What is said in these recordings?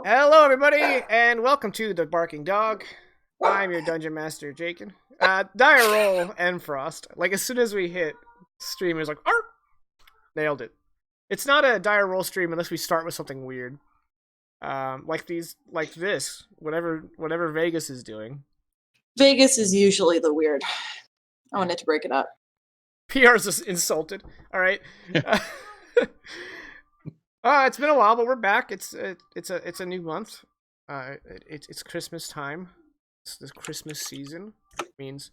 Hello, everybody, and welcome to the Barking Dog. I'm your dungeon master, Jakin. Dire roll Endfrost. Like as soon as we hit stream, it was like, "Arr!" Nailed it. It's not a dire roll stream unless we start with something weird, like this, whatever Vegas is doing. Vegas is usually the weird. I wanted to break it up. PR's just insulted. All right. It's been a while, but we're back. It's a new month. It's Christmas time. It's the Christmas season. It means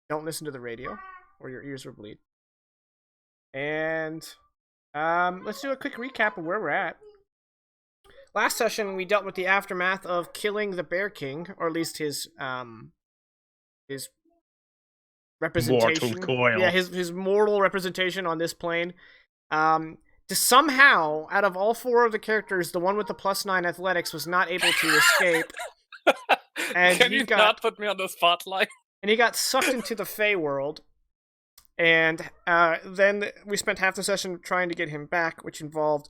don't listen to the radio, or your ears will bleed. And let's do a quick recap of where we're at. Last session, we dealt with the aftermath of killing the Bear King, or at least his representation. Mortal coil. Yeah, his mortal representation on this plane. Somehow, out of all four of the characters, the one with the +9 athletics was not able to escape. And Can you not put me on the spotlight? And he got sucked into the Fey world. And then we spent half the session trying to get him back, which involved,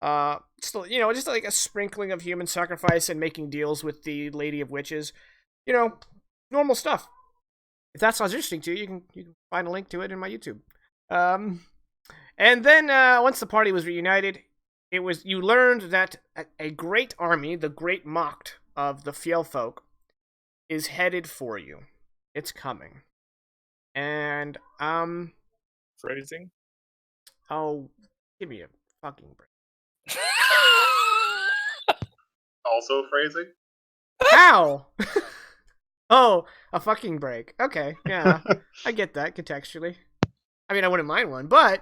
just like a sprinkling of human sacrifice and making deals with the Lady of Witches. Normal stuff. If that sounds interesting to you, you can find a link to it in my YouTube. And then once the party was reunited, you learned that a great army, the Great Mocked of the Fjellfolk, is headed for you. It's coming. And phrasing. Oh, give me a fucking break. Also phrasing. How? Oh, a fucking break. Okay, yeah, I get that contextually. I mean, I wouldn't mind one, but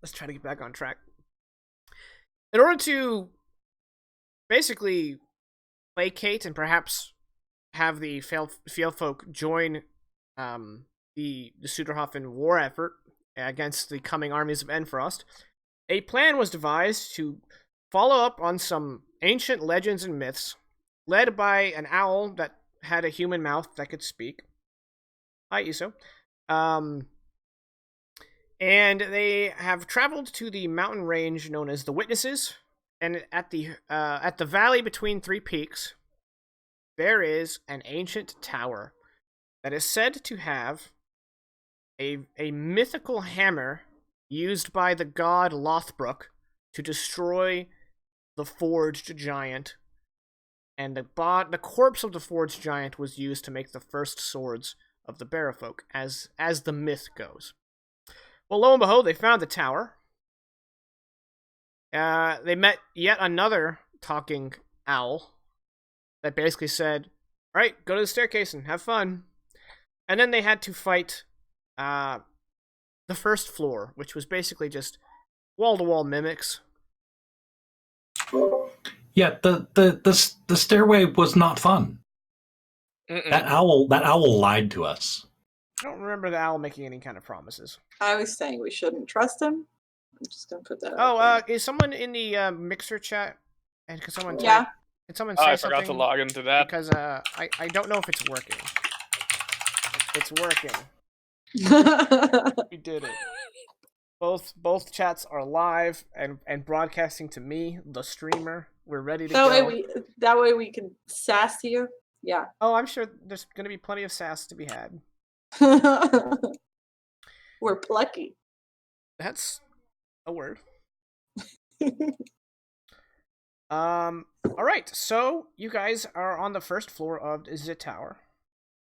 let's try to get back on track. In order to basically placate and perhaps have the Fjellfolk join the Suderhoffen war effort against the coming armies of Endfrost, a plan was devised to follow up on some ancient legends and myths, led by an owl that had a human mouth that could speak. Hi, Iso. And they have traveled to the mountain range known as the Witnesses, and at the valley between three peaks, there is an ancient tower that is said to have a mythical hammer used by the god Lothbrok to destroy the forged giant. And the corpse of the forged giant was used to make the first swords of the Bearfolk, as the myth goes. Well, lo and behold, they found the tower. They met yet another talking owl that basically said, "All right, go to the staircase and have fun." And then they had to fight the first floor, which was basically just wall-to-wall mimics. Yeah, the stairway was not fun. Mm-mm. That owl lied to us. I don't remember the owl making any kind of promises. I was saying we shouldn't trust him. I'm just gonna put that out there. Is someone in the mixer chat? And can someone Yeah. Can someone say I something? forgot to log into that. Because I don't know if it's working. It's working. We did it. Both chats are live and broadcasting to me, the streamer. We're ready to go. That way we can sass you. Yeah. Oh, I'm sure there's gonna be plenty of sass to be had. We're plucky. That's a word. Alright, so you guys are on the first floor of the tower.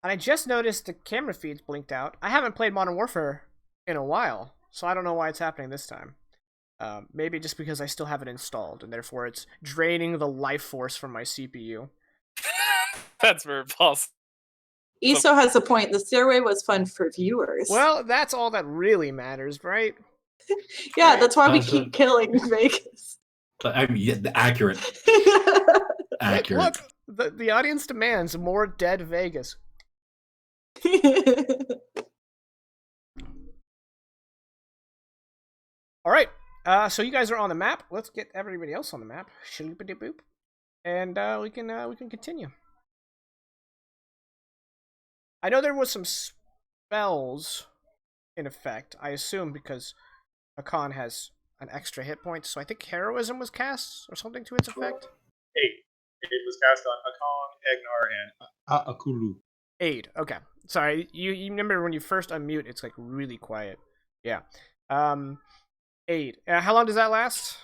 And I just noticed the camera feeds blinked out. I haven't played Modern Warfare in a while, so I don't know why it's happening this time. Maybe just because I still have it installed, and therefore it's draining the life force from my CPU. That's very possible. Iso has a point. The stairway was fun for viewers. Well, that's all that really matters, right? Yeah, right. that's why we keep killing Vegas. I mean, yeah, accurate. Accurate. Look, the audience demands more dead Vegas. All right, so you guys are on the map. Let's get everybody else on the map. Shaloop-a-doop-boop. And we can continue. I know there was some spells in effect, I assume, because Hakan has an extra hit point. So I think heroism was cast or something to its effect. 8. It was cast on Akong, Egnar, and Akulu. 8. Okay. Sorry. You remember when you first unmute, it's like really quiet. Yeah. 8. How long does that last?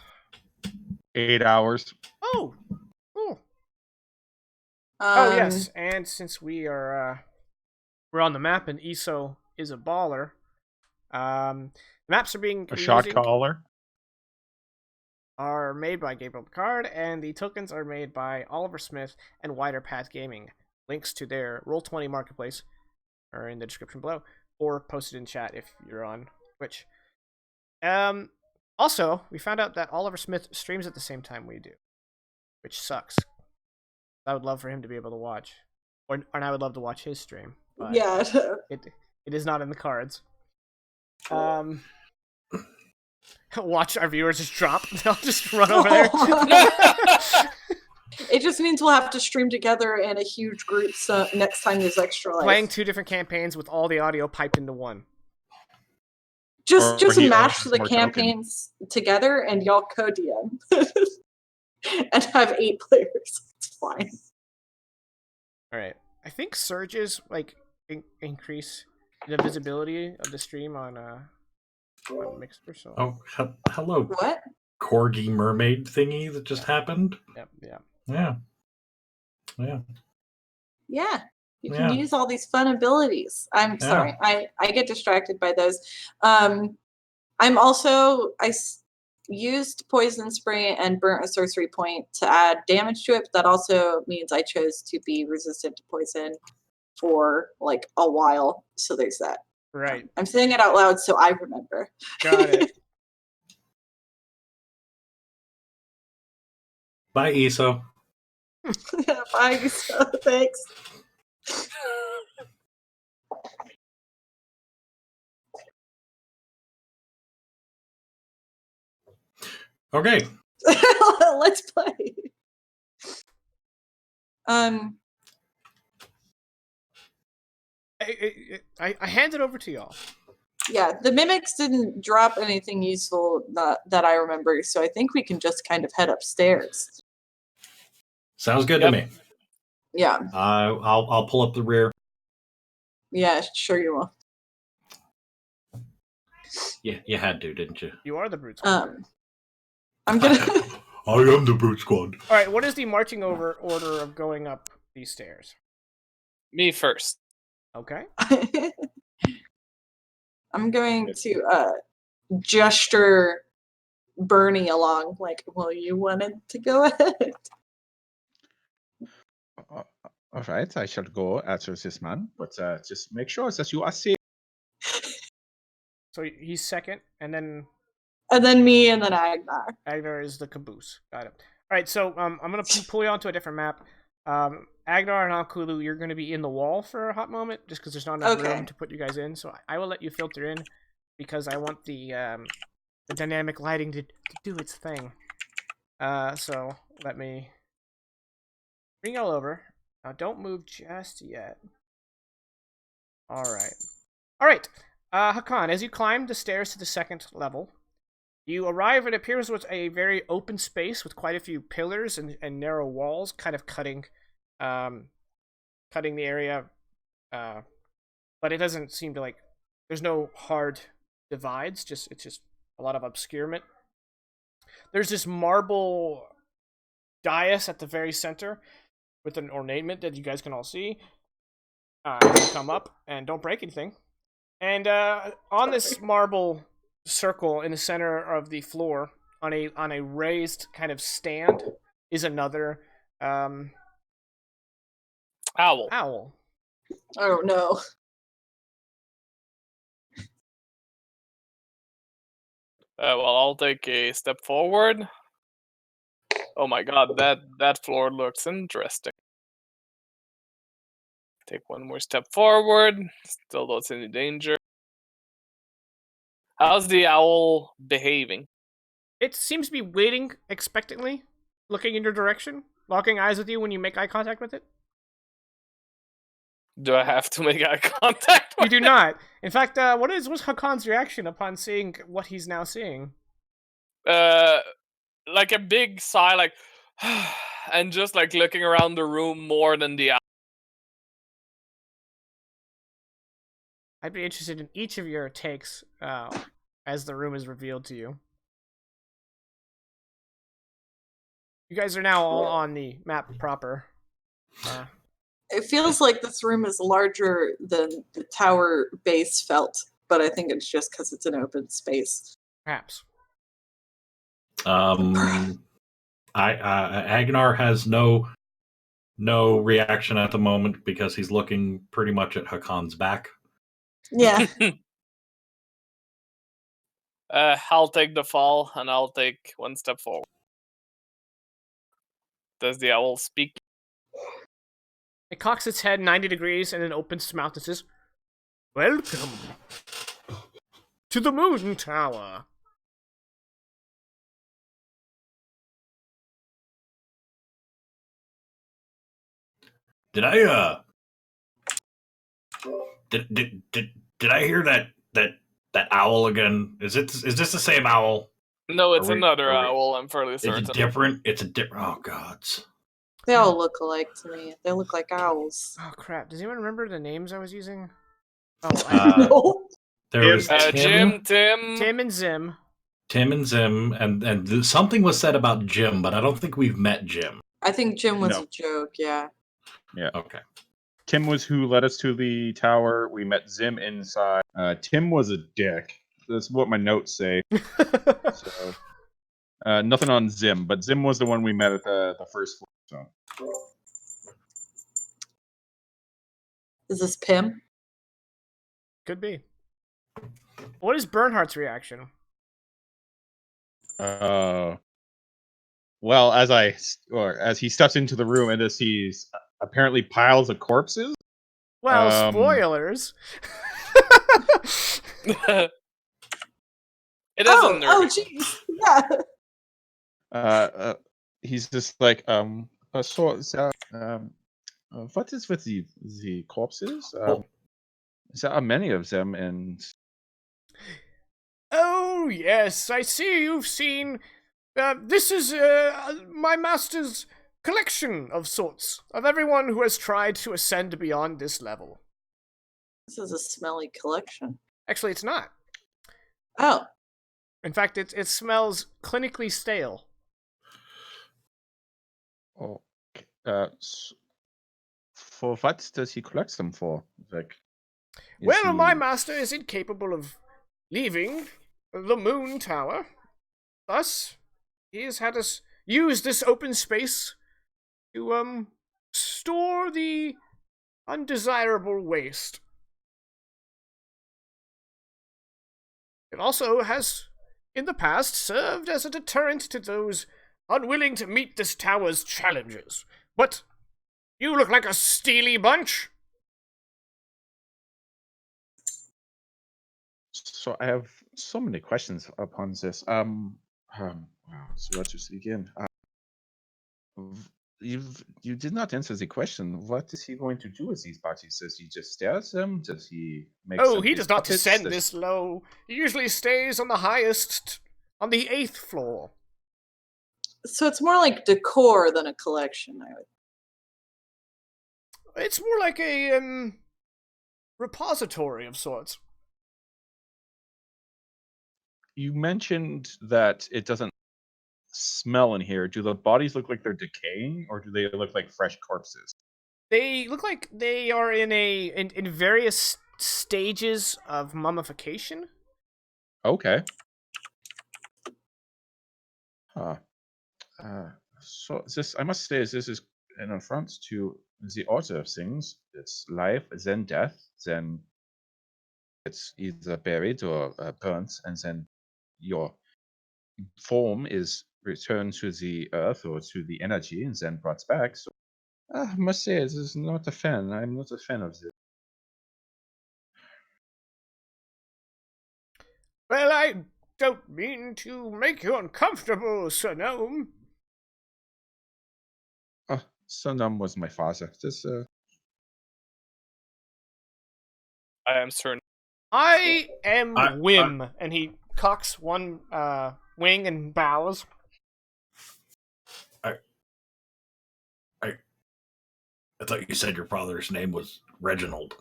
8 hours. Oh. Cool. Oh yes. And since we're on the map and ESO is a baller, maps are being A shot caller. Are made by Gabriel Picard, and the tokens are made by Oliver Smith and Wider Path Gaming. Links to their Roll20 marketplace are in the description below, or posted in chat if you're on Twitch. Also, we found out that Oliver Smith streams at the same time we do, which sucks. I would love for him to be able to watch, and I would love to watch his stream. But yeah, it is not in the cards. Watch our viewers just drop. They'll just run over there. It just means we'll have to stream together in a huge group so next time there's extra life. Playing 2 different campaigns with all the audio piped into one. Just mash the campaigns together and y'all co-DM. And have 8 players. It's fine. Alright. I think surges like increase the visibility of the stream on Mixer. So. Oh, hello. What? Corgi mermaid thingy that just happened? Yep, yeah. Yeah. Yeah. Yeah. You can use all these fun abilities. I'm sorry. I get distracted by those. I used poison spray and burnt a sorcery point to add damage to it, but that also means I chose to be resistant to poison for like a while. So there's that. Right. I'm saying it out loud so I remember. Got it. Bye, ESO. Bye, ESO. Thanks. Okay. Let's play. I hand it over to y'all. Yeah, the mimics didn't drop anything useful that I remember, so I think we can just kind of head upstairs. Sounds good to me. Yeah. I'll pull up the rear. Yeah, sure you will. Yeah, you had to, didn't you? You are the brute squad. I'm gonna. I am the brute squad. All right, what is the marching order of going up these stairs? Me first. Okay. I'm going to gesture Bernie along, like, well, you wanted to go ahead. All right, I shall go after this man, but just make sure that you are safe. So he's second, and then me, and then Agnar. Agnar is the caboose. Got it. All right, so I'm gonna pull you onto a different map. Agnar and Akulu, you're gonna be in the wall for a hot moment, just because there's not enough room to put you guys in. So I will let you filter in, because I want the dynamic lighting to do its thing. So let me bring you all over. Now don't move just yet. All right. Hakan, as you climb the stairs to the second level, you arrive at what appears was a very open space with quite a few pillars and narrow walls, kind of cutting the area. But it doesn't seem to there's no hard divides. It's just a lot of obscurement. There's this marble dais at the very center with an ornament that you guys can all see. Come up and don't break anything. And on this marble circle in the center of the floor, on a raised kind of stand, is another owl. Oh no. Well, I'll take a step forward. Oh my god, that floor looks interesting. Take one more step forward. Still don't see any danger. How's the owl behaving? It seems to be waiting expectantly, looking in your direction, locking eyes with you when you make eye contact with it. Do I have to make eye contact with You do not. In fact, what's Hakan's reaction upon seeing what he's now seeing? like a big sigh, like, and just like looking around the room more than the owl. I'd be interested in each of your takes as the room is revealed to you. You guys are now all on the map proper. It feels like this room is larger than the tower base felt, but I think it's just because it's an open space. Perhaps. Agnar has no reaction at the moment because he's looking pretty much at Hakon's back. Yeah. I'll take the fall, and I'll take one step forward. Does the owl speak? It cocks its head 90 degrees and then opens its mouth and says, "Welcome to the Moon Tower." Did I did I hear that owl again? Is this the same owl? No, it's Are we- another are we- owl. I'm fairly Is certain. it different? It's a different. Oh gods. They all look alike to me. They look like owls. Oh crap! Does anyone remember the names I was using? Oh, No. There was Jim, Tim and Zim. Tim and Zim, and something was said about Jim, but I don't think we've met Jim. I think Jim was No. a joke, yeah. Yeah. Okay. Tim was who led us to the tower. We met Zim inside. Tim was a dick. That's what my notes say. So, nothing on Zim, but Zim was the one we met at the first floor. So. Is this Pim? Could be. What is Bernhardt's reaction? Well, as he steps into the room and as he's apparently piles of corpses. Well, spoilers. It is Oh, a nerd. jeez. Yeah. He's just like what is with the corpses? There are many of them, and Oh, yes, I see you've seen. This is my master's collection of sorts, of everyone who has tried to ascend beyond this level. This is a smelly collection. Actually, it's not. Oh. In fact, it smells clinically stale. oh, for what does he collect them for? Like, Well, my master is incapable of leaving the Moon Tower. Thus, he has had us use this open space to, store the undesirable waste. It also has, in the past, served as a deterrent to those unwilling to meet this tower's challenges. But you look like a steely bunch. So I have so many questions upon this. Wow. So let's just begin. You did not answer the question. What is he going to do with these bodies? Does he just stare at them? Does he make? Oh, some he big does not puppets? descend Does- this low. He usually stays on the highest, on the 8th floor. So it's more like decor than a collection, I would. It's more like a, repository of sorts. You mentioned that it doesn't smell in here. Do the bodies look like they're decaying, or do they look like fresh corpses? They look like they are in various stages of mummification. Okay. So this, I must say, this is an affront to the order of things. It's life, then death, then it's either buried or burnt, and then your form is returned to the earth or to the energy and then brought back. So I must say, this is not a fan. I'm not a fan of this. Well, I don't mean to make you uncomfortable, Sir Gnome. Sunam was my father. This I am certain. I am Wim, and he cocks one wing and bows. I thought you said your father's name was Reginald.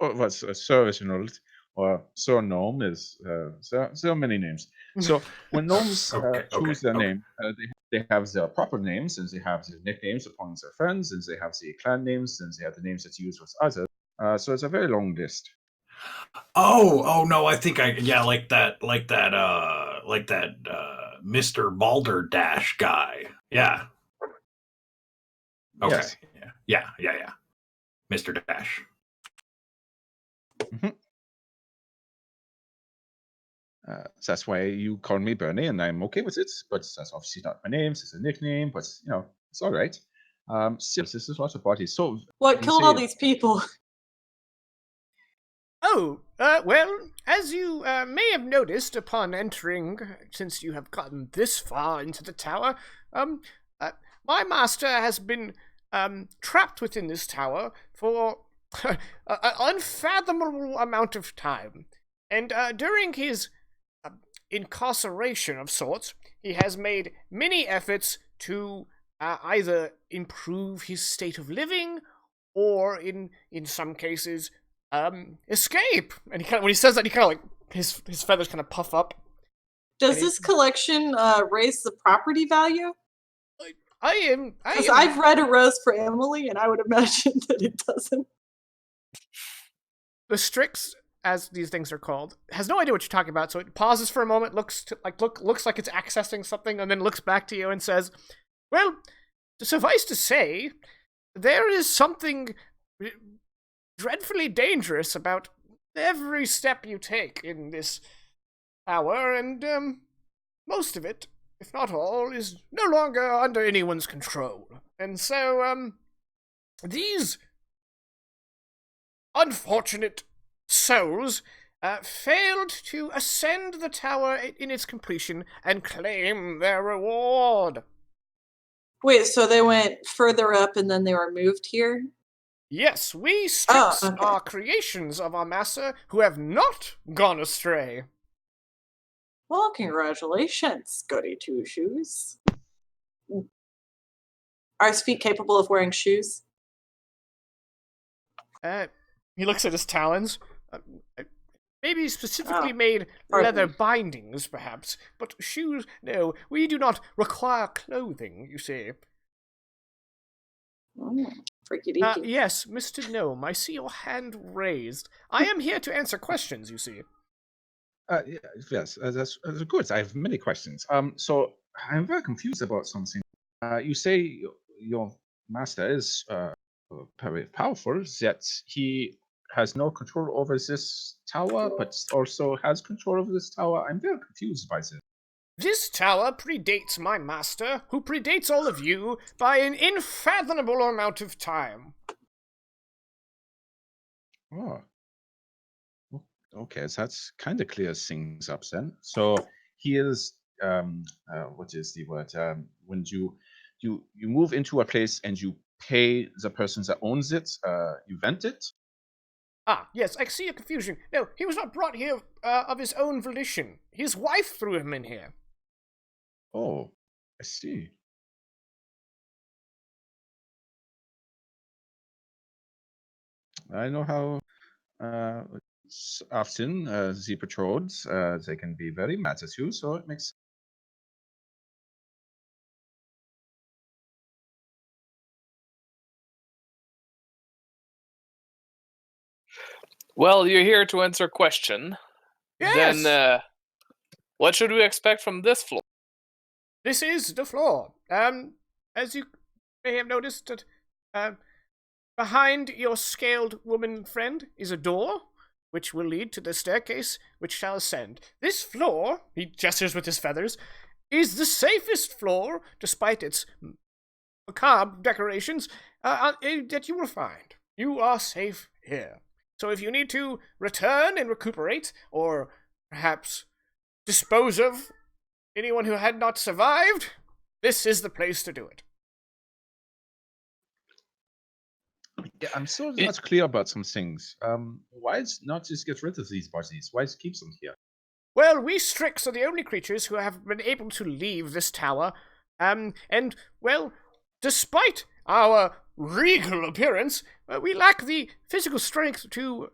Or was Sir Reginald or Sir Gnome is there are many names. So when gnomes choose their name, they have their proper names, and they have their nicknames upon their friends, and they have the clan names, and they have the names that you use with others. So it's a very long list. Oh no, I think like that Mr. Balderdash guy. Yeah. Okay. Yes. Yeah. Mr. Dash. Mm-hmm. That's why you call me Bernie, and I'm okay with it. But that's obviously not my name. It's a nickname, but it's all right. Still, this is lots of parties. So What you killed say- all these people? Oh, well, as you may have noticed upon entering, since you have gotten this far into the tower, my master has been trapped within this tower for an unfathomable amount of time. And during his incarceration of sorts, he has made many efforts to either improve his state of living or, in some cases, escape. And he when he says that, he kind of like his feathers kind of puff up. Does this collection raise the property value? Because I've read A Rose for Emily, and I would imagine that it doesn't. The Strix, as these things are called, has no idea what you're talking about, so it pauses for a moment, looks like it's accessing something, and then looks back to you and says, "Well, suffice to say, there is something dreadfully dangerous about every step you take in this tower, and most of it, if not all, is no longer under anyone's control. And so, these unfortunate souls failed to ascend the tower in its completion and claim their reward." Wait, so they went further up and then they were moved here? Yes, we Strix okay. are creations of our master who have not gone astray. Well, congratulations, Goody Two Shoes. Are his feet capable of wearing shoes? He looks at his talons. Maybe specifically made leather bindings, perhaps. But shoes, no. We do not require clothing, you see. Freaky deaky. Yes, Mr. Gnome, I see your hand raised. I am here to answer questions, you see. Yes, that's good. I have many questions. So I'm very confused about something. You say your master is very powerful, yet he has no control over this tower, but also has control over this tower. I'm very confused by this. This tower predates my master, who predates all of you by an unfathomable amount of time. Oh. Okay, so that's kind of clears things up then. So he is, what is the word? When you move into a place and you pay the person that owns it, you rent it. Ah, yes, I see your confusion. No, he was not brought here of his own volition. His wife threw him in here. Oh, I see. I know how often the patrols they can be very mad at you, so it makes. Well, you're here to answer a question. Yes! Then, what should we expect from this floor? This is the floor. As you may have noticed, behind your scaled woman friend is a door, which will lead to the staircase, which shall ascend. This floor, he gestures with his feathers, is the safest floor, despite its macabre decorations, that you will find. You are safe here. So if you need to return and recuperate, or perhaps dispose of anyone who had not survived, this is the place to do it. Yeah, I'm still not clear about some things. Why not just get rid of these bodies? Why keep them here? well, we Strix are the only creatures who have been able to leave this tower. And, well, despite our regal appearance, we lack the physical strength to,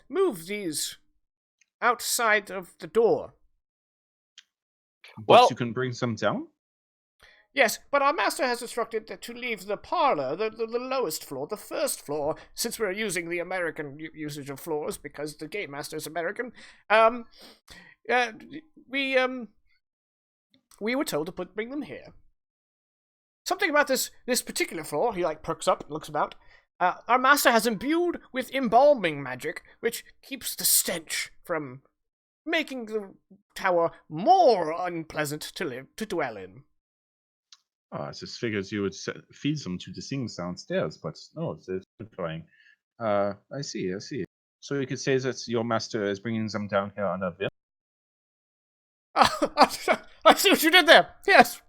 move these outside of the door. But Well- you can bring some down? Yes, but our master has instructed to leave the parlor, the lowest floor, the first floor, since we're using the American usage of floors because the game master is American. We were told to bring them here. Something about this particular floor, he perks up and looks about. Our master has imbued with embalming magic, which keeps the stench from making the tower more unpleasant to dwell in. I just figured you would feed them to the things downstairs, but no, they're flying. I see. So you could say that your master is bringing them down here on a whim? I see what you did there. Yes.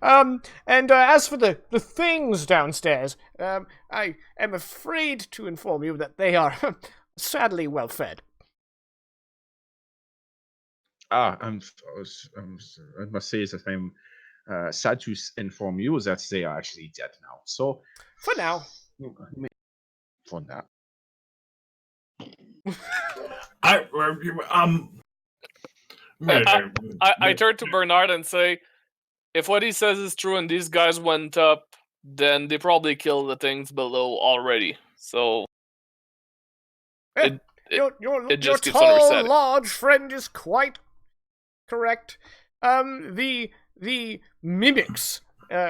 And as for the things downstairs, I am afraid to inform you that they are sadly well fed. I must say that I'm sad to inform you that they are actually dead now. So, For now. for now. I turn to Bernard and say, if what he says is true and these guys went up, then they probably killed the things below already. So Your just keeps on tall, resetting. large friend is quite correct. The mimics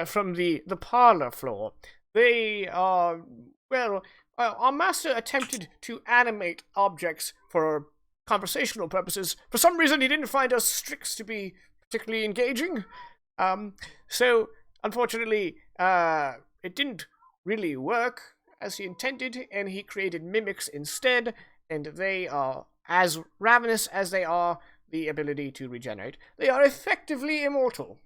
from the parlor floor, they are, well, our master attempted to animate objects for conversational purposes. For some reason, he didn't find us Strix to be particularly engaging. So, unfortunately, it didn't really work as he intended, and he created mimics instead, and they are as ravenous as they are the ability to regenerate. They are effectively immortal.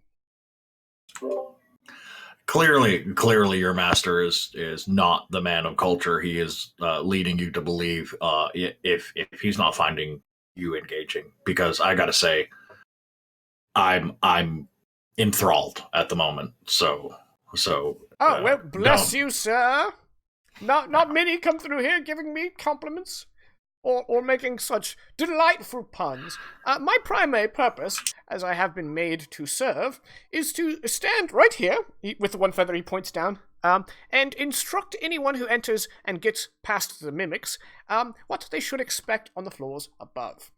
Clearly, your master is not the man of culture. He is leading you to believe if he's not finding you engaging. Because I gotta say, I'm enthralled at the moment. So. Oh, well, bless you, sir. Not many come through here giving me compliments or making such delightful puns. My primary purpose, as I have been made to serve, is to stand right here, with the one feather he points down, and instruct anyone who enters and gets past the mimics what they should expect on the floors above.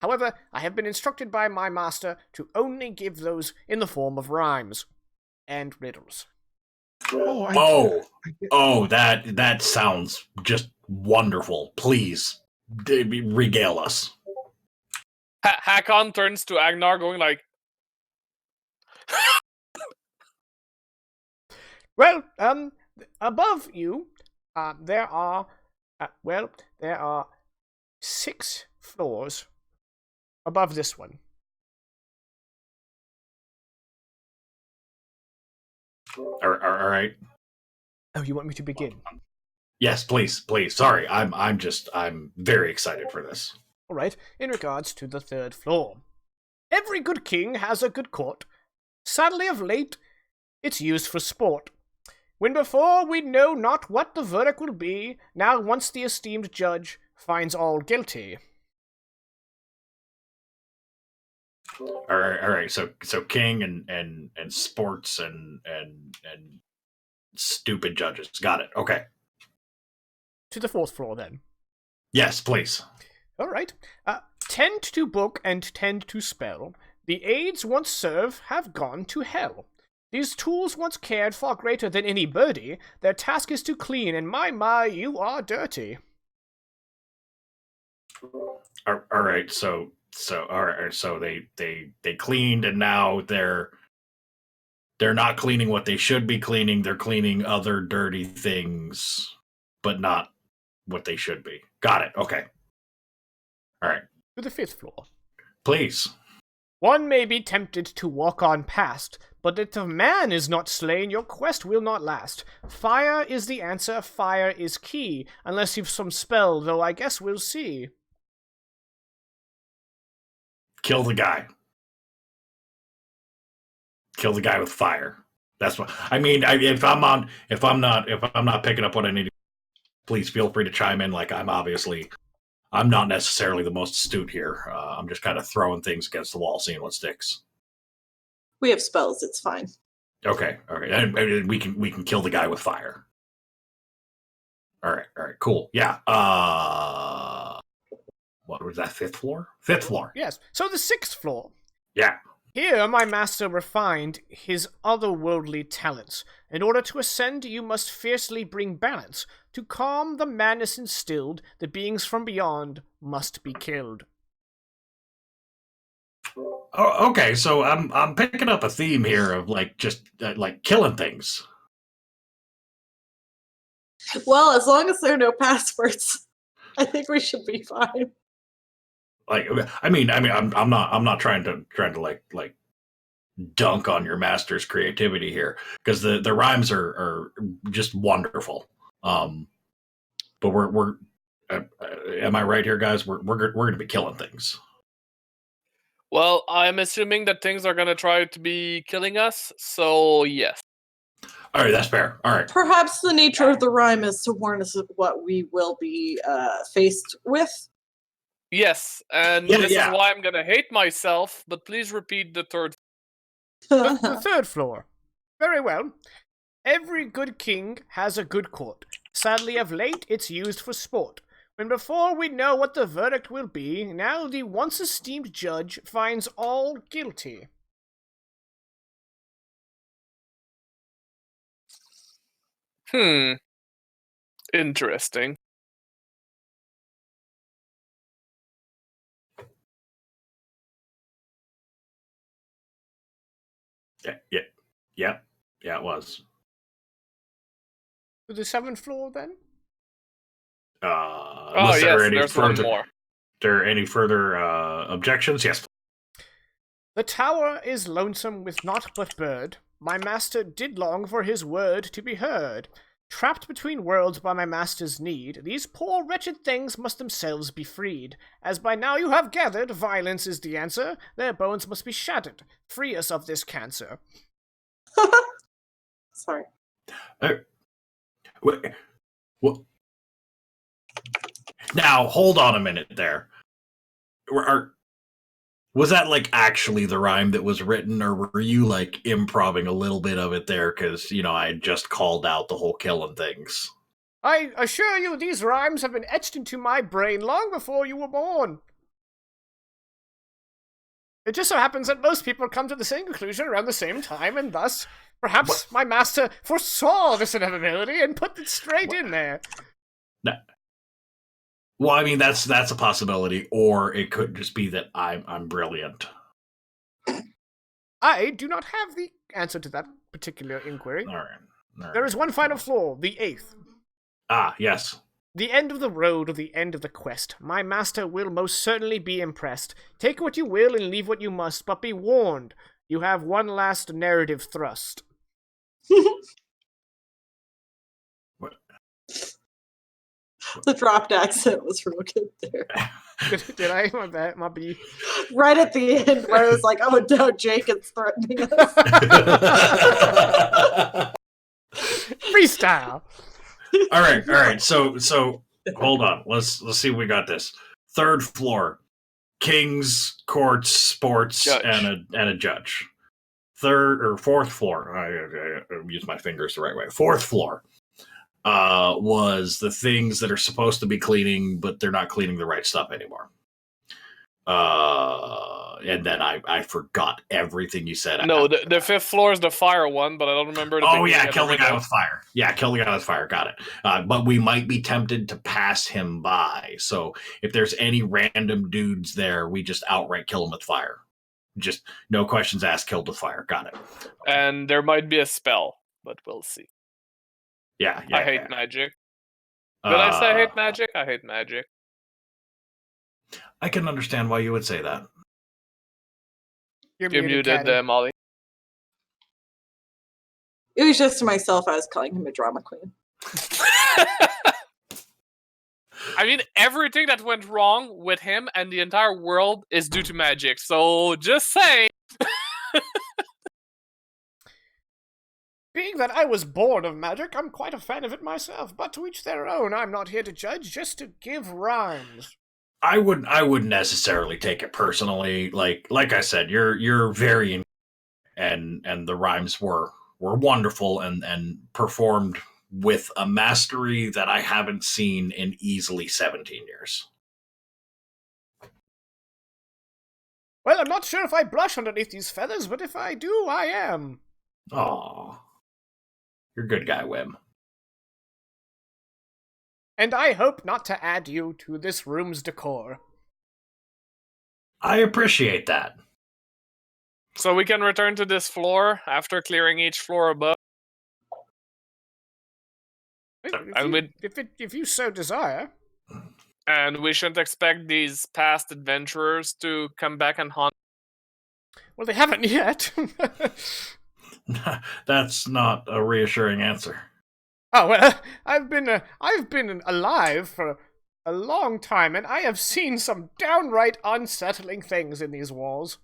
However, I have been instructed by my master to only give those in the form of rhymes and riddles. That sounds just wonderful. Please, regale us. Hakon turns to Agnar, going like, Well, above you, there are 6 floors above this one. All right. Oh, you want me to begin? Yes, please. Sorry, I'm very excited for this. All right, in regards to the 3rd floor. Every good king has a good court. Sadly, of late, it's used for sport. When before we know not what the verdict will be, now once the esteemed judge finds all guilty. All right. So king and sports and stupid judges. Got it. Okay. To the 4th floor, then. Yes, please. All right. Tend to book and tend to spell. The aids once serve have gone to hell. These tools once cared far greater than any birdie. Their task is to clean, and my, you are dirty. All right. So they cleaned, and now they're not cleaning what they should be cleaning. They're cleaning other dirty things, but not what they should be. Got it. Okay. All right. To the 5th floor. Please. One may be tempted to walk on past, but if the man is not slain, your quest will not last. Fire is the answer, fire is key, unless you've some spell, though I guess we'll see. Kill the guy. Kill the guy with fire. That's what I mean. If I'm not picking up what I need, please feel free to chime in. Like I'm not necessarily the most astute here. I'm just kind of throwing things against the wall, seeing what sticks. We have spells. It's fine. Okay, and we can kill the guy with fire. All right, cool. Yeah. What was that? Fifth floor. Yes. So the 6th floor. Yeah. Here, my master refined his otherworldly talents. In order to ascend, you must fiercely bring balance. To calm the madness instilled, the beings from beyond must be killed. Oh, okay, so I'm picking up a theme here of like just like killing things. Well, as long as there are no passwords, I think we should be fine. Like, I mean, I'm not trying to like dunk on your master's creativity here because the rhymes are just wonderful. But we're am I right here, guys? We're gonna be killing things. Well, I'm assuming that things are gonna try to be killing us, so yes. All right, that's fair. All right. Perhaps the nature of the rhyme is to warn us of what we will be faced with. Yes, and Yeah, this yeah. is why I'm gonna hate myself, but please repeat the third. The 3rd floor. Very well. Every good king has a good court. Sadly, of late, it's used for sport. When before we know what the verdict will be, now the once esteemed judge finds all guilty. Interesting. Yeah, it was. To the 7th floor, then? Unless yes, there's one more. There are any further objections? Yes. The tower is lonesome with naught but bird. My master did long for his word to be heard. Trapped between worlds by my master's need, these poor wretched things must themselves be freed. As by now you have gathered, violence is the answer. Their bones must be shattered. Free us of this cancer. Sorry. What? Now, hold on a minute there. Was that like actually the rhyme that was written, or were you like improvising a little bit of it there because, I had just called out the whole killing things? I assure you these rhymes have been etched into my brain long before you were born. It just so happens that most people come to the same conclusion around the same time, and thus, perhaps my master foresaw this inevitability and put it straight in there. No. Well, I mean that's a possibility, or it could just be that I'm brilliant. I do not have the answer to that particular inquiry. All right. There is one final floor, the 8th. Ah, yes. The end of the road or the end of the quest. My master will most certainly be impressed. Take what you will and leave what you must, but be warned, you have one last narrative thrust. What? The dropped accent was real good there. Did I? My bad. My B. Right at the end where I was like, oh no, Jake is threatening us. Freestyle. All right. So hold on. Let's see if we got this. 3rd floor, kings, courts, sports, Judge. and a judge. 4th floor. I use my fingers the right way. 4th floor was the things that are supposed to be cleaning, but they're not cleaning the right stuff anymore. And then I forgot everything you said. No, the 5th floor is the fire one, but I don't remember the Oh yeah, kill the guy with fire. Yeah, kill the guy with fire. Got it. But we might be tempted to pass him by. So if there's any random dudes there, we just outright kill him with fire. Just no questions asked, killed with fire. Got it. And there might be a spell, but we'll see. Yeah. I hate magic. Did I say I hate magic? I hate magic. I can understand why you would say that. You're You muted Caddy. Molly. It was just to myself, I was calling him a drama queen. I mean, everything that went wrong with him and the entire world is due to magic. So just saying. Being that I was born of magic, I'm quite a fan of it myself, but to each their own. I'm not here to judge, just to give rhymes. I wouldn't necessarily take it personally. Like I said, you're very and the rhymes were wonderful and performed with a mastery that I haven't seen in easily 17 years. Well, I'm not sure if I blush underneath these feathers, but if I do, I am. Aw. You're a good guy, Wim. And I hope not to add you to this room's decor. I appreciate that. So we can return to this floor after clearing each floor above. If you so desire. And we shouldn't expect these past adventurers to come back and haunt. Well, they haven't yet. That's not a reassuring answer. Oh, well, I've been alive for a long time, and I have seen some downright unsettling things in these walls.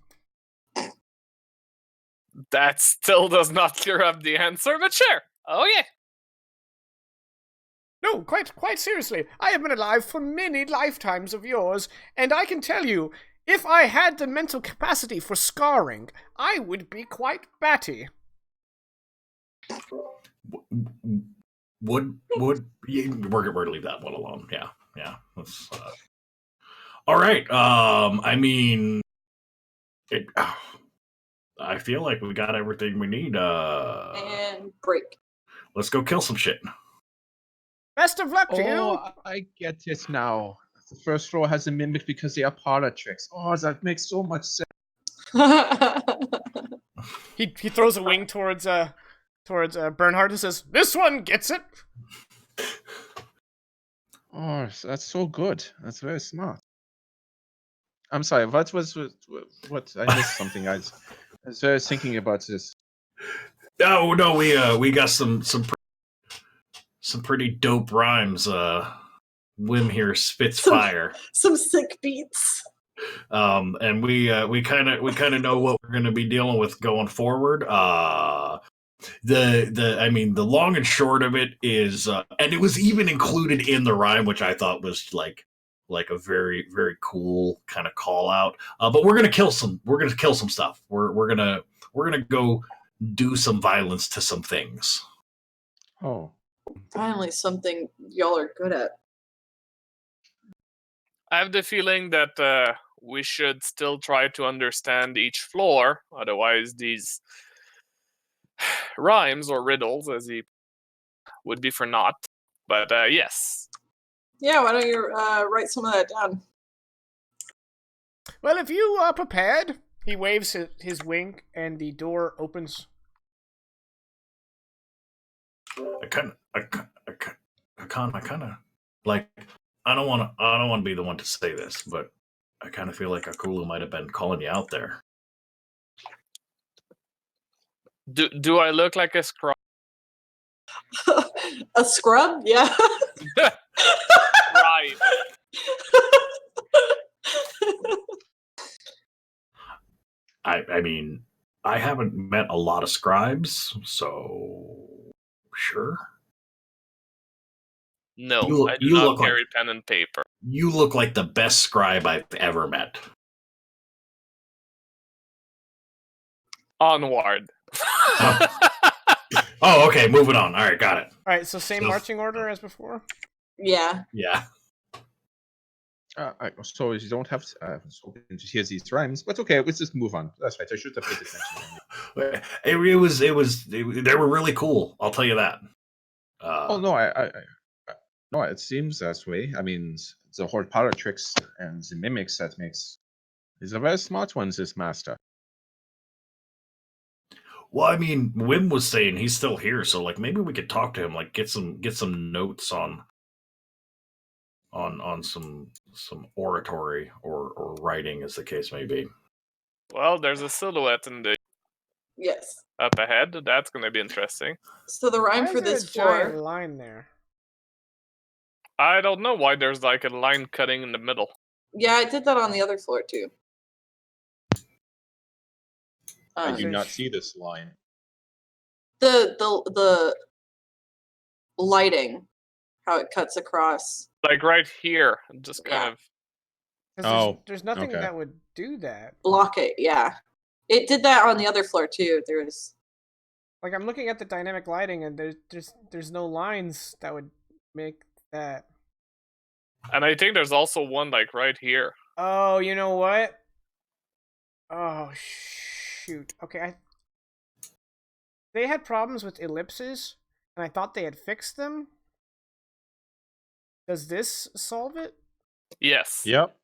That still does not clear up the answer, but sure. Oh yeah. No, quite seriously. I have been alive for many lifetimes of yours, and I can tell you, if I had the mental capacity for scarring, I would be quite batty. We're gonna leave that one alone. Yeah. Let's, all right. I mean, I feel like we got everything we need. And break. Let's go kill some shit. Best of luck to you. Oh, I get it now. The first floor has a mimic because they are parlor tricks. Oh, that makes so much sense. He throws a wing towards Bernhard and says, "This one gets it." Oh, that's so good. That's very smart. I'm sorry. What I missed something. I was thinking about this. Oh no, we got some pretty dope rhymes. Wim here spits fire. Some sick beats. And we kind of know what we're going to be dealing with going forward. The long and short of it is, and it was even included in the rhyme, which I thought was like a very, very cool kind of call out. But we're gonna kill some stuff. We're gonna go do some violence to some things. Oh, Finally, something y'all are good at. I have the feeling that we should still try to understand each floor, otherwise these rhymes or riddles, as he would be for naught. But yes. Yeah, why don't you write some of that down? Well, if you are prepared, he waves his wing, and the door opens. I kind of like. I don't want to be the one to say this, but I kind of feel like Akulu might have been calling you out there. Do I look like a scrub? A scrub? Yeah. Right. I mean, I haven't met a lot of scribes, so sure. No, I do not carry pen and paper. You look like the best scribe I've ever met. Onward. Oh, okay, moving on. All right, got it. All right, so same marching order as before? Yeah. Yeah. So you don't have to hear these rhymes, but okay, let's just move on. That's right. I should have paid attention. They were really cool. I'll tell you that. Oh no, no, it seems that way. I mean, the whole parlor tricks and the mimics that makes is a very smart one. This master. Well, I mean, Wim was saying he's still here, so like maybe we could talk to him, like get some notes on some oratory or writing, as the case may be. Well, there's a silhouette in the Yes. up ahead. That's going to be interesting. So the rhyme Why for is there this a giant floor. line there? I don't know why there's like a line cutting in the middle. Yeah, I did that on the other floor too. I do Okay. not see this line. The lighting, how it cuts across. Like right here, just kind Yeah. of. 'Cause Oh, there's nothing okay. that would do that. Block it, yeah. It did that on the other floor too. There was Like I'm looking at the dynamic lighting, and there's no lines that would make that. And I think there's also one like right here. Oh, you know what? Oh shoot. Okay, they had problems with ellipses, and I thought they had fixed them. Does this solve it? Yes. Yep.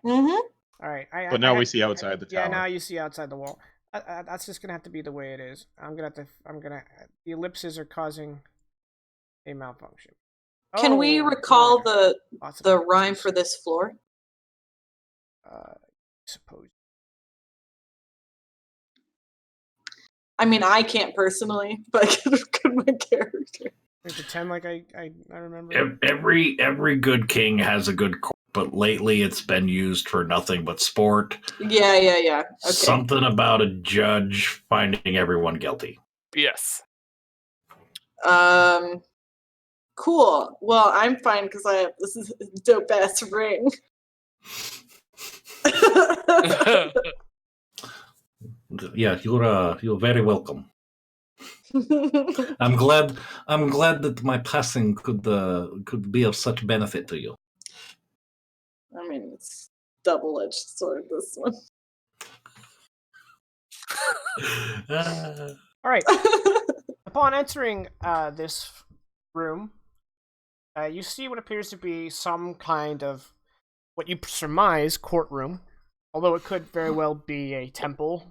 Mm-hmm. All right. But now we see outside the Yeah, tower. now you see outside the wall. That's just gonna have to be the way it is. The ellipses are causing a malfunction. Can we Oh, recall yeah. the Lots of the rhyme ellipses. for this floor? Suppose. I mean, I can't personally, but could my character? Pretend like I remember. Every good king has a good court, but lately it's been used for nothing but sport. Yeah. Okay. Something about a judge finding everyone guilty. Yes. Cool. Well, I'm fine because I have this is a dope ass ring. Yeah, you're very welcome. I'm glad that my passing could be of such benefit to you. I mean, it's double-edged sword. This one. All right. Upon entering this room, you see what appears to be some kind of what you surmise courtroom, although it could very well be a temple.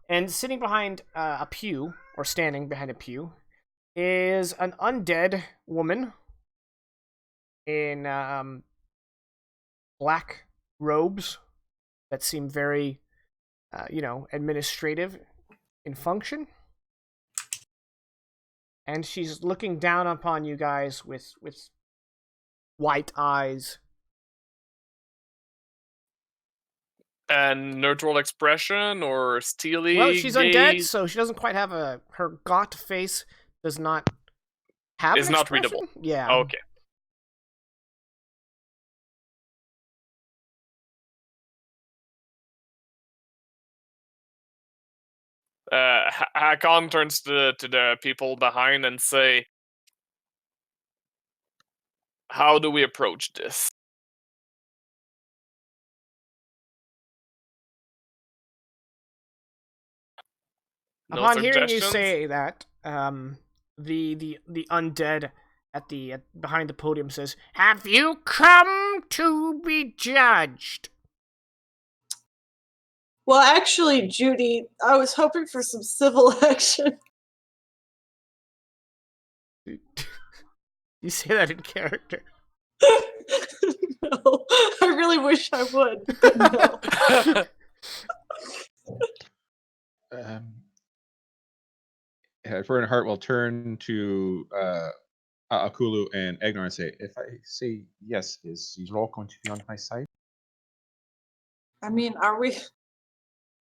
And sitting behind a pew, or standing behind a pew, is an undead woman in black robes that seem very, administrative in function. And she's looking down upon you guys with white eyes. And neutral expression or steely. Well, she's undead, gaze so she doesn't quite have her gaunt face does not have is an not expression. readable. Yeah. Okay. Hakon turns to the people behind and say, "How do we approach this?" No Upon hearing you suggestions? say that, the undead at behind the podium says, "Have you come to be judged?" Well, actually, Judy, I was hoping for some civil action. You say that in character. No, I really wish I would, but no. Bernhardt will turn to Akulu and Egnar and say, "If I say yes, is the law going to be on my side?" I mean, are we?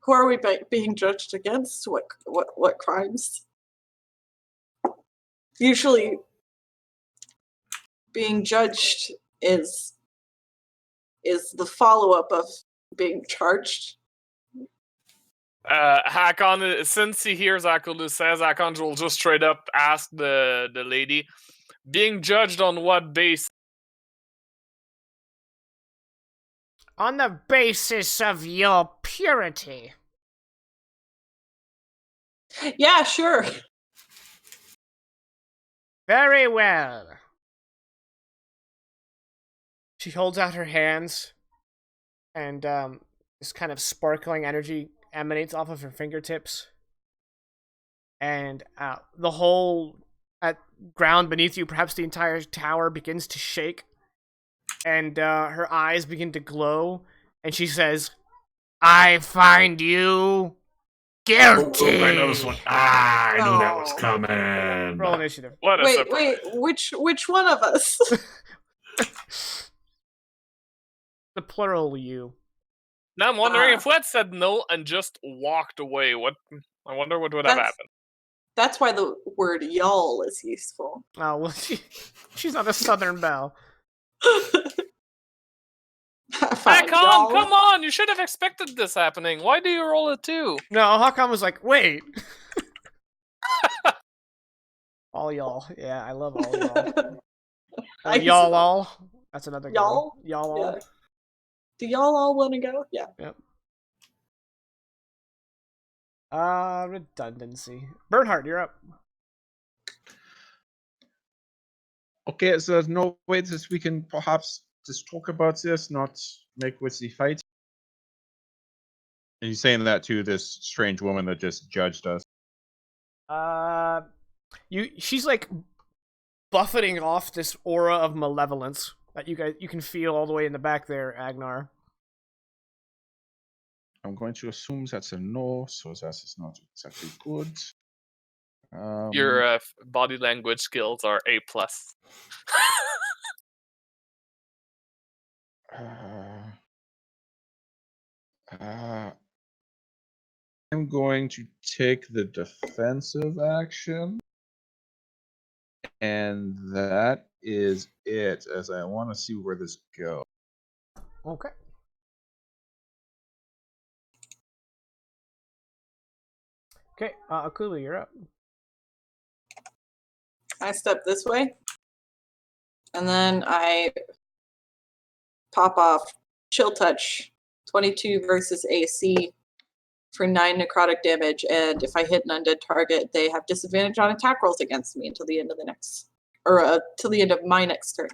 Who are we being judged against? What crimes? Usually, being judged is the follow-up of being charged. Hakon, since he hears Akulu says, Hakon will just straight up ask the lady, being judged on what base? On the basis of your purity. Yeah, sure. Very well. She holds out her hands, and this kind of sparkling energy emanates off of her fingertips. And the whole ground beneath you, perhaps the entire tower, begins to shake. And her eyes begin to glow. And she says, "I find you Guilty. I know this one. I knew that was Oh. coming. Roll initiative. What a Wait, surprise. which one of us? The plural you. Now I'm wondering if we had said no and just walked away, what? I wonder what would have That's- happened. That's why the word y'all is useful. Oh well, she's not a Southern belle. Fine, Hakon, y'all. come on! You should have expected this happening. Why do you roll a 2? No, Hakon was like, wait. All y'all. Yeah, I love all y'all. I Or used y'all to- all. That's another good one. Y'all? Y'all all. Yeah. Do y'all all want to go? Yeah. Yep. Redundancy. Bernhardt, you're up. Okay, so there's no way that we can perhaps just talk about this, not make with the fight. And he's saying that to this strange woman that just judged us. She's like buffeting off this aura of malevolence that you can feel all the way in the back there, Agnar. I'm going to assume that's a no, so that is not exactly good. Your body language skills are A+. I'm going to take the defensive action. And that is it, as I want to see where this goes. Okay. Okay, Akulu, you're up. I step this way. And then I pop off Chill Touch 22 versus AC for 9 necrotic damage. And if I hit an undead target, they have disadvantage on attack rolls against me until the end of the next, or till the end of my next turn.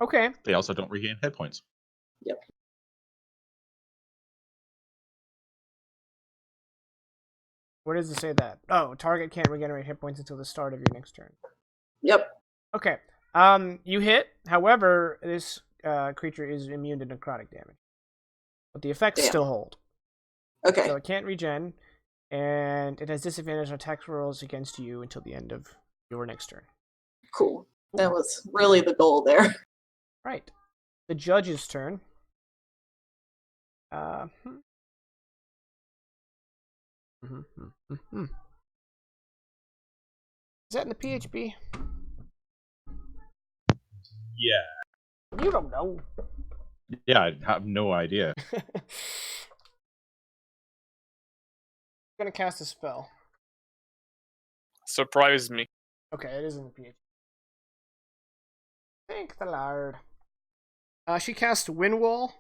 Okay. They also don't regain hit points. Yep. Where does it say that? Oh, target can't regenerate hit points until the start of your next turn. Yep. Okay. You hit. However, this creature is immune to necrotic damage, but the effects Damn. still hold. Okay. So it can't regen, and it has disadvantage on attack rolls against you until the end of your next turn. Cool. That was really the goal there. Right. The judge's turn. Is that in the PHP? Yeah. You don't know. Yeah, I have no idea. Gonna cast a spell. Surprised me. Okay, it is in the PHP. Thank the Lord. She cast Windwall.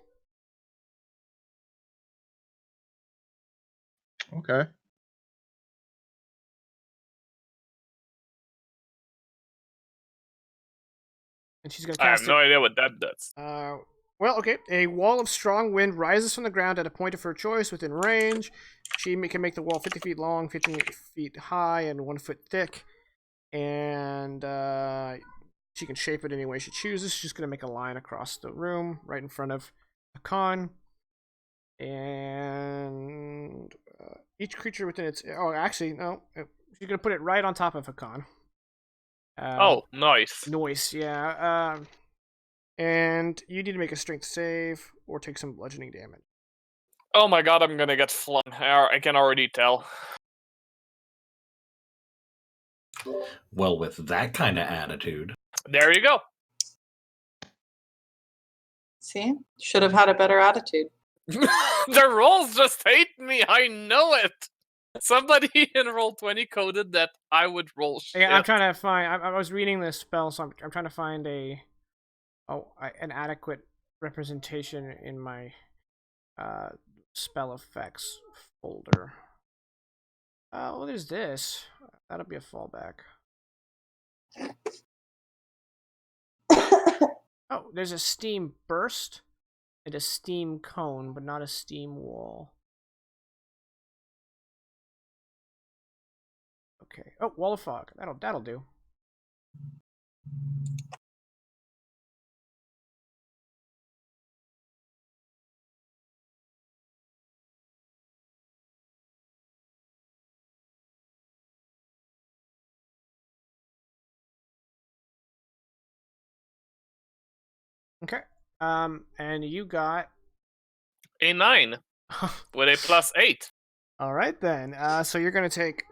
Okay. And she's gonna I have cast no idea what that does. well, okay. A wall of strong wind rises from the ground at a point of her choice within range. She can make the wall 50 feet long, 15 feet high, and 1 foot thick. And she can shape it any way she chooses. She's going to make a line across the room right in front of Hakan. And each creature within its... Oh, actually, no. She's going to put it right on top of Hakan. Oh, nice. Noise, yeah. And you need to make a strength save or take some bludgeoning damage. Oh my god, I'm gonna get flung. I can already tell. Well, with that kind of attitude. There you go. See? Should have had a better attitude. The rolls just hate me. I know it. Somebody in Roll20 coded that I would roll shit. Yeah, I'm trying to find... I was reading this spell, so I'm trying to find an adequate representation in my spell effects folder. Well, there's this. That'll be a fallback. Oh, there's a steam burst and a steam cone, but not a steam wall. Okay. Oh, wall of fog. That'll do. Okay. And you got. A 9 with a +8. All right then. So you're gonna take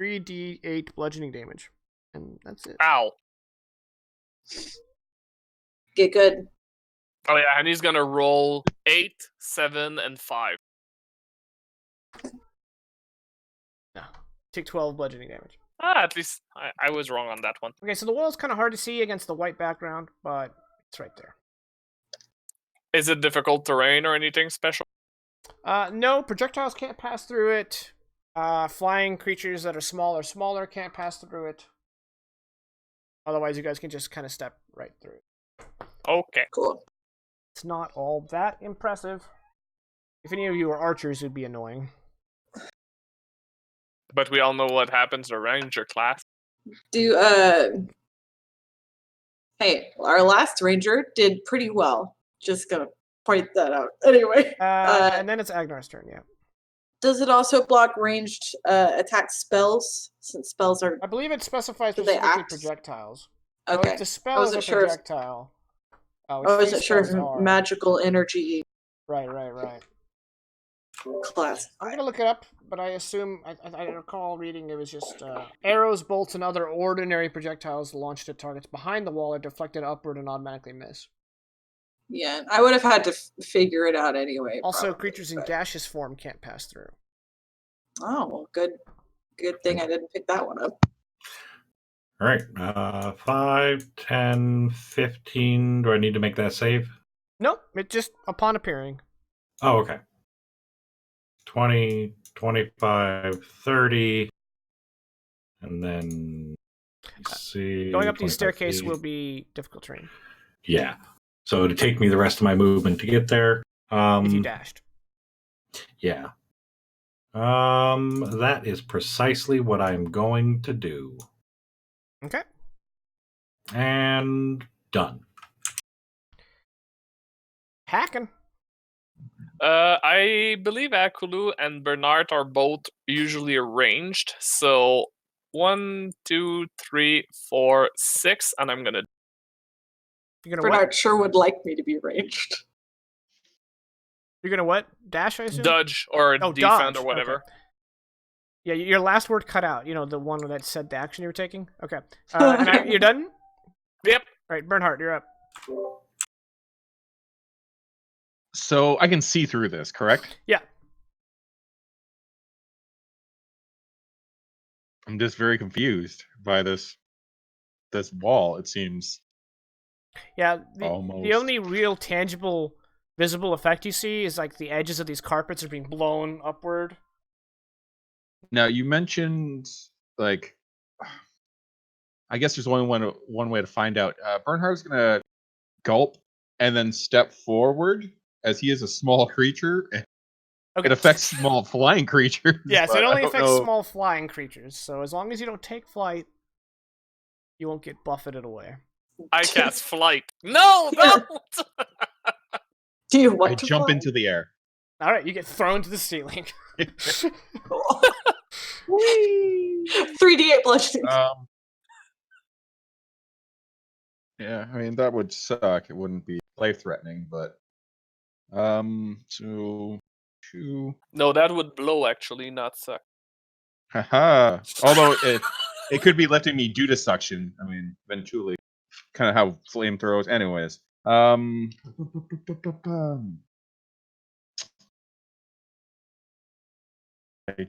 3d8 bludgeoning damage, and that's it. Ow. Get good. Oh yeah, and he's gonna roll 8, 7, and 5. No. Take 12 bludgeoning damage. At least I was wrong on that one. Okay, so the wall's kind of hard to see against the white background, but it's right there. Is it difficult terrain or anything special? No, projectiles can't pass through it. Flying creatures that are smaller can't pass through it. Otherwise, you guys can just kind of step right through it. Okay. Cool. It's not all that impressive. If any of you are archers, it'd be annoying. But we all know what happens to ranger class. Hey, our last ranger did pretty well. Just gonna point that out. Anyway. And then it's Agnar's turn, yeah. Does it also block ranged attack spells? Since spells are. I believe it specifies Do they specifically act? projectiles. Okay. So if the I spell is wasn't a sure if- projectile. I wasn't sure if spells are. magical energy Right. class. I'm gonna look it up, but I assume I recall reading it was just arrows, bolts, and other ordinary projectiles launched at targets behind the wall are deflected upward and automatically miss. Yeah, I would have had to figure it out anyway. Also, probably, creatures in but- gaseous form can't pass through. Oh, well, good thing I didn't pick that one up. All right. 5, 10, 15. Do I need to make that save? Nope, it just upon appearing. Oh, okay. 20, 25, 30. And then, let's see. Going up these 25 staircase feet. will be difficult terrain Yeah. So it'll take me the rest of my movement to get there. if you dashed. Yeah. That is precisely what I'm going to do. Okay. And done. Hacking. I believe Akulu and Bernard are both usually arranged. So 1, 2, 3, 4, 6, and I'm gonna. You're gonna Bernard what? sure would like me to be ranged. You're gonna what? Dash, I assume? Dodge or Oh, defend dodge. or whatever. Okay. Yeah, your last word cut out. You know, the one that said the action you were taking? Okay. And you're done? Yep. All right, Bernhardt, you're up. So I can see through this, correct? Yeah. I'm just very confused by this wall, it seems. Yeah, the Almost. only real tangible, visible effect you see is like the edges of these carpets are being blown upward. Now you mentioned like I guess there's only one way to find out. Bernhardt's gonna gulp and then step forward as he is a small creature. Okay. It affects small flying creatures. Yes, but it I only don't affects know- small flying creatures. So as long as you don't take flight, you won't get buffeted away. I cast flight. No, no. Do you I want to jump fly? into the air. All right, you get thrown to the ceiling. 3d8 bludgeoning. Yeah, I mean that would suck. It wouldn't be life threatening, but so 2. No, that would blow actually, not suck. Haha. Although it could be lifting me due to suction. I mean, eventually, kind of how flamethrowers. Anyways, okay.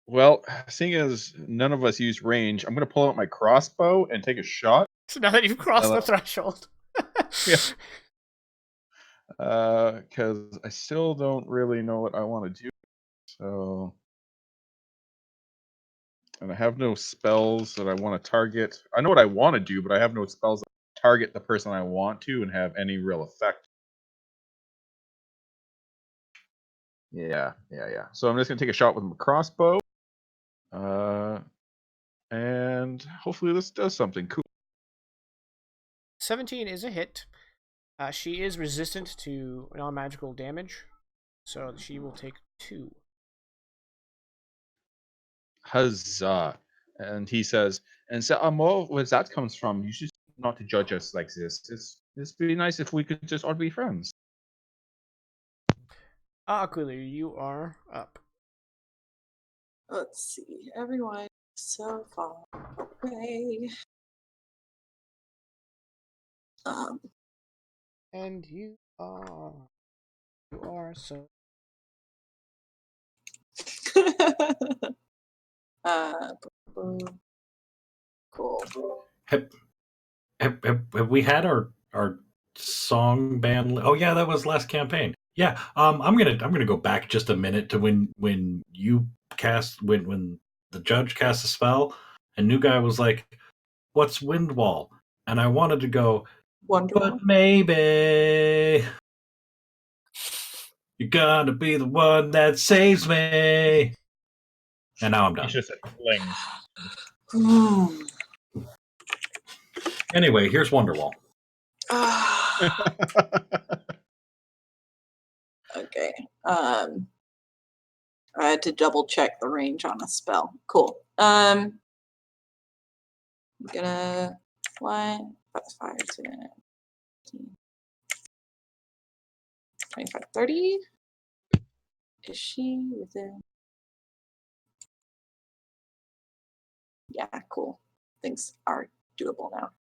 Well, seeing as none of us use range, I'm gonna pull out my crossbow and take a shot. So now that you've crossed Hello. the threshold. Yeah. Because I still don't really know what I want to do. So, and I have no spells that I want to target. I know what I want to do, but I have no spells that target the person I want to and have any real effect. Yeah. So I'm just gonna take a shot with my crossbow. And hopefully this does something cool. 17 is a hit. She is resistant to non-magical damage, so she will take 2. Huzzah! And he says, and so more where that comes from. You should not to judge us like this. It's really nice if we could just all be friends. Clearly, you are up. Let's see. Everyone so far away. And you are so. uh, cool. Have we had our song band? Oh yeah, that was last campaign. Yeah. I'm gonna go back just a minute to when you cast when the judge cast a spell, and new guy was like, "What's Windwall?" And I wanted to go, Wonderful. but maybe you're gonna be the one that saves me. And now I'm You done. should have said fling. Anyway, here's Wonderwall. Okay. I had to double check the range on a spell. Cool. I'm gonna 1, 5, 10, 25, 30. Is she within? Yeah, cool. Things are doable now.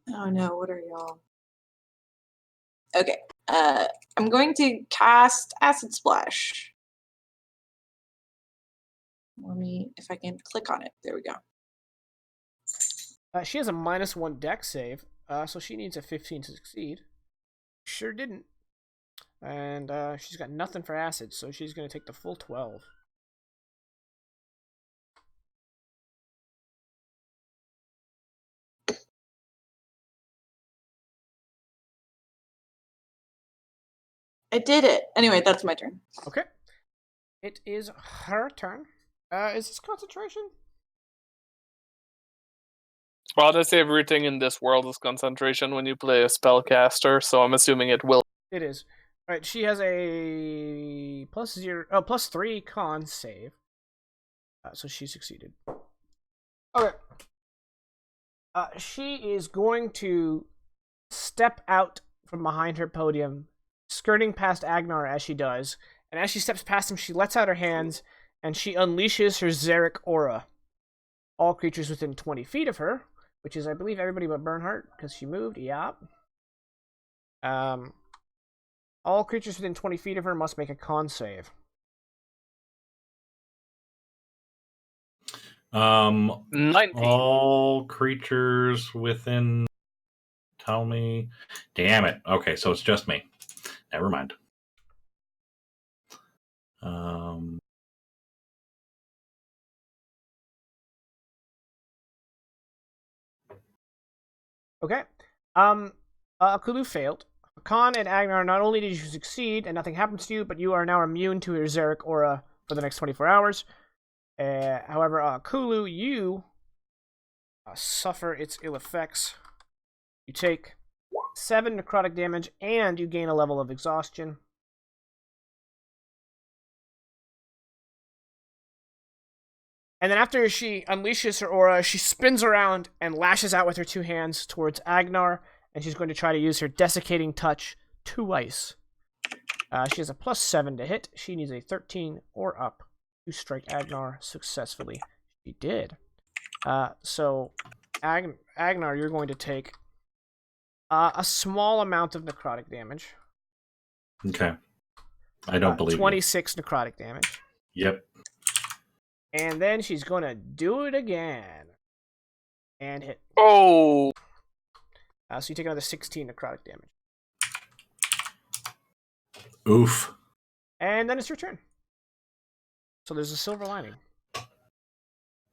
Oh no, what are y'all? Okay. I'm going to cast Acid Splash. Let me, if I can click on it. There we go. She has a -1 dex save, so she needs a 15 to succeed. Sure didn't. And she's got nothing for acid, so she's going to take the full 12. I did it. Anyway, that's my turn. Okay. It is her turn. Is this concentration? Well, they say everything in this world is concentration when you play a spellcaster, so I'm assuming it will. It is. All right, she has a +3 con save. So she succeeded. Okay. She is going to step out from behind her podium, skirting past Agnar as she does. And as she steps past him, she lets out her hands and she unleashes her Xeric aura. All creatures within 20 feet of her, which is, I believe, everybody but Bernhardt, because she moved. Yeah. All creatures within 20 feet of her must make a con save. 19. All creatures within. Tell me. Damn it. Okay, so it's just me. Never mind. Okay. Kulu failed. Khan and Agnar, not only did you succeed and nothing happens to you, but you are now immune to your Xeric aura for the next 24 hours. However, Kulu, you suffer its ill effects. You take 7 necrotic damage and you gain a level of exhaustion. And then after she unleashes her aura, she spins around and lashes out with her 2 hands towards Agnar, and she's going to try to use her Desiccating Touch twice. She has a +7 to hit. She needs a 13 or up to strike Agnar successfully. She did. So, Agnar, you're going to take a small amount of necrotic damage. Okay. I don't believe 26 necrotic damage. Yep. And then she's going to do it again. And hit. Oh! So you take another 16 necrotic damage. Oof. And then it's your turn. So there's a silver lining.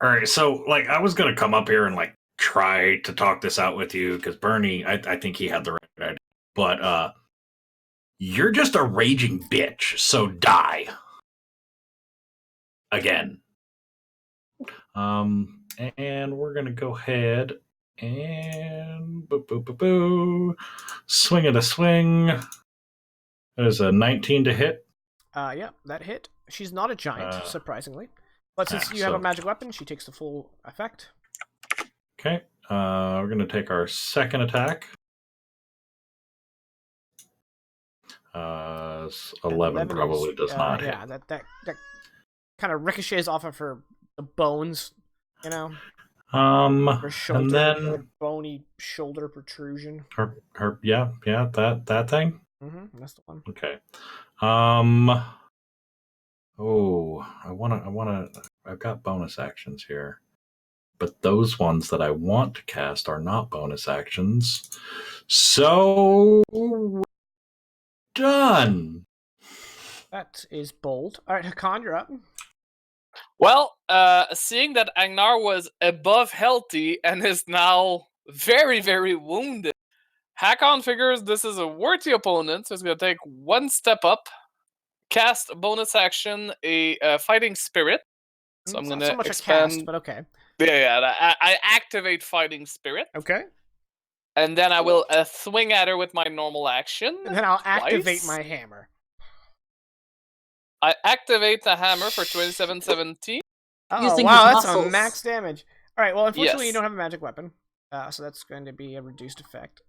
All right, so like I was gonna come up here and like try to talk this out with you because Bernie, I think he had the right idea, but you're just a raging bitch, so die again. And we're gonna go ahead and swing at a swing. There's a 19 to hit. Yeah, that hit. She's not a giant, surprisingly. But since you have a magic weapon, she takes the full effect. Okay. We're going to take our second attack. 11 probably does not hit. Yeah, that kind of ricochets off of her bones, you know. Her shoulder, And then her bony shoulder protrusion. her that thing. That's the one. Okay. I've got bonus actions here. But those ones that I want to cast are not bonus actions. So done. That is bold. All right, Hakan, you're up. Well, seeing that Agnar was above healthy and is now very, very wounded, Hakon figures this is a worthy opponent, so he's going to take one step up, cast a bonus action, a Fighting Spirit. So I'm It's going not so to much expand. a cast, but okay. Yeah, I activate Fighting Spirit. Okay. And then I will swing at her with my normal action. And then I'll activate twice. my hammer. I activate the hammer for 2717. Oh, Using wow, his that's muscles. a max damage. All right, well, unfortunately, you Yes. don't have a magic weapon, so that's going to be a reduced effect.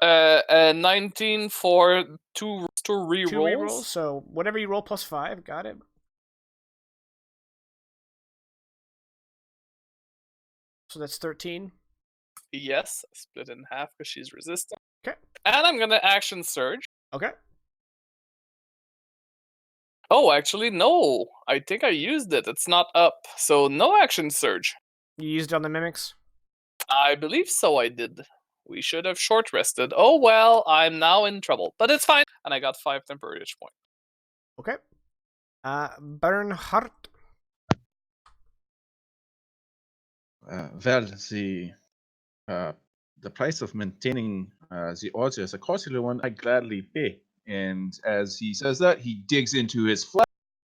19 for two rerolls. 2 rerolls, so whatever you roll plus 5, got it. So that's 13. Yes, split in half because she's resistant. Okay. And I'm gonna action surge. Okay. Oh, actually, no. I think I used it. It's not up. So no action surge. You used it on the mimics? I believe so, I did. We should have short rested. Oh well, I'm now in trouble. But it's fine. And I got 5 temporary hit points. Okay. Bernhardt. Well, the price of maintaining the order is a costly one I gladly pay. And as he says that, he digs into his flesh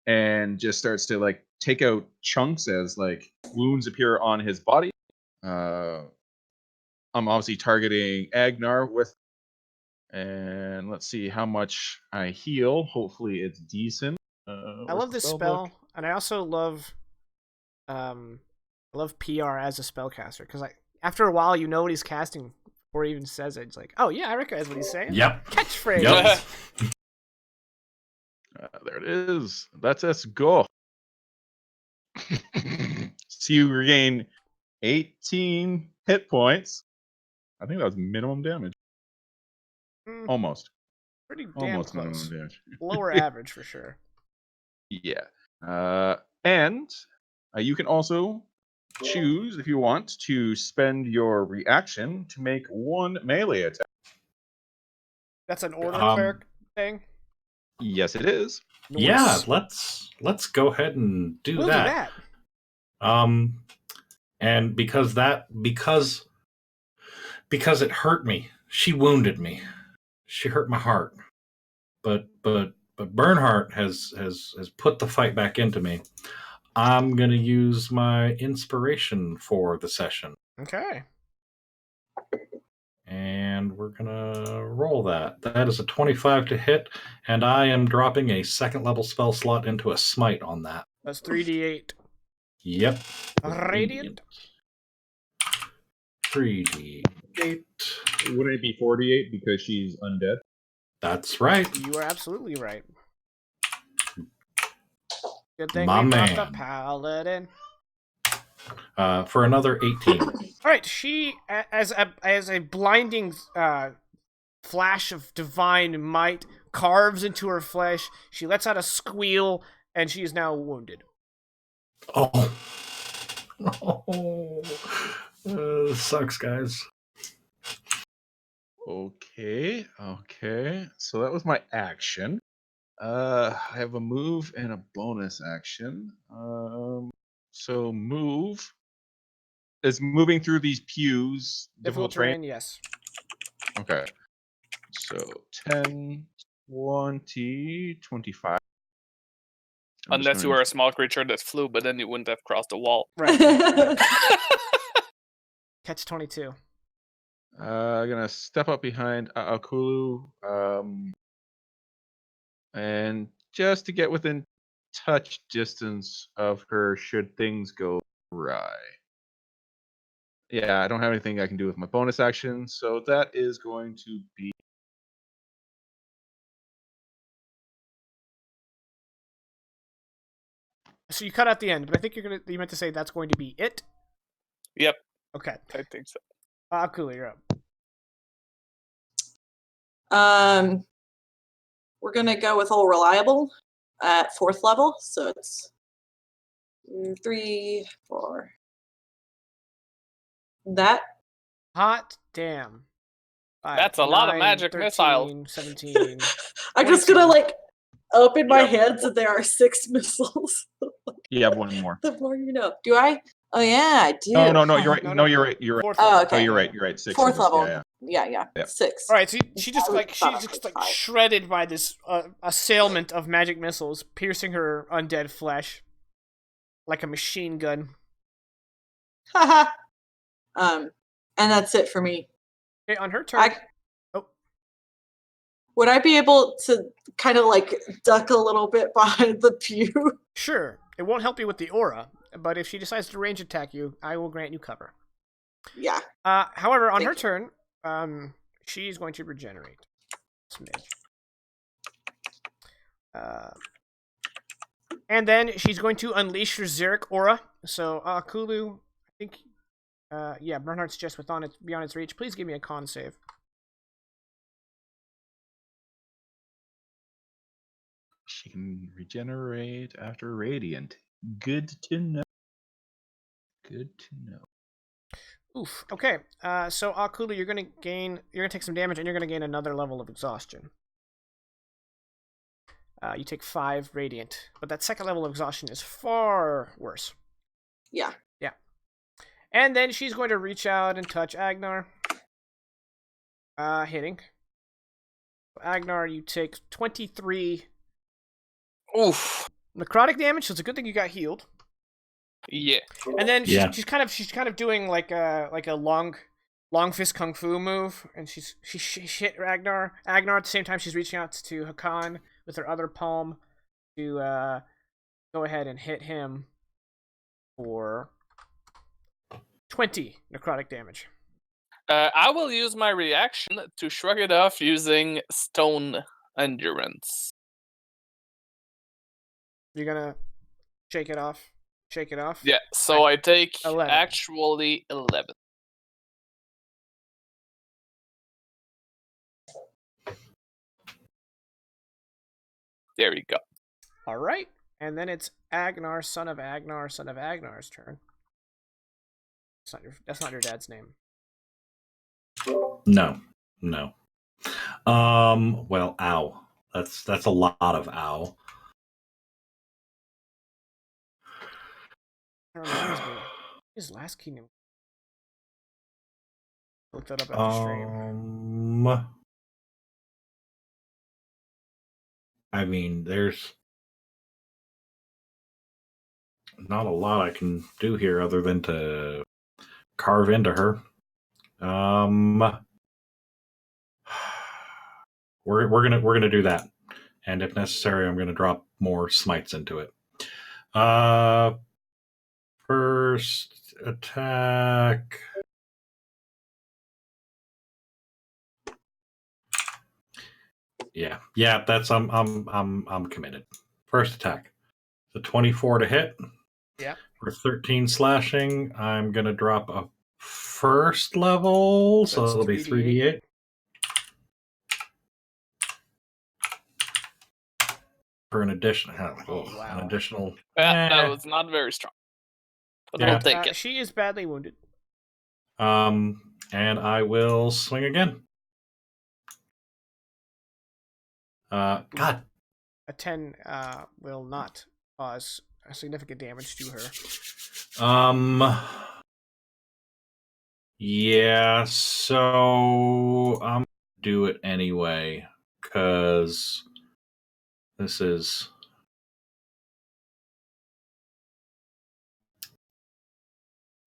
and just starts to like take out chunks as like wounds appear on his body. I'm obviously targeting Agnar with, and let's see how much I heal. Hopefully, it's decent. I love this spell, and I also love, I love PR as a spellcaster because after a while you know what he's casting before he even says it. It's like, oh yeah, I recognize what he's saying. Yep. Catchphrase. Yep. There it is. Let's go. So you regain 18 hit points. I think that was minimum damage. Almost. Pretty damn Almost close. minimum damage. Lower average for sure. Yeah. And you can also choose, if you want, to spend your reaction to make one melee attack. That's an order cleric thing? Yes, it is. Yeah, let's go ahead and do We'll that. do that. And because it hurt me. She wounded me. She hurt my heart. But Bernhardt has put the fight back into me. I'm gonna use my inspiration for the session. Okay. And we're gonna roll that. That is a 25 to hit, and I am dropping a second level spell slot into a smite on that. That's 3d8. Yep. Radiant. 3d8. Wouldn't it be 48 because she's undead? That's right. You are absolutely right. Good thing My we brought man. the paladin. For another 18. All right, she as a blinding flash of divine might carves into her flesh. She lets out a squeal, and she is now wounded. Oh. Sucks, guys. Okay. So that was my action. I have a move and a bonus action. So move is moving through these pews. Difficult terrain, yes. Okay. So 10, 20, 25. Unless you were a small creature that flew, but then you wouldn't have crossed the wall. Right. Catch 22. I'm gonna step up behind Akulu, and just to get within touch distance of her should things go awry. Yeah, I don't have anything I can do with my bonus action, so that is going to be. So you cut out the end, but I think you meant to say that's going to be it. Yep, Okay. I think so. Cool, you're up. We're gonna go with all reliable at 4th level, so it's 3, 4. That Hot damn. That's a lot of magic 13, missiles. 17. I'm just gonna 22. open my Yep. hands and there are 6 missiles. You have one more. The more you know. Do I? Oh yeah, I do. No, you're right. No, No, no. you're right. You're right. Fourth Oh, level. okay. No, you're right. You're right. 6. 4th it is. level. Yeah. Yeah. 6. All right, so she just I she's thought it just was like 5. shredded by this assailment of magic missiles, piercing her undead flesh like a machine gun. Haha. And that's it for me. Okay, on her turn. Would I be able to kind of duck a little bit behind the pew? Sure, it won't help you with the aura, but if she decides to range attack you, I will grant you cover. Yeah. However, on Thank her you. turn, she's going to regenerate. Smidge. And then she's going to unleash her Xeric aura. So, Kulu, I think, Bernhardt's just beyond its reach. Please give me a con save. She can regenerate after radiant. Good to know. Good to know. Oof. Okay. So Akulu, you're gonna take some damage, and you're gonna gain another level of exhaustion. You take 5 radiant, but that second level of exhaustion is far worse. Yeah. Yeah. And then she's going to reach out and touch Agnar. Hitting. Agnar, you take 23 Oof. necrotic damage. So it's a good thing you got healed. Yeah. And then Yeah. she's kind of doing like a long fist kung fu move, and she hit Agnar. Agnar at the same time she's reaching out to Hakan with her other palm to go ahead and hit him for 20 necrotic damage. I will use my reaction to shrug it off using Stone Endurance. You're gonna shake it off. Shake it off. Yeah, so I take 11. actually 11. There you go. All right, and then it's Agnar, son of Agnar, son of Agnar's turn. That's not your dad's name. No. Well, ow. That's a lot of ow. That reminds me. His last kingdom. Look that up after stream. I mean, there's not a lot I can do here other than to carve into her. We're gonna do that, and if necessary, I'm gonna drop more smites into it. First attack. Yeah. That's I'm committed. First attack. The 24 to hit. Yeah. For 13 slashing, I'm gonna drop a first level, so That's it'll be 3d8. For an additional, Wow. an additional. That was not very strong. But Yeah. we'll take it. She is badly wounded. And I will swing again. God. A 10 will not cause significant damage to her. Yeah, so I'm gonna do it anyway, because this is.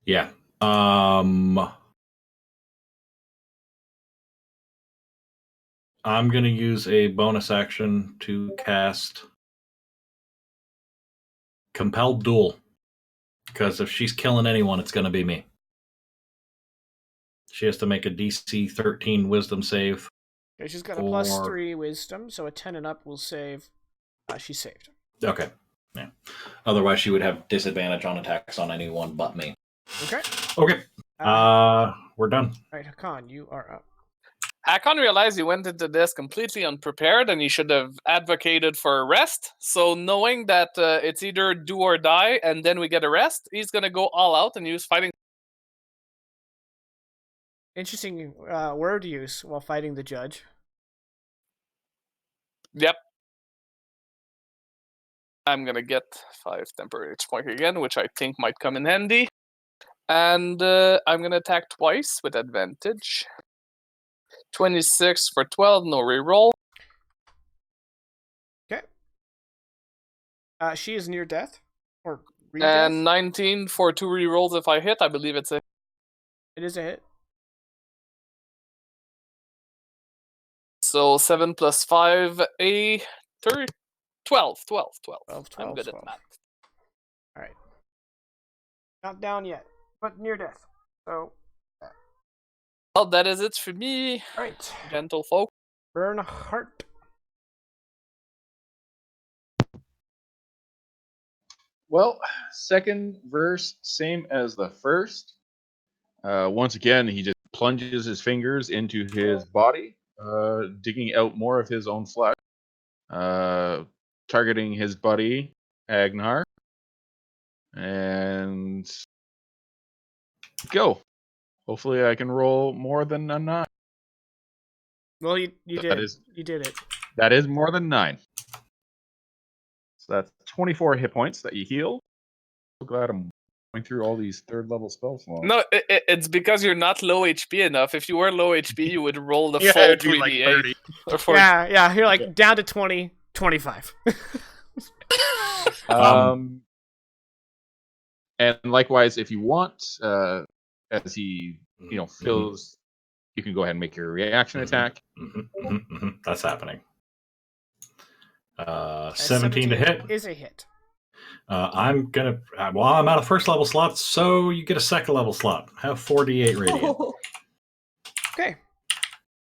Yeah. I'm gonna use a bonus action to cast Compelled Duel, because if she's killing anyone, it's gonna be me. She has to make a DC 13 Wisdom save. Okay, she's got a +3 wisdom, so a 10 and up will save. She's saved. Okay. Yeah. Otherwise, she would have disadvantage on attacks on anyone but me. Okay. Okay. We're done. All right, Hakan, you are up. Hakon realized he went into this completely unprepared and he should have advocated for a rest. So knowing that it's either do or die and then we get a rest, he's going to go all out and use fighting. Interesting word use while fighting the judge. Yep. I'm going to get 5 temporary hit points again, which I think might come in handy. And I'm going to attack twice with advantage. 26 for 12, no reroll. Okay. She is near death. Or re-death. And 19 for 2 rerolls if I hit. I believe it's a... It is a hit. So 7 plus 5, 12. 12. I'm good 12. at math. Alright. Not down yet, but near death. So, Well, that is it for me, alright. gentle folk. Bernhardt. Well, second verse, same as the first. Once again, he just plunges his fingers into his body, digging out more of his own flesh, targeting his buddy, Agnar. And go. Hopefully I can roll more than a 9. Well, you That did. is- You did it. That is more than 9. So that's 24 hit points that you heal. So glad I'm going through all these 3rd level spell slots. No, it's because you're not low HP enough. If you were low HP, you would roll the Yeah, full it'd be like 3d8. 30. Or 40. Yeah, you're like Yeah. down to 20, 25. And likewise, if you want, as he fills, you can go ahead and make your reaction attack. That's happening. 17 to hit. Is a hit. I'm gonna. Well, I'm out of first level slots, so you get a second level slot. Have 48 radiant Okay.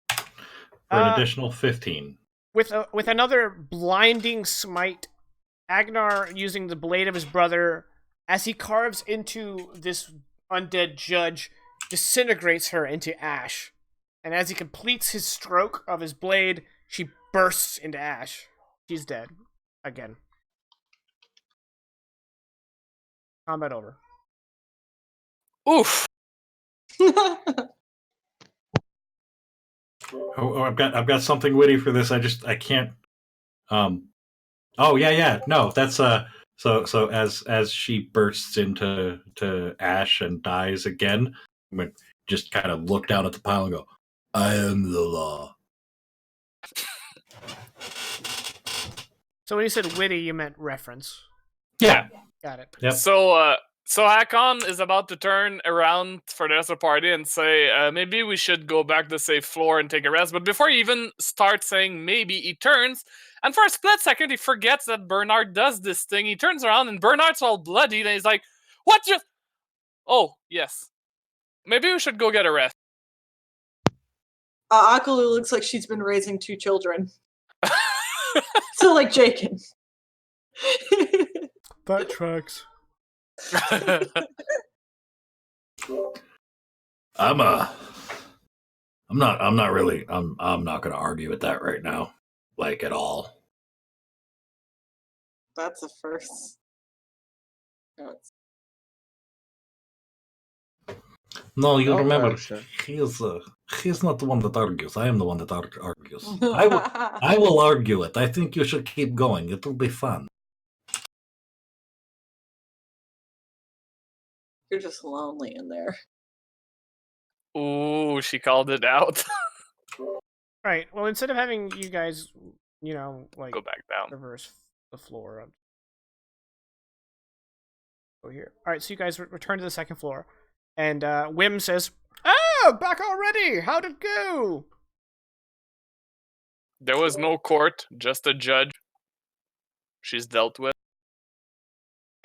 for an additional 15. With another blinding smite, Agnar, using the blade of his brother, as he carves into this undead judge, disintegrates her into ash. And as he completes his stroke of his blade, she bursts into ash. She's dead. Again. Combat over. Oof. Oh, I've got something witty for this. I can't. Oh yeah. No, that's So as she bursts into ash and dies again, I'm gonna just kind of look down at the pile and go, "I am the law." So when you said witty, you meant reference. Yeah. Got it. Yep. So Hakon is about to turn around for the rest of the party and say, maybe we should go back to the safe floor and take a rest. But before he even starts saying maybe, he turns, and for a split second, he forgets that Bernard does this thing. He turns around, and Bernard's all bloody, and he's like, what just... Oh, yes. Maybe we should go get a rest. Akalu looks like she's been raising 2 children. So, like Jacob. That tracks. I'm not gonna argue with that right now, like at all. That's a first. No, it's... No, you remember, sure. he's not the one that argues. I am the one that argues. I will argue it. I think you should keep going. It will be fun. You're just lonely in there. Ooh, she called it out. Right. Well, instead of having you guys, like Go back down. reverse the floor. Go here. All right. So you guys return to the second floor, and Wim says, "Oh, back already? How'd it go?" There was no court, just a judge. She's dealt with.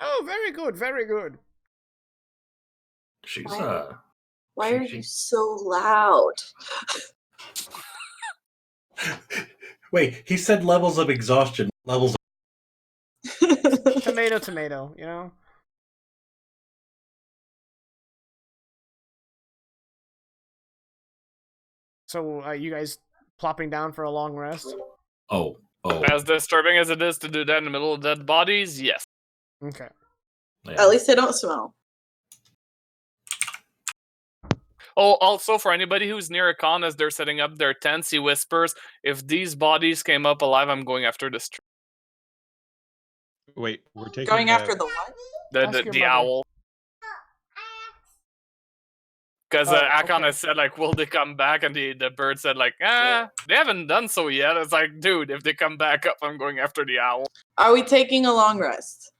Oh, very good, very good. She's Why are you so loud? Wait, he said levels of exhaustion. Levels. Tomato, tomato. You know. So, you guys plopping down for a long rest? Oh. As disturbing as it is to do that in the middle of dead bodies, yes. Okay. Yeah. At least they don't smell. Oh, also for anybody who's near a con as they're setting up their tents, he whispers, "If these bodies came up alive, I'm going after this tree." Wait, we're taking Going after the what? Ask your The mother. owl. Because Oh, Akon okay. has said, like, will they come back? And the bird said, like, they haven't done so yet. It's like, dude, if they come back up, I'm going after the owl. Are we taking a long rest?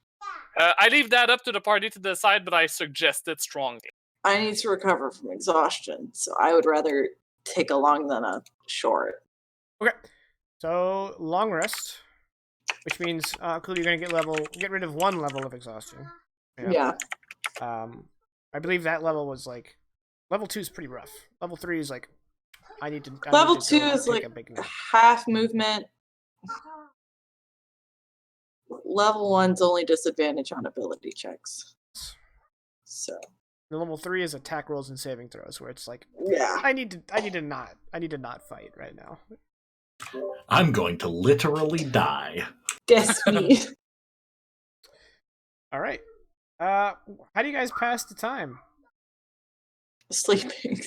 I leave that up to the party to decide, but I suggest it strongly. I need to recover from exhaustion, so I would rather take a long than a short. Okay. So long rest, which means cool. You're gonna get rid of 1 level of exhaustion. Yeah. I believe that level was like level 2 is pretty rough. Level 3 is like I need to. Level go 2 is take like a big nap. half movement. Level 1's only disadvantage on ability checks. So The level 3 is attack rolls and saving throws, where it's like yeah. I need to not fight right now. I'm going to literally die. Guess me. All right. How do you guys pass the time? Sleeping.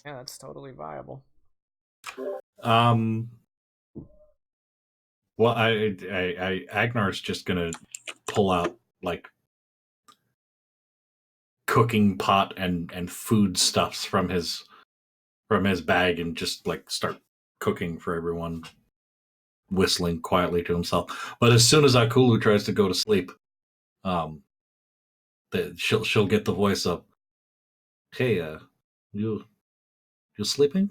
Yeah, that's totally viable. Well, Agnar's just gonna pull out like cooking pot and food stuffs from his bag and just like start cooking for everyone, whistling quietly to himself. But as soon as Akulu tries to go to sleep, she'll get the voice up. Hey, you sleeping?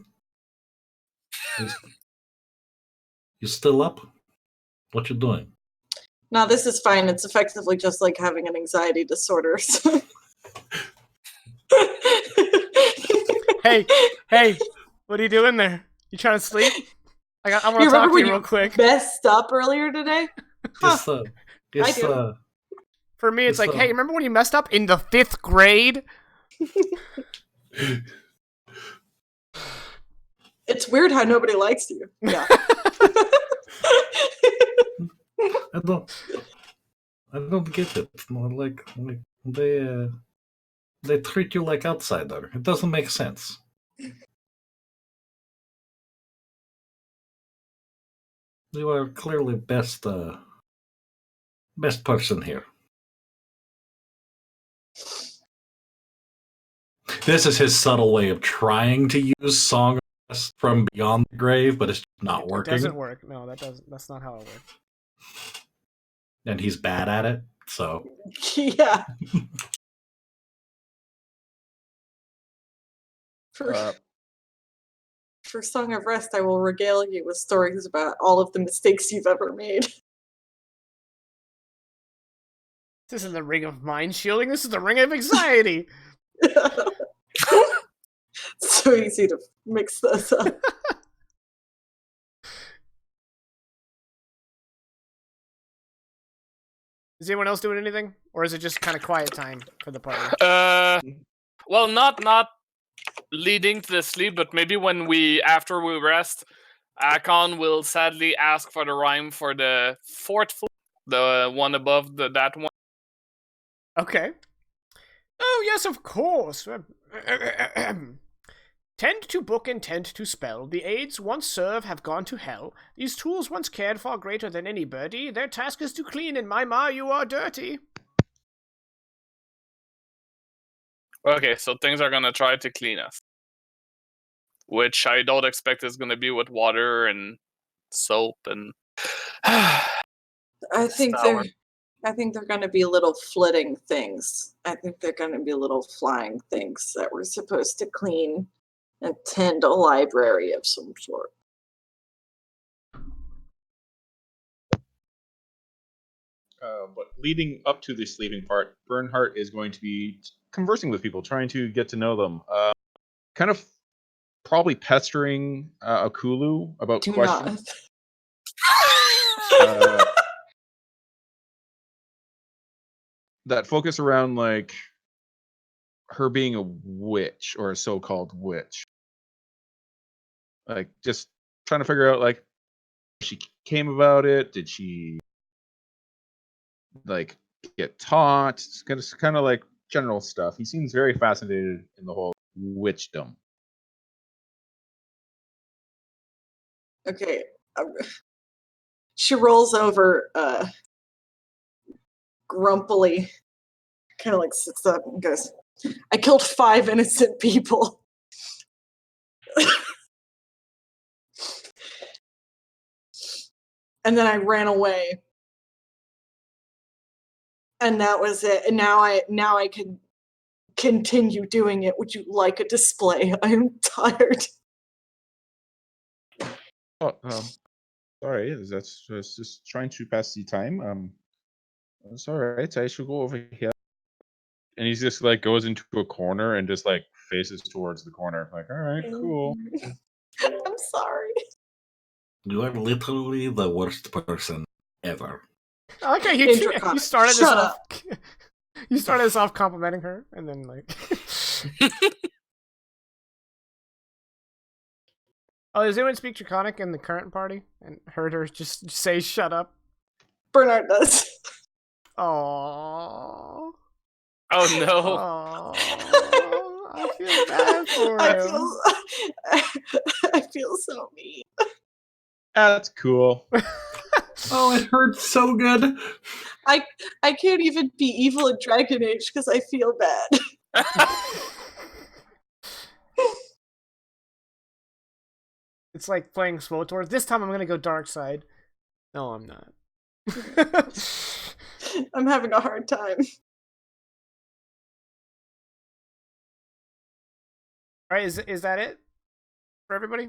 You still up? What you doing? No, this is fine. It's effectively just like having an anxiety disorder. So. Hey, what are you doing there? You trying to sleep? I want to You talk remember to when you real you quick. messed up earlier today? Just, I just, do. For me, it's It's, like, hey, remember when you messed up in the 5th grade? It's weird how nobody likes you. Yeah. I don't get it. Like they treat you like outsider. It doesn't make sense. You are clearly best person here. This is his subtle way of trying to use Song from Beyond the Grave, but it's not working. It doesn't work. No, that's not how it works. And he's bad at it, so Yeah. For Song of Rest, I will regale you with stories about all of the mistakes you've ever made. This isn't the ring of mind shielding. This is the ring of anxiety. So easy to mix this up. Is anyone else doing anything, or is it just kind of quiet time for the party? Well, not leading to the sleep, but maybe after we rest, Akon will sadly ask for the rhyme for the 4th floor, the one above that one. Okay. Oh yes, of course. Tend to book and tend to spell. The aids once serve have gone to hell. These tools once cared far greater than any birdie. Their task is to clean, and my, you are dirty. Okay, so things are gonna try to clean us, which I don't expect is gonna be with water and soap and. I think they're going to be little flitting things. I think they're going to be little flying things that we're supposed to clean and tend a library of some sort. but leading up to the sleeping part, Bernhardt is going to be conversing with people, trying to get to know them. Kind of probably pestering Akulu about Do questions. not. That focus around like her being a witch or a so-called witch. Like just trying to figure out like she came about it. Did she like get taught? It's kind of like general stuff. He seems very fascinated in the whole witchdom. Okay. She rolls over grumpily, kind of like sits up and goes, I killed 5 innocent people. And then I ran away. And that was it. And now I can continue doing it. Would you like a display? I'm tired. Oh, sorry, that's just trying to pass the time. It's all right. I should go over here. And he's just like goes into a corner and just like faces towards the corner. Like, all right, cool. I'm sorry. You are literally the worst person ever. I like how you Indraconic, started this shut off. You started this off complimenting her, and then like. Oh, does anyone speak Draconic in the current party? And heard her just say "shut up"? Bernard does. Aww. Oh no. Aww. I feel bad for him. I feel so mean. That's cool. Oh, it hurts so good. I can't even be evil at Dragon Age because I feel bad. It's like playing SWOTOR. This time I'm gonna go dark side. No, I'm not. I'm having a hard time. Alright, is that it? For everybody?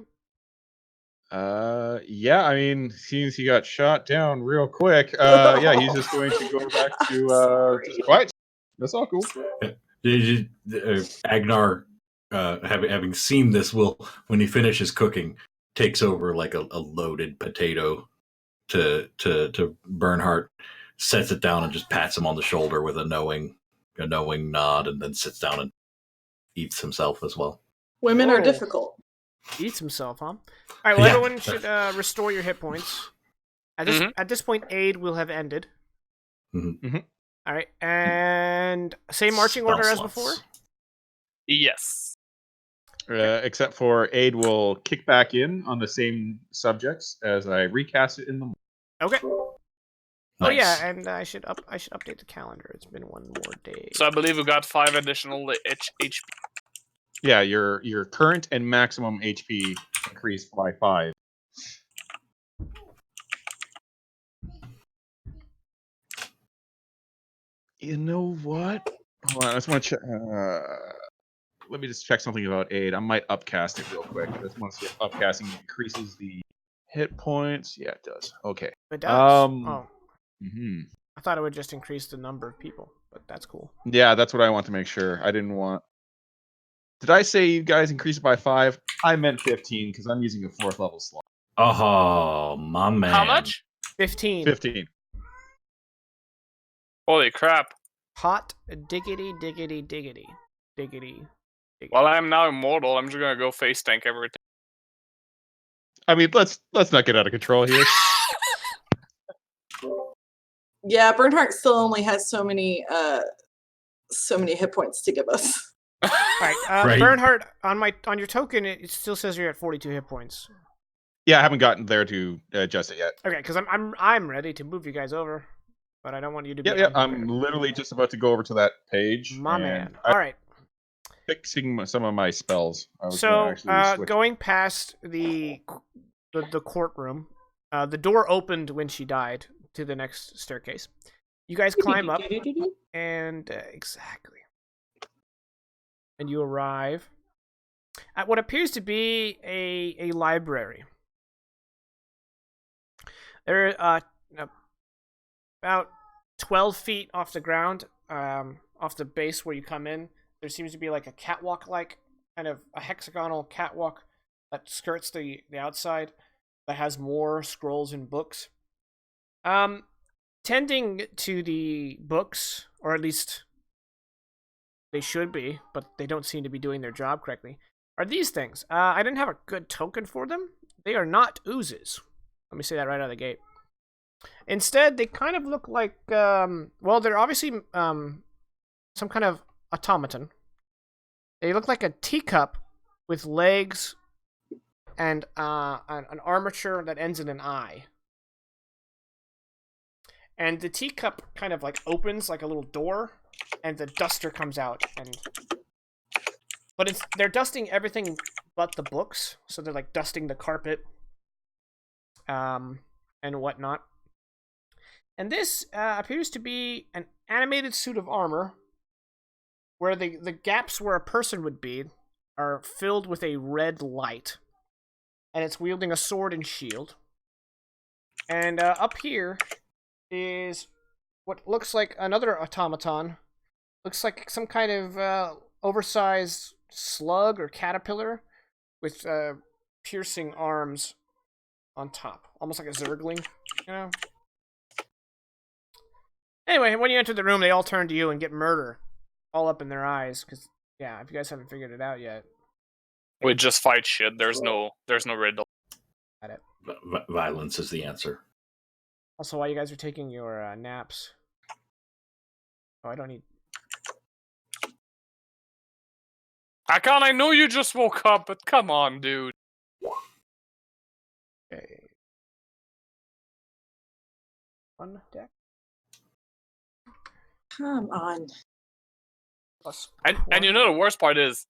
Yeah, I mean, since he got shot down real quick, yeah, he's just going to go back to just quiet. That's all cool. Agnar, having seen this, will, when he finishes cooking, takes over like a loaded potato to Bernhardt, sets it down and just pats him on the shoulder with a knowing nod, and then sits down and eats himself as well. Women are Oh. difficult. Eats himself, huh? Alright, well, Yeah. everyone should restore your hit points. At this point, aid will have ended. Mhm. Alright, and same marching Spell order as slots. before? Yes. Except for Aid will kick back in on the same subjects as I recast it in the. Okay. Nice. Oh yeah, and I should update the calendar. It's been 1 more day. So I believe we got 5 additional HP. Yeah, your current and maximum HP increased by 5. You know what? Hold on, I just want to check. Let me just check something about Aid. I might upcast it real quick. I just want to see if upcasting increases the hit points. Yeah, it does. Okay. It does? Oh, mhm. I thought it would just increase the number of people, but that's cool. Yeah, that's what I want to make sure. I didn't want. Did I say you guys increase it by 5? I meant 15 because I'm using a 4th level slot. Oh, my man. How much? 15. 15. Holy crap. Hot diggity diggity diggity. Diggity. Diggity. Well, I'm now immortal. I'm just gonna go face tank everything. I mean, let's not get out of control here. Yeah, Bernhardt still only has so many hit points to give us. Alright, Right. Bernhardt, on your token, it still says you're at 42 hit points. Yeah, I haven't gotten there to adjust it yet. Okay, because I'm ready to move you guys over, but I don't want you to be. Yeah, I'm unprepared. literally just about to go over to that page. My and man. I'm All right. fixing some of my spells. I was So, gonna actually switch. going past the courtroom, the door opened when she died to the next staircase. You guys climb up, and exactly, and you arrive at what appears to be a library. There are about 12 feet off the ground, off the base where you come in, there seems to be like a catwalk-like, kind of a hexagonal catwalk that skirts the outside that has more scrolls and books. Tending to the books, or at least they should be, but they don't seem to be doing their job correctly, are these things. I didn't have a good token for them. They are not oozes. Let me say that right out of the gate. Instead, they kind of look like, well, they're obviously some kind of automaton. They look like a teacup with legs and an armature that ends in an eye. And the teacup kind of like opens like a little door, and the duster comes out. But they're dusting everything but the books, so they're like dusting the carpet, and whatnot. And this appears to be an animated suit of armor, where the gaps where a person would be are filled with a red light, and it's wielding a sword and shield. And up here is what looks like another automaton. Looks like some kind of oversized slug or caterpillar with piercing arms on top, almost like a zergling, you know. Anyway, when you enter the room, they all turn to you and get murder all up in their eyes, because, yeah, if you guys haven't figured it out yet. We just fight shit. There's no riddle. Got it. Violence is the answer. Also, while you guys are taking your naps. Oh, I don't need... Hakon, I know you just woke up, but come on, dude. Okay. On deck. Come on. Plus And you know the worst part is,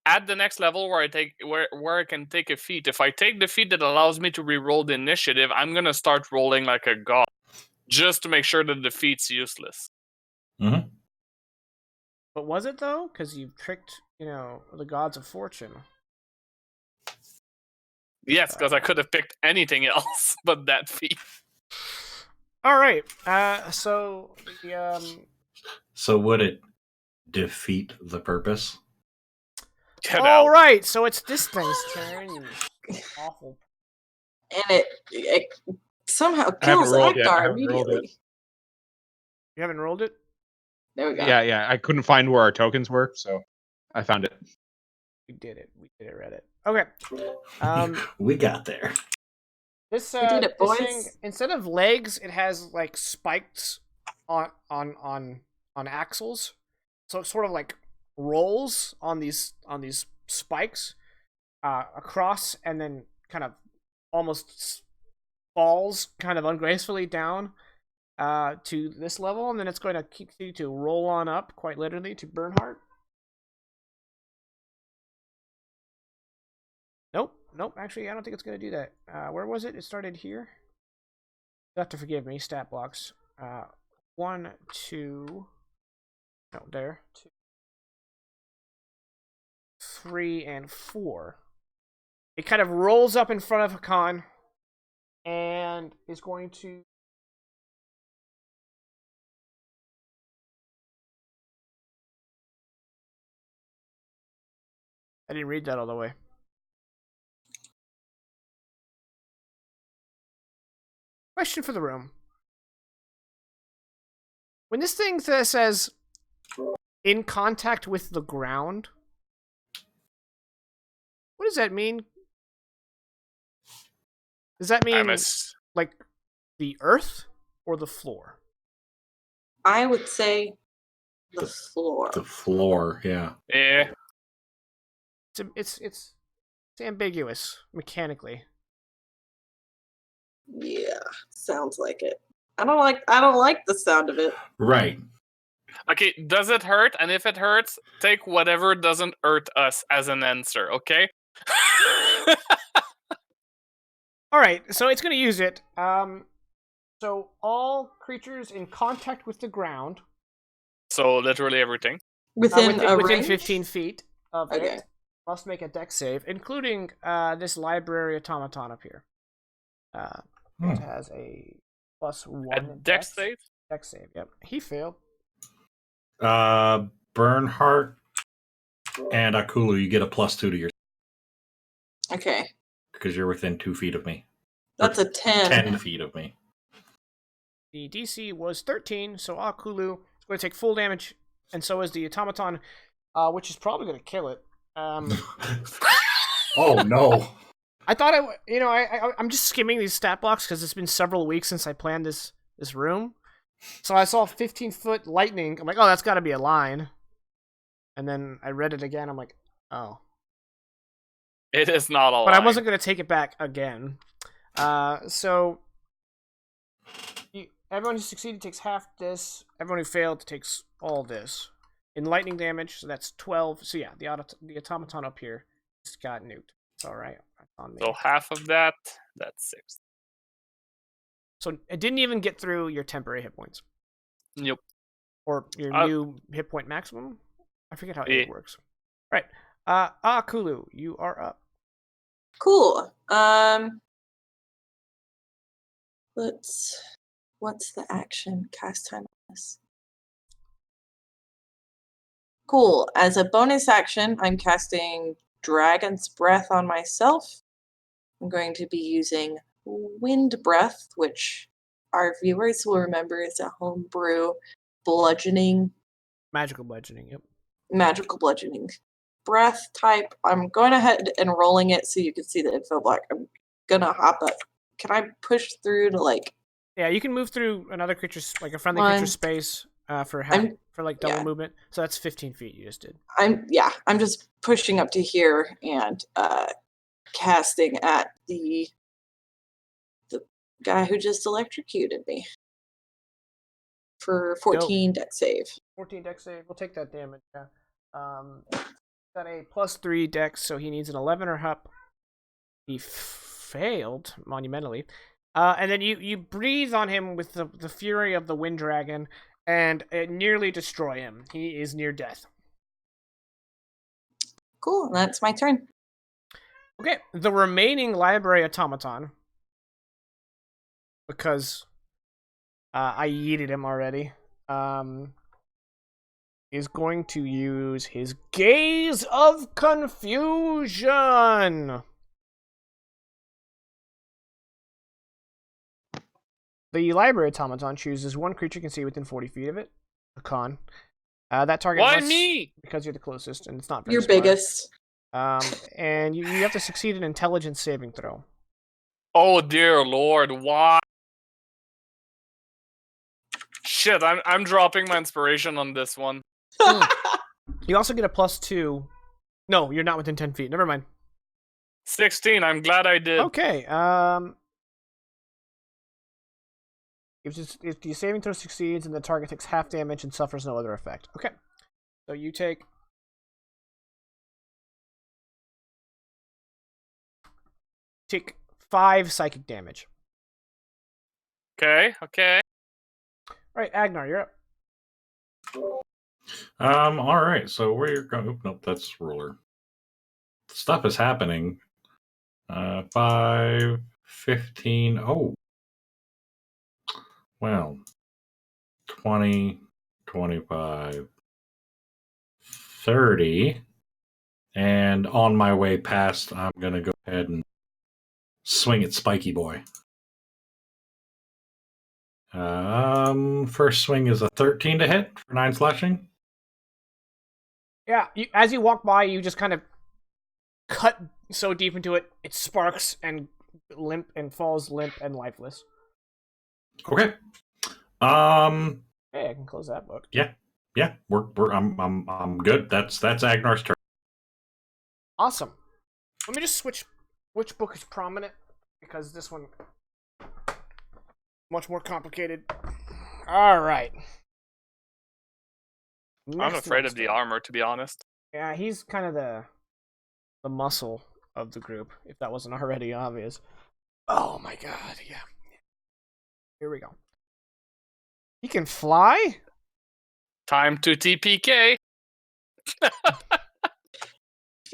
at the next level where I can take a feat, if I take the feat that allows me to reroll the initiative, I'm gonna start rolling like a god, just to make sure that the feat's useless. Mm-hmm. But was it, though? Because you tricked, the gods of fortune. Yes, because I could have picked anything else but that feat. All right. So the So would it defeat the purpose? Get all out. right. So it's this thing's turn. You awful. And it somehow I haven't kills rolled yet. I Aktar haven't rolled immediately. You haven't rolled it? There we go. Yeah. I couldn't find where our tokens were, so I found it. We did it, Reddit. Okay. We got there. This We did it, this boys. thing, instead of legs, it has like spikes on axles. So it sort of like rolls on these spikes across, and then kind of almost falls kind of ungracefully down to this level, and then it's going to continue to roll on up, quite literally, to Bernhardt. Nope. Actually, I don't think it's going to do that. Where was it? It started here. You have to forgive me. Stat blocks. 1, 2. No, there. 2, 3, and 4. It kind of rolls up in front of Hakan and is going to. I didn't read that all the way. Question for the room. When this thing says in contact with the ground, what does that mean? Does that mean like the earth or the floor? I would say the floor. The floor, yeah. Yeah. It's ambiguous mechanically. Yeah, sounds like it. I don't like the sound of it. Right. Okay, does it hurt? And if it hurts, take whatever doesn't hurt us as an answer, okay? Alright, so it's going to use it. So all creatures in contact with the ground. So literally everything. Within a within range? 15 feet of Okay. it must make a dex save, including this library automaton up here. It has a +1 A in dex save? Dex save. Yep, he failed. Bernhardt and Akulu, you get a +2 to your Okay. because you're within 2 feet of me. That's a 10. 10 feet of me. The DC was 13, so Akulu is going to take full damage, and so is the automaton, which is probably going to kill it. Oh no! I thought I'm just skimming these stat blocks because it's been several weeks since I planned this room. So I saw 15-foot lightning. I'm like, oh, that's got to be a line. And then I read it again. I'm like, oh. It is not a But I line. wasn't going to take it back again. So everyone who succeeded takes half this. Everyone who failed takes all this. In lightning damage, so that's 12. So yeah, the automaton up here just got nuked. It's all right. That's on me. So half of that, that's 6. So it didn't even get through your temporary hit points. Yep. Or your new hit point maximum. I forget how Yeah. it works. Right. Kulu, you are up. Cool. What's the action cast time on this? Cool. As a bonus action, I'm casting Dragon's Breath on myself. I'm going to be using Wind Breath, which our viewers will remember is a homebrew bludgeoning, Magical bludgeoning, yep. magical bludgeoning breath type. I'm going ahead and rolling it so you can see the info block. I'm gonna hop up. Can I push through to Yeah, you can move through another creature's, like a friendly One. creature's space for double yeah. movement. So that's 15 feet you just did. I'm just pushing up to here and casting at the guy who just electrocuted me for 14 deck save. 14 dex save. We'll take that damage. Yeah. Got a +3 dex, so he needs an 11 or up. He failed monumentally. And then you breathe on him with the fury of the wind dragon, and nearly destroy him. He is near death. Cool, that's my turn. Okay, the remaining library automaton, because I yeeted him already, is going to use his Gaze of Confusion. The library automaton chooses one creature you can see within 40 feet of it. A con. That target Why must, me? because you're the closest, and it's not very You're smart. biggest. And you have to succeed an intelligence saving throw. Oh dear lord, why? Shit, I'm dropping my inspiration on this one. You also get a +2. No, you're not within 10 feet. Never mind. 16, I'm glad I did. Okay. If the saving throw succeeds and the target takes half damage and suffers no other effect. Okay. So you take 5 psychic damage. Okay. All right, Agnar, you're up. All right. So where you're going? Nope, that's ruler. Stuff is happening. 5, 15. Oh, well, 20, 25, 30. And on my way past, I'm going to go ahead and swing at Spiky Boy. First swing is a 13 to hit for 9 slashing. Yeah, as you walk by, you just kind of cut so deep into it, it sparks and falls limp and lifeless. Okay. Hey, I can close that book. Yeah. I'm good. That's Agnar's turn. Awesome. Let me just switch which book is prominent, because this one much more complicated. All right. I'm afraid of the armor, to be honest. Yeah, he's kind of the muscle of the group, if that wasn't already obvious. Oh my god, yeah. Here we go. He can fly? Time to TPK. If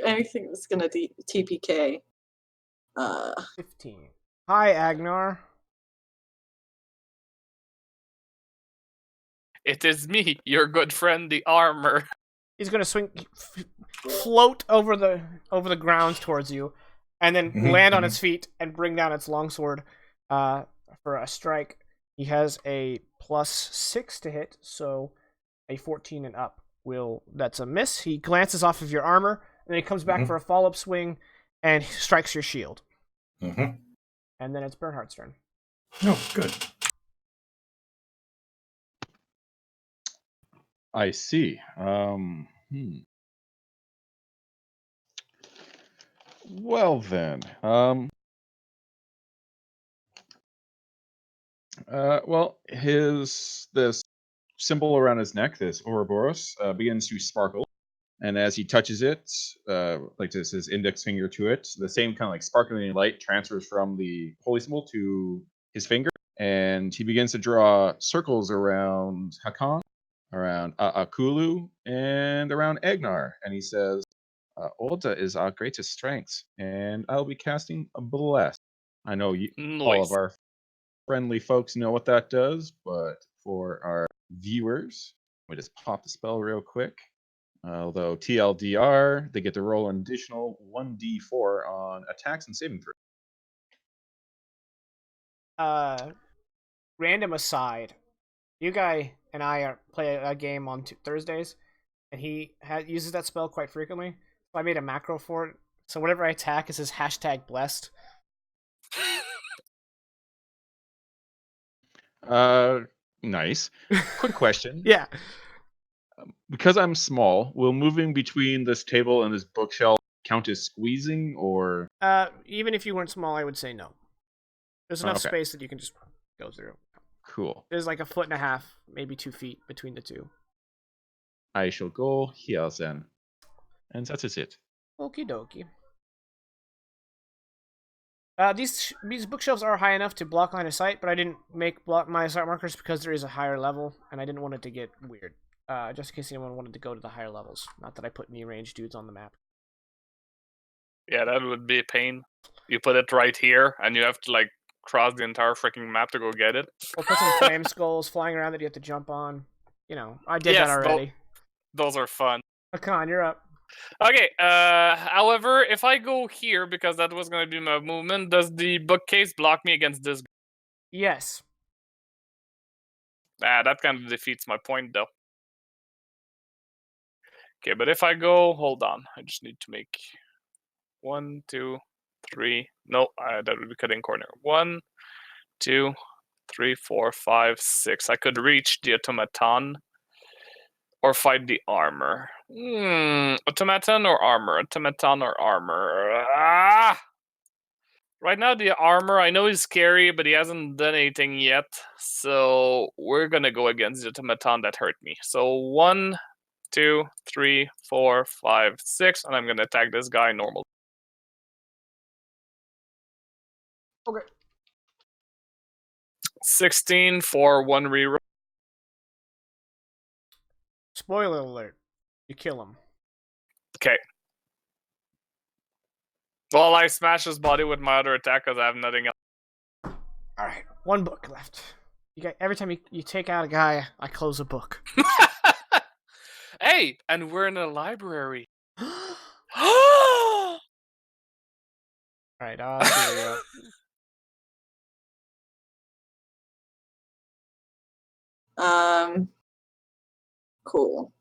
anything that's gonna TPK. 15. Hi, Agnar. It is me, your good friend, the armor. He's gonna float over the ground towards you, and then land on its feet and bring down its longsword for a strike. He has a +6 to hit, so a 14 and up that's a miss. He glances off of your armor, and then he comes back for a follow-up swing and strikes your shield. And then it's Bernhardt's turn. Oh, good. I see. Well then. Well, this symbol around his neck, this Ouroboros, begins to sparkle, and as he touches it, like this, his index finger to it, the same kind of like sparkling light transfers from the holy symbol to his finger, and he begins to draw circles around Hakan, around Akulu, and around Agnar, and he says, Olda is our greatest strength, and I'll be casting a bless. I know all of our friendly folks know what that does, but for our viewers, we just pop the spell real quick. Although TLDR, they get to roll an additional 1d4 on attacks and saving throws. Random aside, you guy and I play a game on Thursdays, and he uses that spell quite frequently. So I made a macro for it. So whenever I attack, it says #blessed. Nice. Quick question. Yeah. Because I'm small, will moving between this table and this bookshelf count as squeezing, or? Even if you weren't small, I would say no. There's enough Okay. space that you can just go through. Cool. There's like 1.5 feet, maybe 2 feet between the two. I shall go here then. And that is it. Okie dokie. These bookshelves are high enough to block line of sight, but I didn't make block line of sight markers because there is a higher level, and I didn't want it to get weird. Just in case anyone wanted to go to the higher levels. Not that I put any range dudes on the map. Yeah, that would be a pain. You put it right here, and you have to like cross the entire freaking map to go get it. Or put some flame skulls flying around that you have to jump on. You know, I did that already. Those are fun. Hakan, you're up. Okay, however, if I go here, because that was going to be my movement, does the bookcase block me against this? Yes. That kind of defeats my point, though. Okay, but if I go, hold on, I just need to make 1, 2, 3. No, that would be cutting corner. 1, 2, 3, 4, 5, 6. I could reach the automaton or fight the armor. Automaton or armor? Automaton or armor? Right now, the armor, I know he's scary, but he hasn't done anything yet. So we're gonna go against the automaton that hurt me. So 1, 2, 3, 4, 5, 6, and I'm gonna attack this guy normal. Okay. 16 for 1 reroll. Spoiler alert. You kill him. Okay. Well, I smash his body with my other attack because I have nothing else. Alright, 1 book left. Every time you take out a guy, I close a book. Hey, and we're in a library. Alright, here we go. Cool.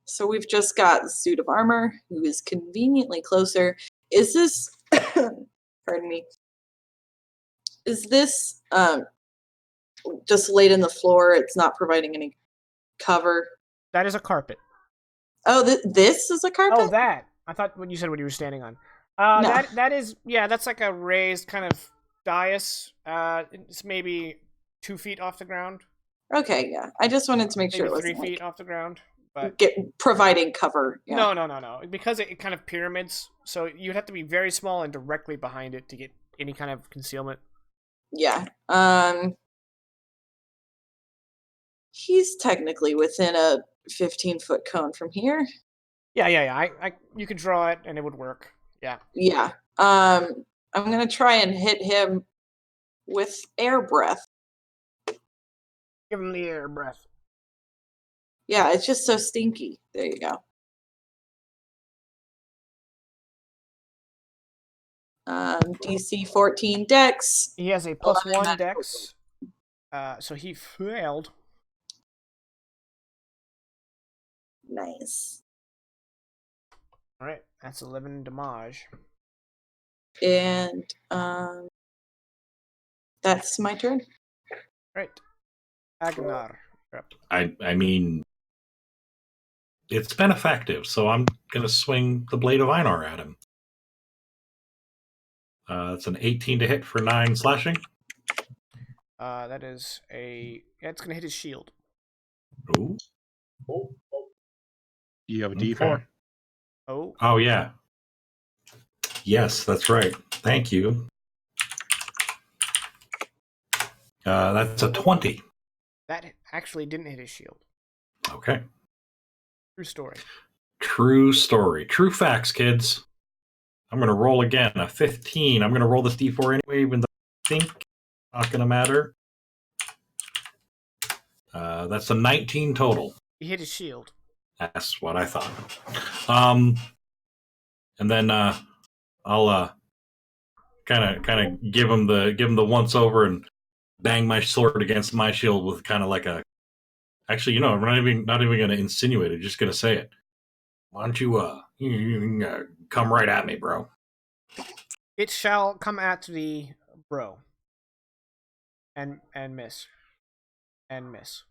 So we've just got the suit of armor, who is conveniently closer. Is this, pardon me, is this just laid in the floor? It's not providing any cover? That is a carpet. Oh, this is a carpet? Oh, that. I thought what you said what you were standing on. No. That is, yeah, that's like a raised kind of dais. It's maybe 2 feet off the ground. Okay, yeah. I just wanted to make sure Maybe it 3 wasn't feet off the ground. But providing cover. Yeah. No. Because it kind of pyramids, so you'd have to be very small and directly behind it to get any kind of concealment. Yeah. He's technically within a 15-foot cone from here. Yeah. You could draw it and it would work. Yeah. Yeah. I'm gonna try and hit him with air breath. Give him the air breath. Yeah, it's just so stinky. There you go. DC 14 Dex. He has a 11 +1 magical. dex. So he failed. Nice. All right, that's 11 damage. And that's my turn. Right. Agnar. You're up. I mean, it's been effective, so I'm going to swing the Blade of Einar at him. It's an 18 to hit for 9 slashing. That is a. Yeah, it's gonna hit his shield. Ooh. You have a Okay. D4. Oh. Oh, yeah. Yes, that's right. Thank you. That's a 20. That actually didn't hit his shield. Okay. True story. True story. True facts, kids. I'm going to roll again. A 15. I'm going to roll this D4 anyway, even though I think it's not going to matter. That's a 19 total. He hit his shield. That's what I thought. And then I'll kind of give him the once over and bang my sword against my shield with kind of like a. Actually, we're not even going to insinuate it. Just going to say it. Why don't you come right at me, bro? It shall come at the bro. And miss. And miss.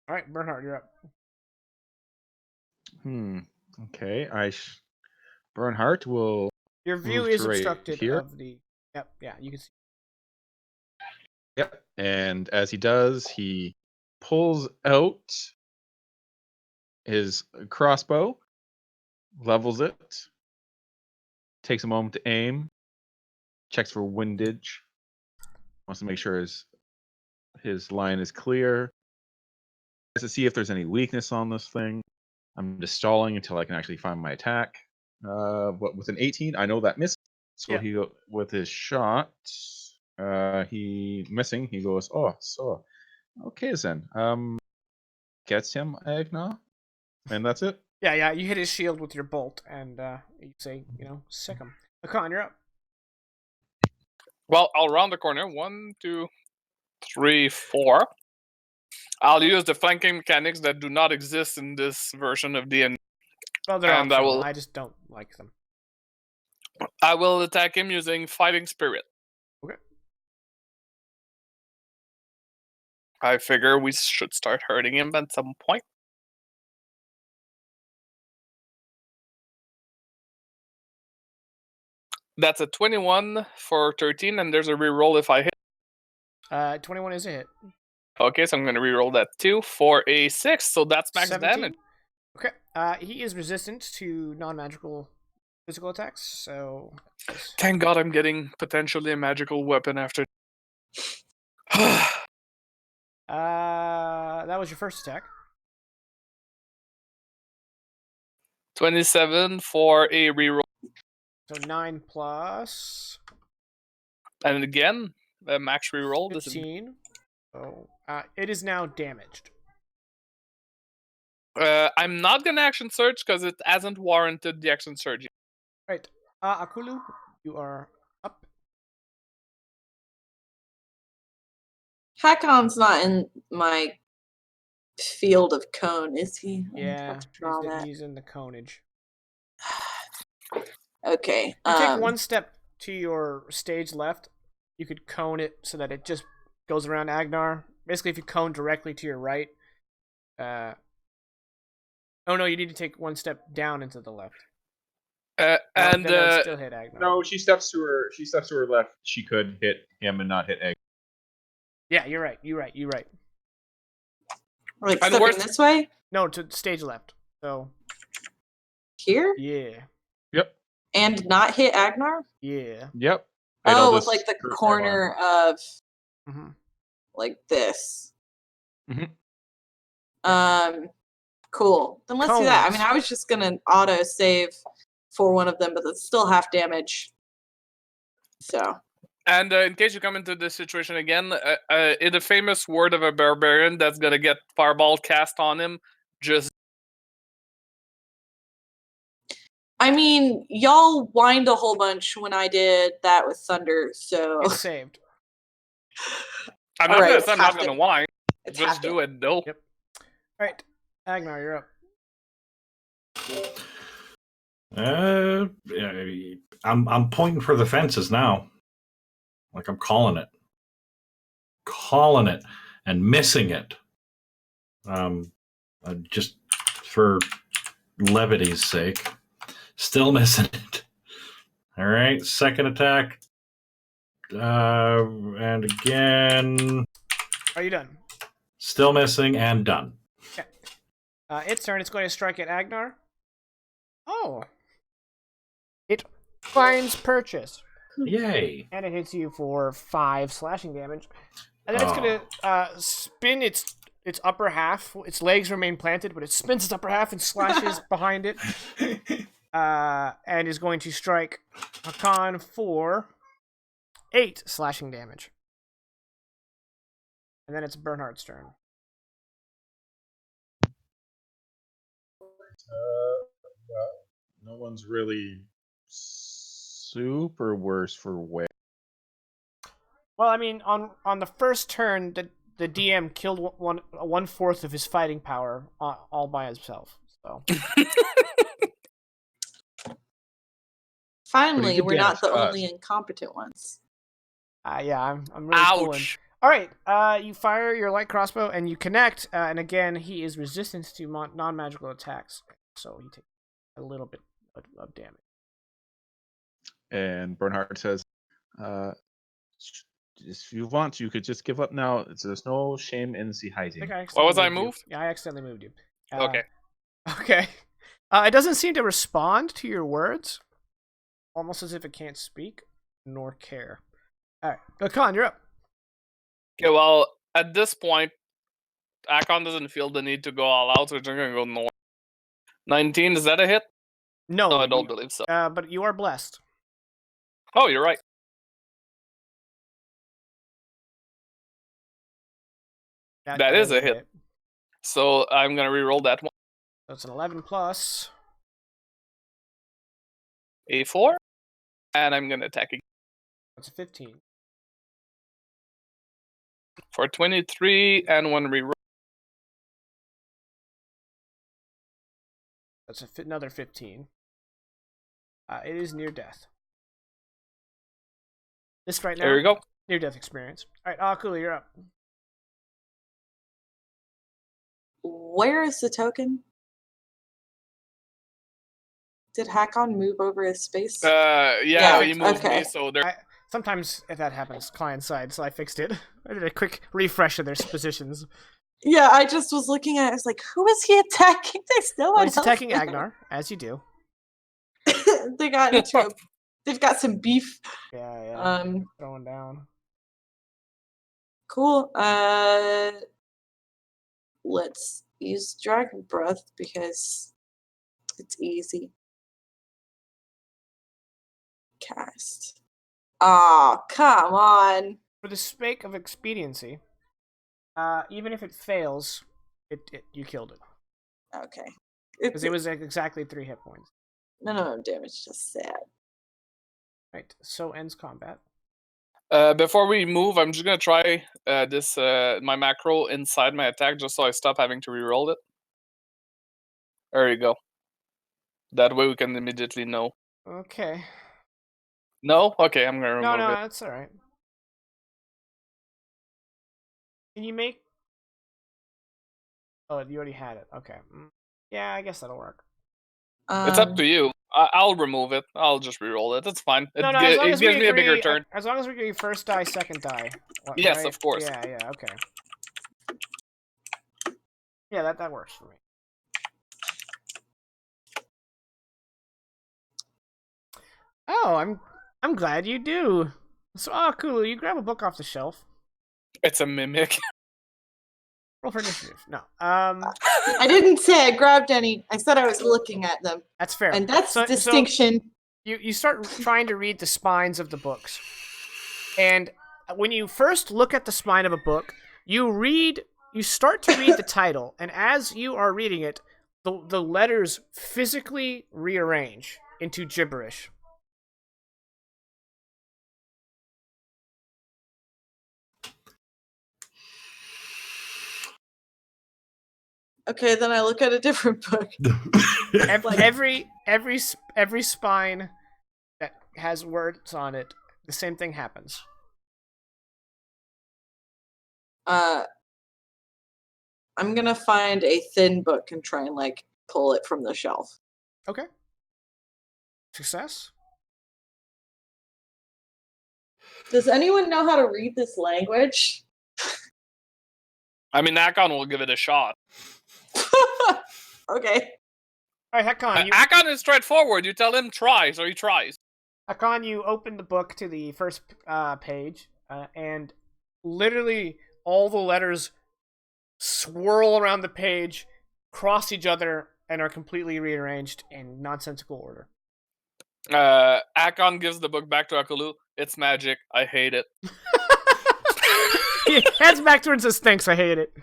All right, Bernhard, you're up. Okay. Bernhardt will. Your view Move is to right obstructed here. of the. Yep. Yeah, you can see. Yep. And as he does, he pulls out his crossbow, levels it, takes a moment to aim, checks for windage, wants to make sure his line is clear, to see if there's any weakness on this thing. I'm just stalling until I can actually find my attack. But with an 18, I know that misses. So Yeah. he go with his shot. He missing. He goes, oh, so okay then. Gets him, Agna, and that's it. Yeah. You hit his shield with your bolt, and you say, sick him. Hakan, you're up. Well, I'll round the corner. 1, 2, 3, 4. I'll use the flanking mechanics that do not exist in this version of D&D. Well, they're And I optional. will- I just don't like them. I will attack him using Fighting Spirit. Okay. I figure we should start hurting him at some point. That's a 21 for 13, and there's a reroll if I hit. 21 is a hit. Okay, so I'm going to reroll that 2 for a 6, so that's max 17. damage. Okay. He is resistant to non-magical physical attacks, so. Thank God I'm getting potentially a magical weapon after. That was your first attack. 27 for a reroll. So 9 plus And again, a max reroll. This is 15. So it is now damaged. I'm not gonna action search because it hasn't warranted the action surge yet. Right. Akulu, you are up. Hakon's not in my field of cone, is he? I Yeah, have to draw that. he's in the conage. Okay. You take one step to your stage left. You could cone it so that it just goes around Agnar. Basically, if you cone directly to your right. Oh no, you need to take one step down into the left. And then it would still hit Agnar. No, she steps to her left. She could hit him and not hit Egg. Yeah, you're right. You're right. Like And stepping where's- this way? No, to stage left. So Here? yeah, Yep. And not hit Agnar? yeah. Yep. Oh, with like the corner of Mm-hmm. like this. Mhm. Cool. Then let's do that. I mean, Cones. I was just gonna auto save for one of them, but it's still half damage. So And in case you come into this situation again, in the famous word of a barbarian that's gonna get fireball cast on him, just I mean, y'all whined a whole bunch when I did that with Thunder, so It's saved. I'm All not right, gonna it's say I'm not half gonna it. whine. it's Just half do it though. Yep. All right, Agnar, you're up. I'm pointing for the fences now. Like I'm calling it, and missing it. Just for levity's sake, still missing it. All right, second attack, and again, Are you done? still missing and done. Okay. Its turn. It's going to strike at Agnar. Oh. It finds purchase. Yay! And it hits you for 5 slashing damage. And then it's going to spin its upper half. Its legs remain planted, but it spins its upper half and slashes behind it. And is going to strike Hakan for 8 slashing damage. And then it's Bernhardt's turn. No one's really super worse for wear. Well, I mean, on the first turn, the DM killed 1/4 of his fighting power all by himself. So finally did we're not damage the to us. only incompetent ones. yeah, I'm really pulling. Ouch. All right, you fire your light crossbow and you connect, and again he is resistant to non-magical attacks, so he takes a little bit of damage. And Bernhard says, if you want, you could just give up now. There's no shame in the I hiding. think I What was I accidentally moved? Yeah, I accidentally moved you. Okay. Okay. It doesn't seem to respond to your words, almost as if it can't speak nor care. All right, Hakan, you're up. Okay, well, at this point, Akon doesn't feel the need to go all out, so we're gonna go north. 19, is that a hit? No, No, I don't believe so. But you are blessed. Oh, you're right. That is a hit. So I'm gonna re-roll that one. So it's an 11 plus. A4, and I'm gonna attack again That's a 15. for 23 and one re-roll. That's another 15. It is near death. This right now. There you go. Near death experience. All right, Akula, you're up. Where is the token? Did Hakon move over his space? Yeah, he moved okay. me, so there. Sometimes if that happens, client side, so I fixed it. I did a quick refresh of their positions. Yeah, I just was looking at it. I was like, who is he attacking? There's no Well, one he's else attacking there. Agnar, as you do. They've got some beef. Yeah. Throwing down. Cool. Let's use Dragon Breath because it's easy. Cast. Oh, come on. For the sake of expediency, even if it fails, you killed it. Okay. Because it was exactly 3 hit points. Minimum damage, just sad. Right, so ends combat. Before we move, I'm just gonna try this my macro inside my attack, just so I stop having to re-roll it. There you go. That way we can immediately know. Okay. No? Okay, I'm gonna remove No, it. that's alright. Can you make... Oh, you already had it. Okay. Yeah, I guess that'll work. It's up to you. I'll remove it. I'll just re-roll it. It's fine. No, as long It as gives we me a agree, bigger turn. As long as we agree first die, second die. Yes, right? of course. Yeah, okay. Yeah, that works for me. Oh, I'm glad you do. So, cool. You grab a book off the shelf. It's a mimic. Roll for initiative. No. I didn't say I grabbed any. I said I was looking at them. That's fair. And that's so distinction. you start trying to read the spines of the books. And when you first look at the spine of a book, you start to read the title, and as you are reading it, the letters physically rearrange into gibberish. Okay, then I look at a different book. Every spine that has words on it, the same thing happens. I'm gonna find a thin book and try and like pull it from the shelf. Okay. Success. Does anyone know how to read this language? I mean, Akon will give it a shot. Okay. All right, Hakon, Akon is straightforward. You tell him try, so he tries. Hakon, you open the book to the first page, and literally all the letters swirl around the page, cross each other, and are completely rearranged in nonsensical order. Akon gives the book back to Akalu. It's magic. I hate it. He heads back towards and says, "Thanks, I hate it."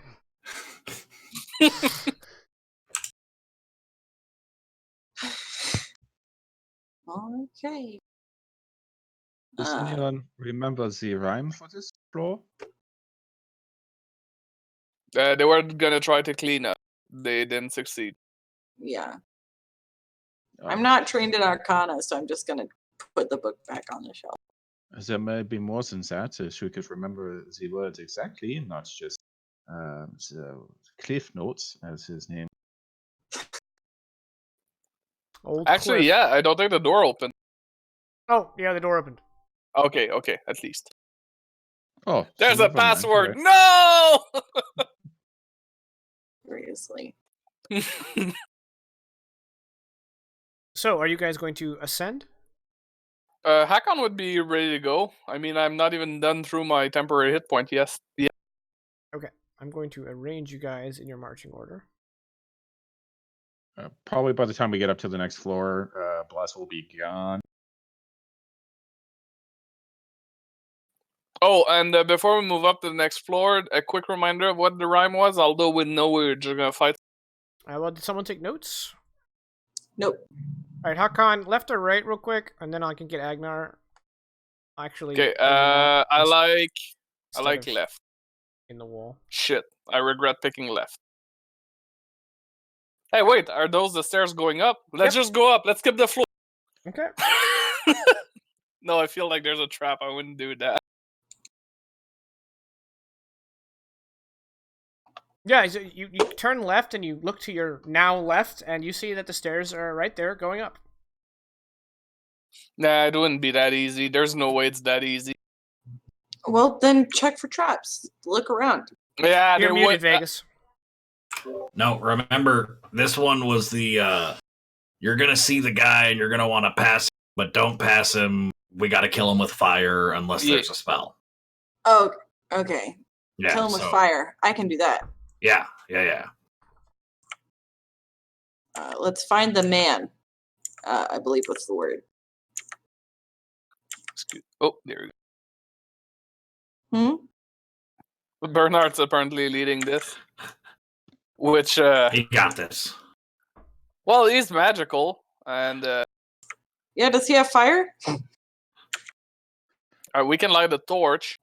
Okay. Does anyone remember the rhyme for this floor? They were gonna try to clean up. They didn't succeed. Yeah. Oh, I'm not trained in Arcana, so I'm just gonna put the book back on the shelf. There may be more than that. She could remember the words exactly, not just the cliff notes as his name. Old Actually, Cliff. yeah, I don't think the door opened. Oh, yeah, the door opened. Okay, at least. Oh, so There's a never mind. password. Okay. No! Seriously. So, are you guys going to ascend? Hakon would be ready to go. I mean, I'm not even done through my temporary hit point. Yes. Yeah. Okay, I'm going to arrange you guys in your marching order. Probably by the time we get up to the next floor, Bless will be gone. Oh, and before we move up to the next floor, a quick reminder of what the rhyme was, although we know we're just gonna fight. Well, did someone take notes? Nope. All right, Hakon, left or right, real quick, and then I can get Agnar. Actually, Okay, in the wall I like instead of left. in the wall. Shit, I regret picking left. Hey, wait, are those the stairs going up? Let's just go up. Let's skip the floor. Okay. No, I feel like there's a trap. I wouldn't do that. Yeah, so you turn left and you look to your now left, and you see that the stairs are right there going up. Nah, it wouldn't be that easy. There's no way it's that easy. Well, then check for traps. Look around. Yeah, You're there muted, would. Vegas. No, remember, this one was the, you're gonna see the guy and you're gonna want to pass him, but don't pass him. We gotta kill him with fire unless there's a spell. Oh, okay. Yeah, Kill him with fire. I can do that. Yeah. Let's find the man. I believe what's the word. Oh, there we go. Bernard's apparently leading this. Which, He got this. well, he's magical, and Yeah, does he have fire? we can light a torch.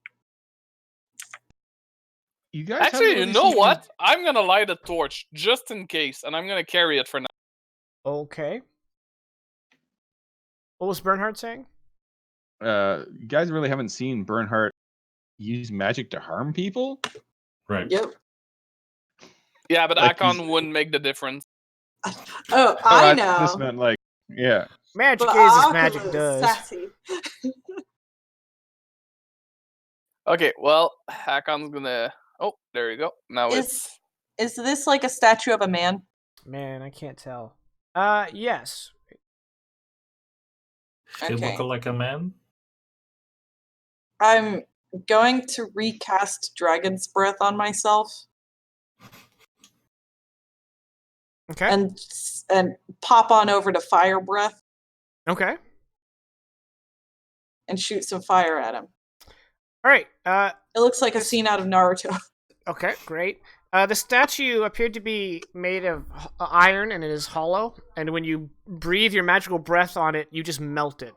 You guys Actually, haven't you really know seen- what? I'm gonna light a torch just in case, and I'm gonna carry it for now. Okay. What was Bernhard saying? You guys really haven't seen Bernhardt use magic to harm people? Right. Yep. Yeah, but Like Akon he's- wouldn't make the difference. Oh, I This know. meant like, yeah. Magic But is as Akalu magic is does. sassy. Okay, well, Hakon's gonna. Oh, there you go. Now it's. Is this like a statue of a man? Man, I can't tell. Yes. Still Okay. look like a man? I'm going to recast Dragon's Breath on myself Okay. and pop on over to Fire Breath Okay. and shoot some fire at him. All right. It looks like a scene out of Naruto. Okay, great. The statue appeared to be made of iron, and it is hollow. And when you breathe your magical breath on it, you just melt it.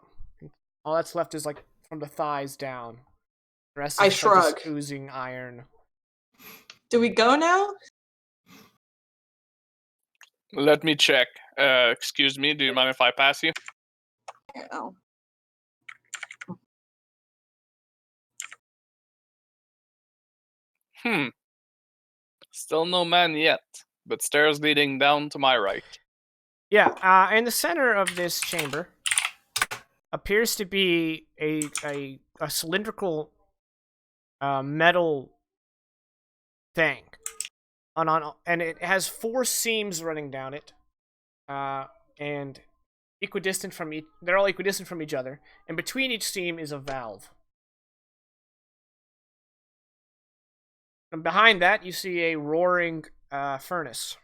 All that's left is like from the thighs down. The rest I is like, just shrug. oozing iron. Do we go now? Let me check. Excuse me, do you mind if I pass you? Oh. Still no man yet, but stairs leading down to my right. Yeah. In the center of this chamber appears to be a cylindrical metal thing. And it has 4 seams running down it, and equidistant from each. They're all equidistant from each other, and between each seam is a valve. And behind that, you see a roaring furnace.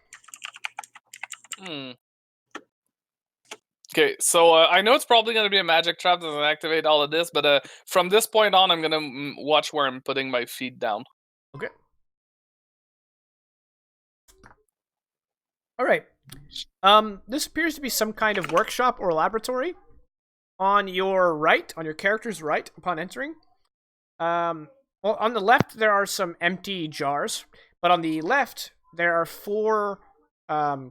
Okay, so I know it's probably going to be a magic trap that will activate all of this, but from this point on, I'm going to watch where I'm putting my feet down. Okay. All right. This appears to be some kind of workshop or laboratory. On your right, on your character's right, upon entering, well, on the left there are some empty jars, but on the left there are 4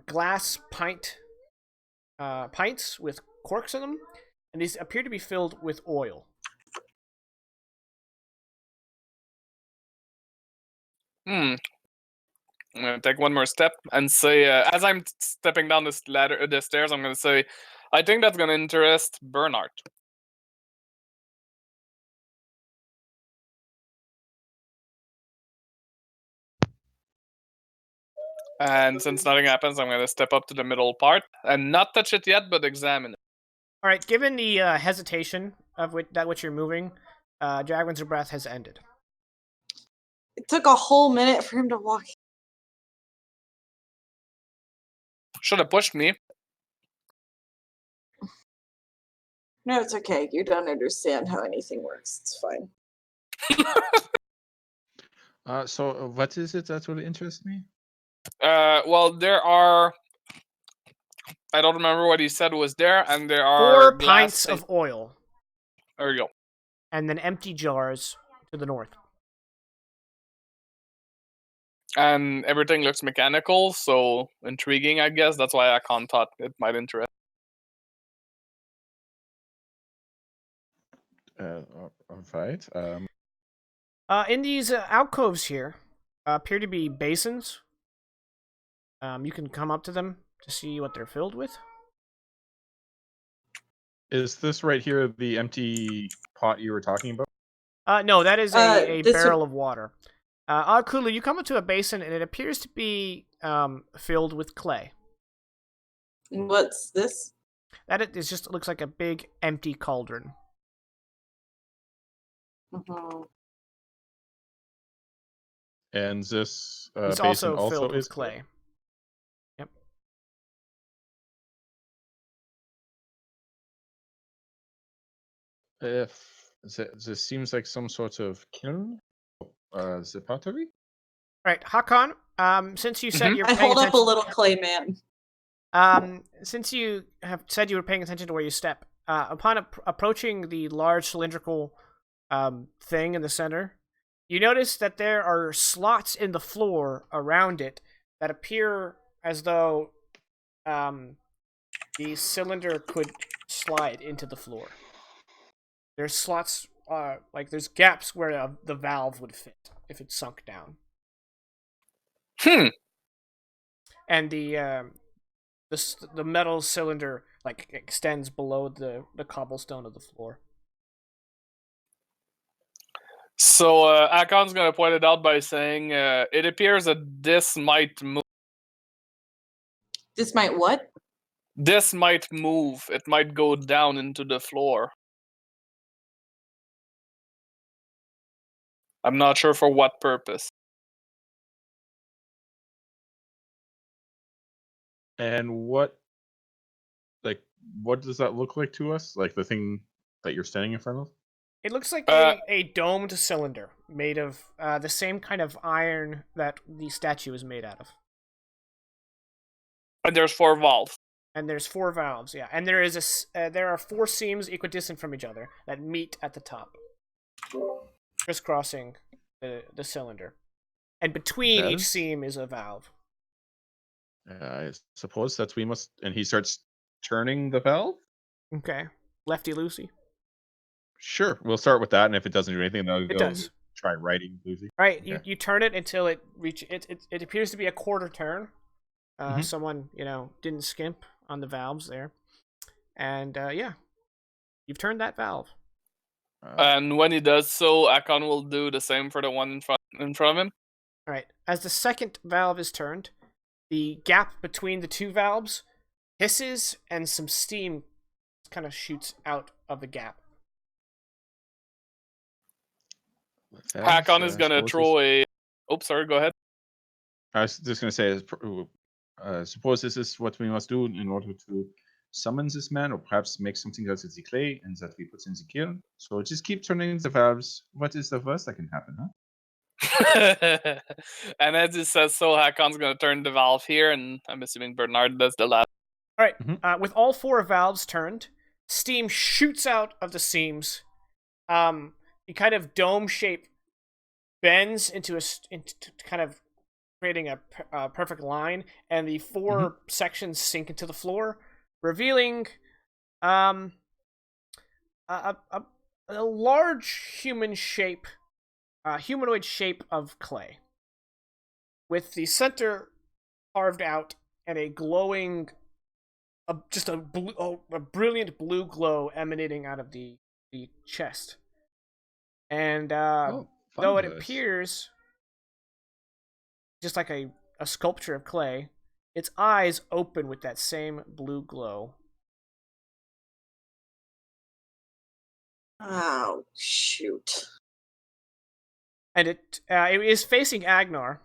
glass pints with corks in them, and these appear to be filled with oil. I'm gonna take one more step and say, as I'm stepping down this ladder, the stairs, I'm gonna say, I think that's gonna interest Bernard. And since nothing happens, I'm gonna step up to the middle part and not touch it yet, but examine it. All right. Given the hesitation of which you're moving, Jagwin's breath has ended. It took a whole minute for him to walk. Should have pushed me. No, it's okay. You don't understand how anything works. It's fine. So what is it that will interest me? Well, there are. I don't remember what he said was there, and there are 4 glass pints things. of oil, There you go. and then empty jars to the north. And everything looks mechanical, so intriguing, I guess. That's why Akon thought it might interest. All right. In these alcoves here appear to be basins. You can come up to them to see what they're filled with. Is this right here the empty pot you were talking about? No, that is a this barrel of water. Kulu, you come into a basin and it appears to be filled with clay. What's this? That is just looks like a big empty cauldron. Mhm. And this It's basin also filled also with is clay. Yep. If this seems like some sort of kiln, the pottery. All right, Hakan. Since you said you're I paying hold up a attention, little clay man. since you have said you were paying attention to where you step, upon approaching the large cylindrical thing in the center, you notice that there are slots in the floor around it that appear as though the cylinder could slide into the floor. There's slots, like there's gaps where the valve would fit if it sunk down. And the metal cylinder like extends below the cobblestone of the floor. So Akon's gonna point it out by saying, it appears that this might move. This might what? This might move. It might go down into the floor. I'm not sure for what purpose. And what does that look like to us? Like the thing that you're standing in front of? It looks like Uh, a domed cylinder made of the same kind of iron that the statue is made out of. And there's 4 valves. And there's 4 valves, yeah. And there is there are 4 seams equidistant from each other that meet at the top, crisscrossing the cylinder. And between That each is- seam is a valve. I suppose that we must. And he starts turning the valve. Okay, lefty loosey. Sure, we'll start with that, and if it doesn't do anything, then It we'll does. try writing Lucy. All right, Okay. you turn it until it reach it. It appears to be a quarter turn. Mhm. Someone didn't skimp on the valves there, and yeah, you've turned that valve. And when he does so, Akon will do the same for the one in front of him. All right, as the second valve is turned, the gap between the 2 valves hisses, and some steam kind of shoots out of the gap. Hakon is gonna throw a. Oh, sorry. Go ahead. I was just gonna say, suppose this is what we must do in order to summon this man, or perhaps make something out of the clay and that we put in the kiln. So just keep turning the valves. What is the worst that can happen, huh? And as he says so, Hakon's gonna turn the valve here, and I'm assuming Bernard does the last. All right, Mhm. with all 4 valves turned, steam shoots out of the seams. The kind of dome shape bends into kind of creating a perfect line, and the 4 sections sink into the floor, revealing a large humanoid shape of clay, with the center carved out and a glowing, just a brilliant blue glow emanating out of the chest. And though it Fabulous. appears just like a sculpture of clay, its eyes open with that same blue glow. Oh, shoot. And it is facing Agnar,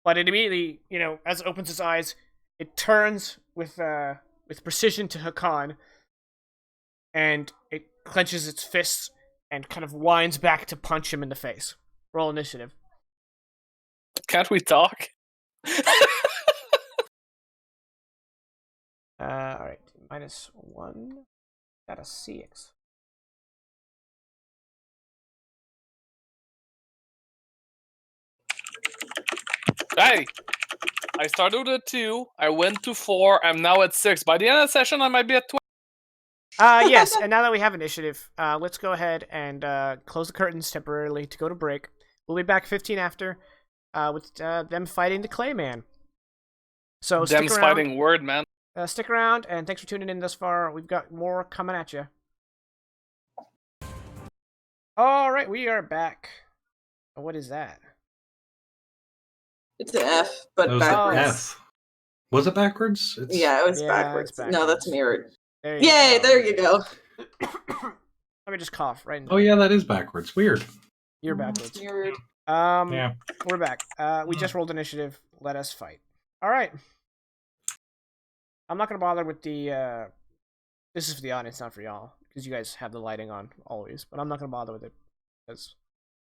but it immediately, as it opens its eyes, it turns with precision to Hakan, and it clenches its fists and kind of winds back to punch him in the face. Roll initiative. Can't we talk? Alright, -1. Got a CX. Hey, I started at 2. I went to 4. I'm now at 6. By the end of the session, I might be at 20. Yes, and now that we have initiative, let's go ahead and close the curtains temporarily to go to break. We'll be back 15 after, with them fighting the Clayman. So Them's stick around. fighting word, man. Stick around, and thanks for tuning in thus far. We've got more coming at you. All right, we are back. What is that? It's an F, but That was backwards. an F. Was it backwards? It's... Yeah, it was Yeah, backwards. it's No, backwards. that's mirrored. There you Yay, go. there you go. Let me just cough right now. Oh yeah, that is backwards. Weird. You're It's backwards. mirrored. Yeah. We're back. We just rolled initiative. Let us fight. All right. I'm not gonna bother with the. This is for the audience, not for y'all, because you guys have the lighting on always. But I'm not gonna bother with it because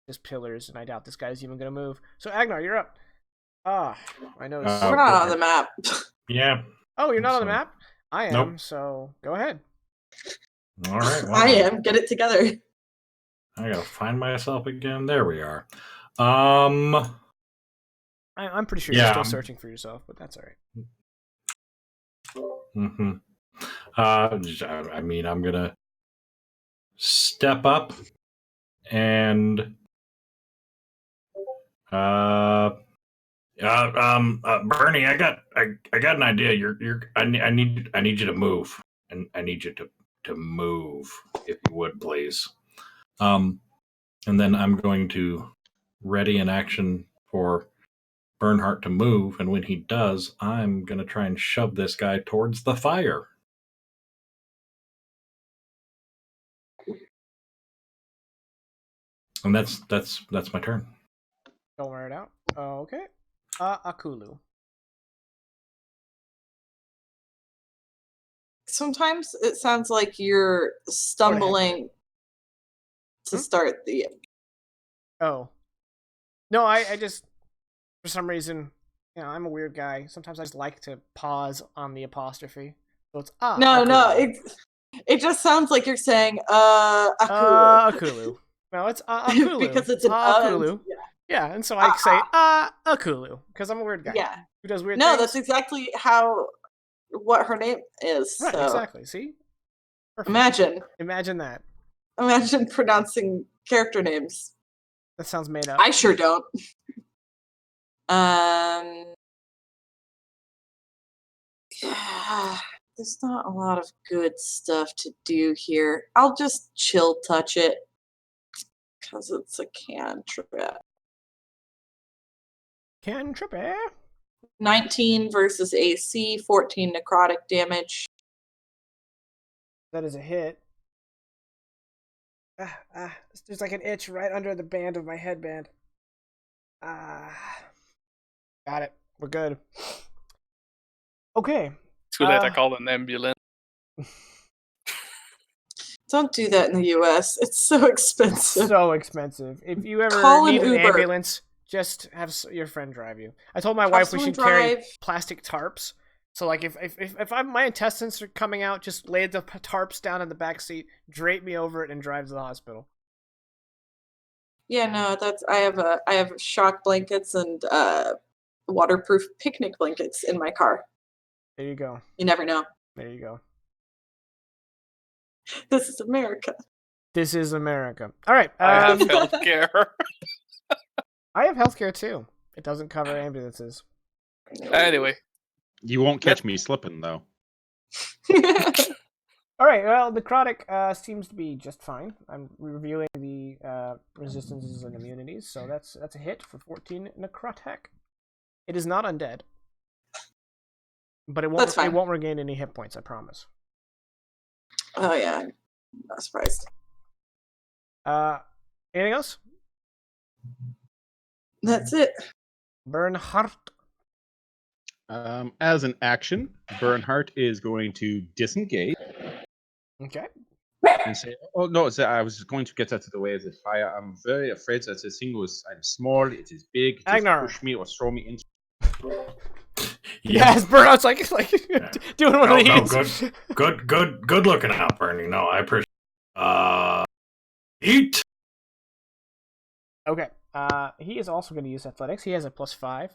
just pillars, and I doubt this guy's even gonna move. So Agnar, you're up. Ah, I know. Oh, We're not on good. the map. Yeah. Oh, you're not on the Sorry. map. I am. Nope. So go ahead. All right. Well, I am. Get it together. I gotta find myself again. There we are. I'm pretty sure Yeah, you're still I'm- searching for yourself, but that's all right. Mm-hmm. I mean, I'm gonna step up and Bernie, I got an idea. I need you to move, and I need you to move, if you would, please. And then I'm going to ready an action for Bernhardt to move, and when he does, I'm gonna try and shove this guy towards the fire. And that's my turn. Don't wear it out. Okay. Akulu. Sometimes it sounds like you're stumbling to start the. Oh. No, I just, for some reason, I'm a weird guy. Sometimes I just like to pause on the apostrophe. So it's No, Akulu. it just sounds like you're saying Akulu. Akulu. No, it's Akulu. Because it's an Akulu. yeah. Yeah, and so I say Akulu because I'm a weird guy. Yeah. Who does weird No, things. that's exactly what her name is. Right, so. exactly. See? Perfect. Imagine that. Imagine pronouncing character names. That sounds made up. I sure don't. There's not a lot of good stuff to do here. I'll just chill touch it because it's a cantrip. Cantrip. 19 versus AC, 14 necrotic damage. That is a hit. There's like an itch right under the band of my headband. Got it. We're good. Okay. Too late, I called an ambulance. Don't do that in the US. It's so expensive. So expensive. If you ever Call need an Uber. ambulance, just have your friend drive you. I told my wife we should carry plastic tarps. So like if my intestines are coming out, just lay the tarps down in the back seat, drape me over it, and drive to the hospital. Yeah, no, I have shock blankets and waterproof picnic blankets in my car. There you go. You never know. There you go. This is America. This is America. All right. I have healthcare. I have healthcare too. It doesn't cover ambulances. Anyway. You won't catch me slipping, though. All right, well, necrotic seems to be just fine. I'm reviewing the resistances and immunities, so that's a hit for 14 necrotic. It is not undead, but it won't regain any hit points. I promise. Oh yeah, I'm not surprised. Anything else? That's it. Bernhardt. As an action, Bernhardt is going to disengage. Okay. And say, oh no, I was going to get that to the way as a fire. I'm very afraid that this thing I'm small, it is big, it Agnar. push me or throw me into. Yes, Bernhardt's like doing one of these. Good looking out, Bernie. No, I appreciate. Eat. Okay. He is also going to use athletics. He has a +5.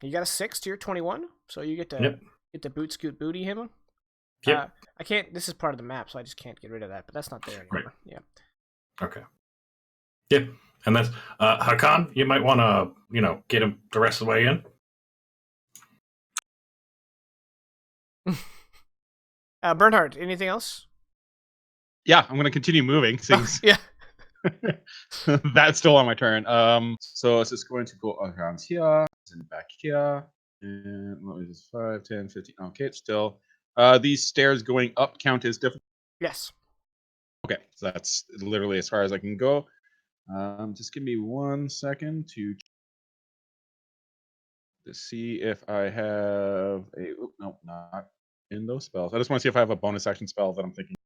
You got a 6 to your 21, so you get to boot scoot booty him. Yep. I can't. This is part of the map, so I just can't get rid of that. But that's not there anymore. Right. Yeah. Okay. Yeah, and that's Hakan. You might want to, get him the rest of the way in. Bernhardt, anything else? Yeah, I'm going to continue moving. Things. Yeah. That's still on my turn. So it's just going to go around here and back here. And what was this? 5, 10, 15. Okay, it's still. These stairs going up count as different. Yes. Okay, so that's literally as far as I can go. Just give me 1 second to see if I have a. No, not in those spells. I just want to see if I have a bonus action spell that I'm thinking.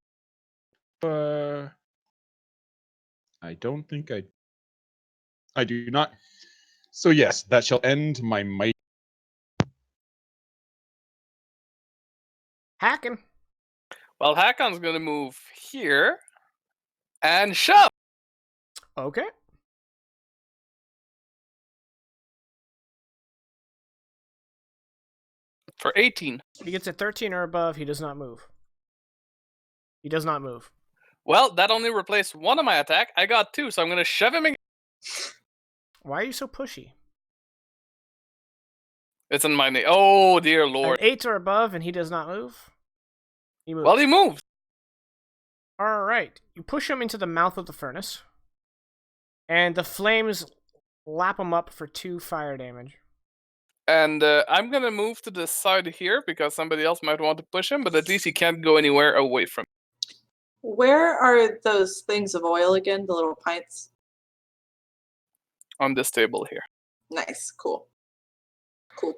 I don't think I do not. So yes, that shall end my might. Hacking. Well, Hakon's gonna move here and shove. Okay. For 18. He gets a 13 or above. He does not move. He does not move. Well, that only replaced one of my attack. I got 2, so I'm gonna shove him again. Why are you so pushy? It's in my name. Oh, dear lord. An 8 or above, and he does not move. He moves. Well, he moves. All right. You push him into the mouth of the furnace, and the flames lap him up for 2 fire damage. And I'm gonna move to the side here because somebody else might want to push him, but at least he can't go anywhere away from me. Where are those things of oil again? The little pints? On this table here. Nice. Cool. Cool.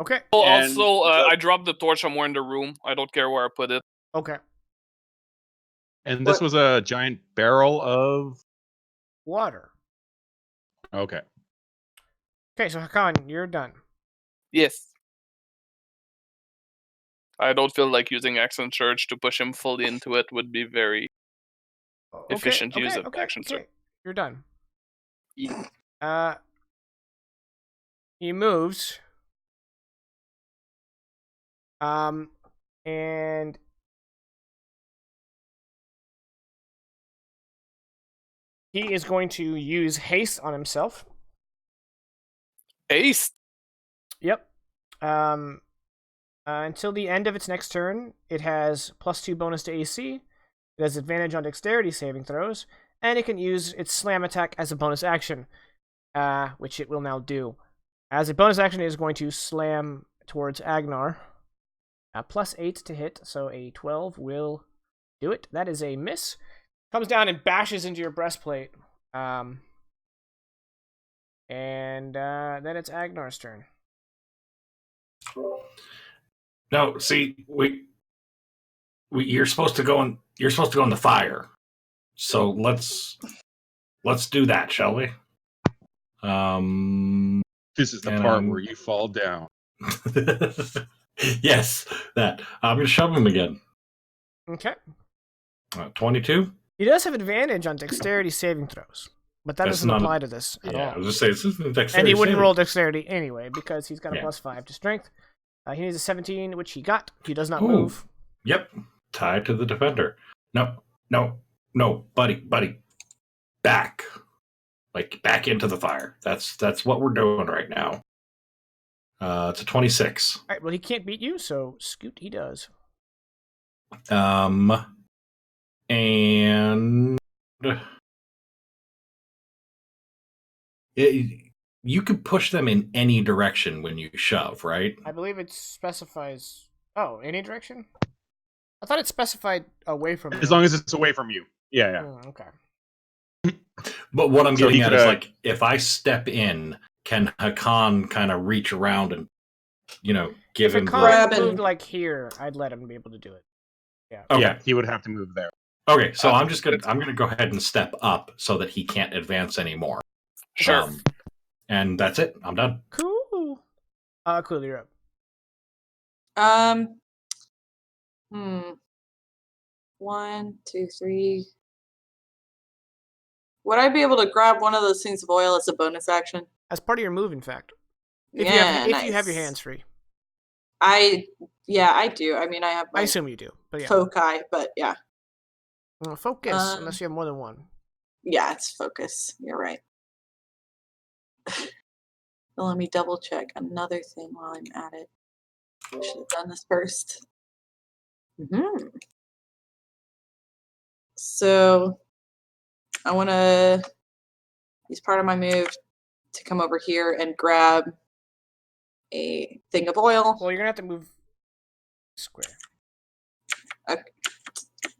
Okay. Oh, also, I dropped the torch somewhere in the room. I don't care where I put it. Okay. And this What- was a giant barrel of. Water. Okay. Okay, so Hakan, you're done. Yes. I don't feel like using Action Surge to push him fully into it would be very efficient use of Action Surge. You're done. Yeah. He moves. And he is going to use haste on himself. Haste. Yep. Until the end of its next turn, it has +2 bonus to AC. It has advantage on dexterity saving throws, and it can use its slam attack as a bonus action, which it will now do. As a bonus action, it is going to slam towards Agnar. +8 to hit, so a 12 will do it. That is a miss. Comes down and bashes into your breastplate. And then it's Agnar's turn. No, see, you're supposed to go in. You're supposed to go in the fire. So let's do that, shall we? This is the And, part where you fall down. yes, that. I'm gonna shove him again. Okay. 22. He does have advantage on dexterity saving throws, but that That's doesn't not- apply to this at Yeah, all. I was just saying, this is dexterity And he wouldn't saving. roll dexterity anyway because he's got a Yeah. +5 to strength. He needs a 17, which he got. He does not Ooh. move. Yep, tied to the defender. No, buddy, back, like back into the fire. That's what we're doing right now. It's a 26. All right, well, he can't beat you, so scoot he does. And you can push them in any direction when you shove, right? I believe it specifies... Oh, any direction? I thought it specified away from you. As long as it's away from you. Yeah. Okay. But what I'm So getting he at could, is like, if I step in, can Hakan kind of reach around and, give If him a the... Grab con and- moved like here, I'd let him be able to do it. Yeah. Okay. Yeah, he would have to move there. Okay, so I'm gonna go ahead and step up so that he can't advance anymore. Sure. And that's it. I'm done. Cool. Cool, you're up. 1, 2, 3. Would I be able to grab one of those things of oil as a bonus action? As part of your move, in fact. If Yeah, you have your nice. hands free. I do. I mean, I have I my assume you do, but yeah. foci, but yeah. Focus, unless you have more than one. Yeah, it's focus. You're right. Well, let me double check another thing while I'm at it. I should have done this first. So I want to use part of my move to come over here and grab a thing of oil Well, you're gonna have to move square.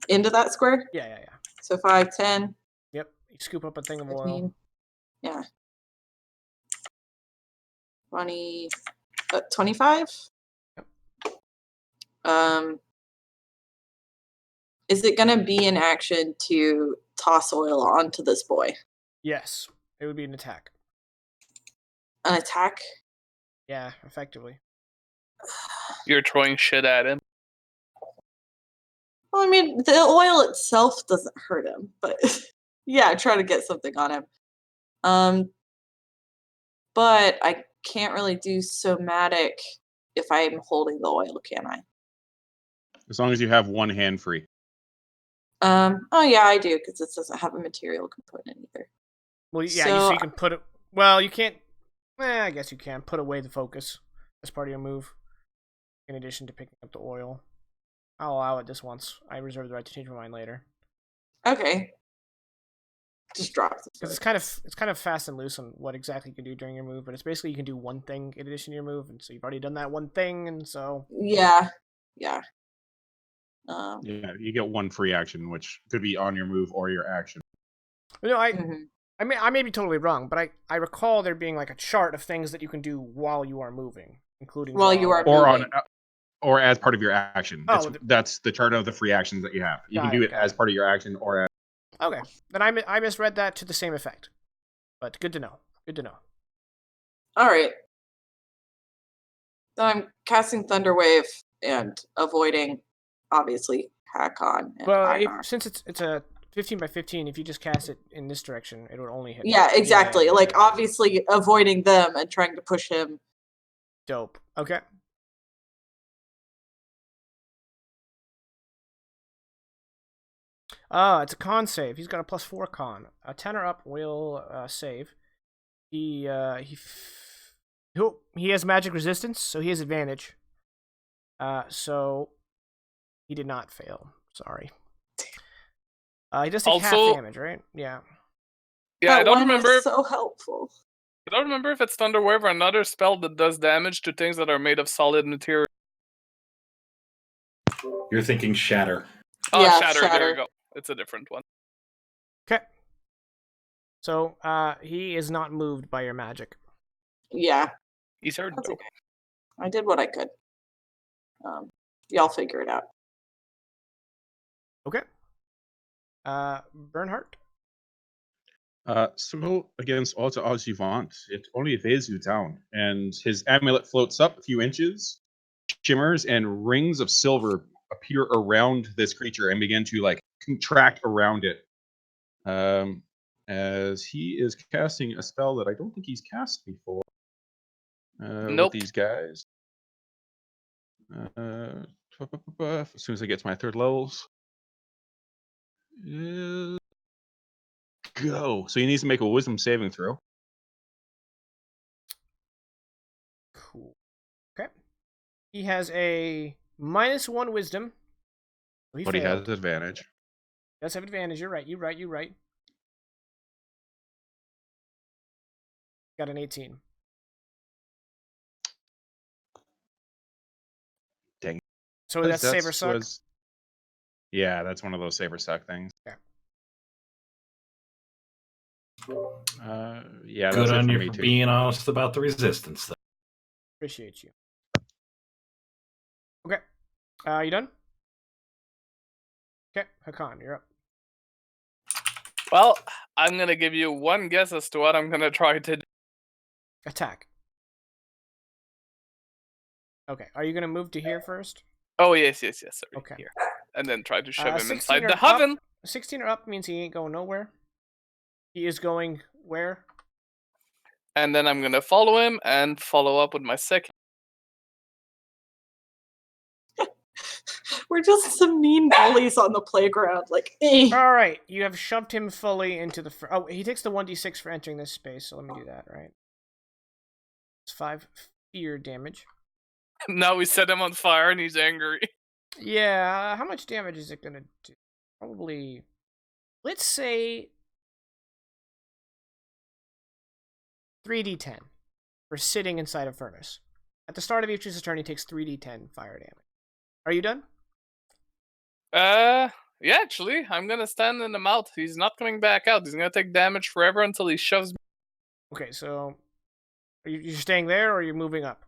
into that square. Yeah. So 5, 10, Yep. You scoop up a thing of oil. 15, yeah. 20, 25? Yep. Is it going to be an action to toss oil onto this boy? Yes. It would be an attack. An attack? Yeah, effectively. You're throwing shit at him. Well, I mean, the oil itself doesn't hurt him, but yeah, try to get something on him. But I can't really do somatic if I'm holding the oil, can I? As long as you have one hand free. Oh yeah, I do, because it doesn't have a material component either. Well, yeah, So- so you can put it... Well, you can't... I guess you can. Put away the focus as part of your move. In addition to picking up the oil. I'll allow it this once. I reserve the right to change my mind later. Okay. Just drop the Because it's kind of fast and loose on what exactly you can do during your move, but it's basically you can do one thing in addition to your move, and so you've already done that one thing, and so... Yeah. Yeah, you get one free action, which could be on your move or your action. You know, mhm. I mean, I may be totally wrong, but I recall there being like a chart of things that you can do while you are moving, including While you are Or on moving. or as part of your action. Oh, That's the chart of the free actions that you have. You can do it as part of your action or as. Okay, then I misread that to the same effect. But good to know. Good to know. All right. So I'm casting Thunderwave and avoiding, obviously, Hakon and Well, Einar. since it's a 15 by 15, if you just cast it in this direction, it would only hit. Yeah, exactly. Yeah. Like, obviously, avoiding them and trying to push him. Dope. Okay. It's a con save. He's got a +4 con. A 10 or up will save. He has magic resistance, so he has advantage. So he did not fail. Sorry. He does take half damage, right? Yeah. Yeah, That I don't one remember. was so helpful. I don't remember if it's Thunderwave or another spell that does damage to things that are made of solid material. You're thinking Shatter. Oh, Yeah, Shatter. There Shatter. you go. It's a different one. Okay. So he is not moved by your magic. Yeah, He's hurt. that's okay. I did what I could. Y'all figure it out. Okay. Bernhardt. Symbol against auto as you want. It only evades you down, and his amulet floats up a few inches, shimmers, and rings of silver appear around this creature and begin to like contract around it. As he is casting a spell that I don't think he's cast before. Nope. With these guys. As soon as I get to my third levels. Go. So he needs to make a wisdom saving throw. Cool. Okay. He has a -1 wisdom. So But he failed. has advantage. He does have advantage. You're right. You're right. Got an 18. Dang. So that's Saber Suck? Yeah, that's one of those Saber Suck things. Yeah. Yeah, Good that's on it you for me for too. being honest about the resistance, though. Appreciate you. Okay. You done? Okay, Hakan, you're up. Well, I'm gonna give you one guess as to what I'm gonna try to do. Attack. Okay, are you gonna move to here first? Oh, yes. Sorry. Okay. Here. And then try to shove him 16 inside or the up. oven. 16 or up means he ain't going nowhere. He is going where? And then I'm gonna follow him and follow up with my second. We're just some mean bullies on the playground. Like, All right, you have shoved him fully into the. Oh, he takes the 1d6 for entering this space. So let me do that. Right. It's 5 fear damage. Now we set him on fire and he's angry. Yeah. How much damage is it gonna do? Probably. Let's say 3d10 for sitting inside a furnace. At the start of each turn, he takes 3d10 fire damage. Are you done? Yeah, actually, I'm gonna stand in the mouth. He's not coming back out. He's gonna take damage forever until he shoves me. Okay, so are you staying there or are you moving up?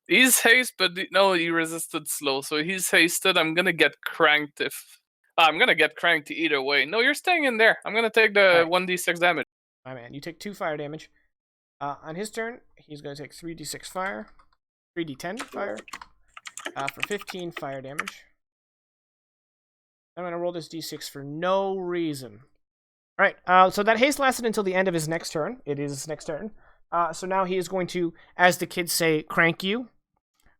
He's haste, but no, he resisted slow, so he's hasted. I'm gonna get cranked if. I'm gonna get cranked either way. No, you're staying in there. I'm gonna take the 1d6 damage. My man, you take 2 fire damage. On his turn, he's gonna take 3d6 fire, 3d10 fire, for 15 fire damage. I'm gonna roll this d6 for no reason. All right. So that haste lasted until the end of his next turn. It is his next turn. So now he is going to, as the kids say, crank you.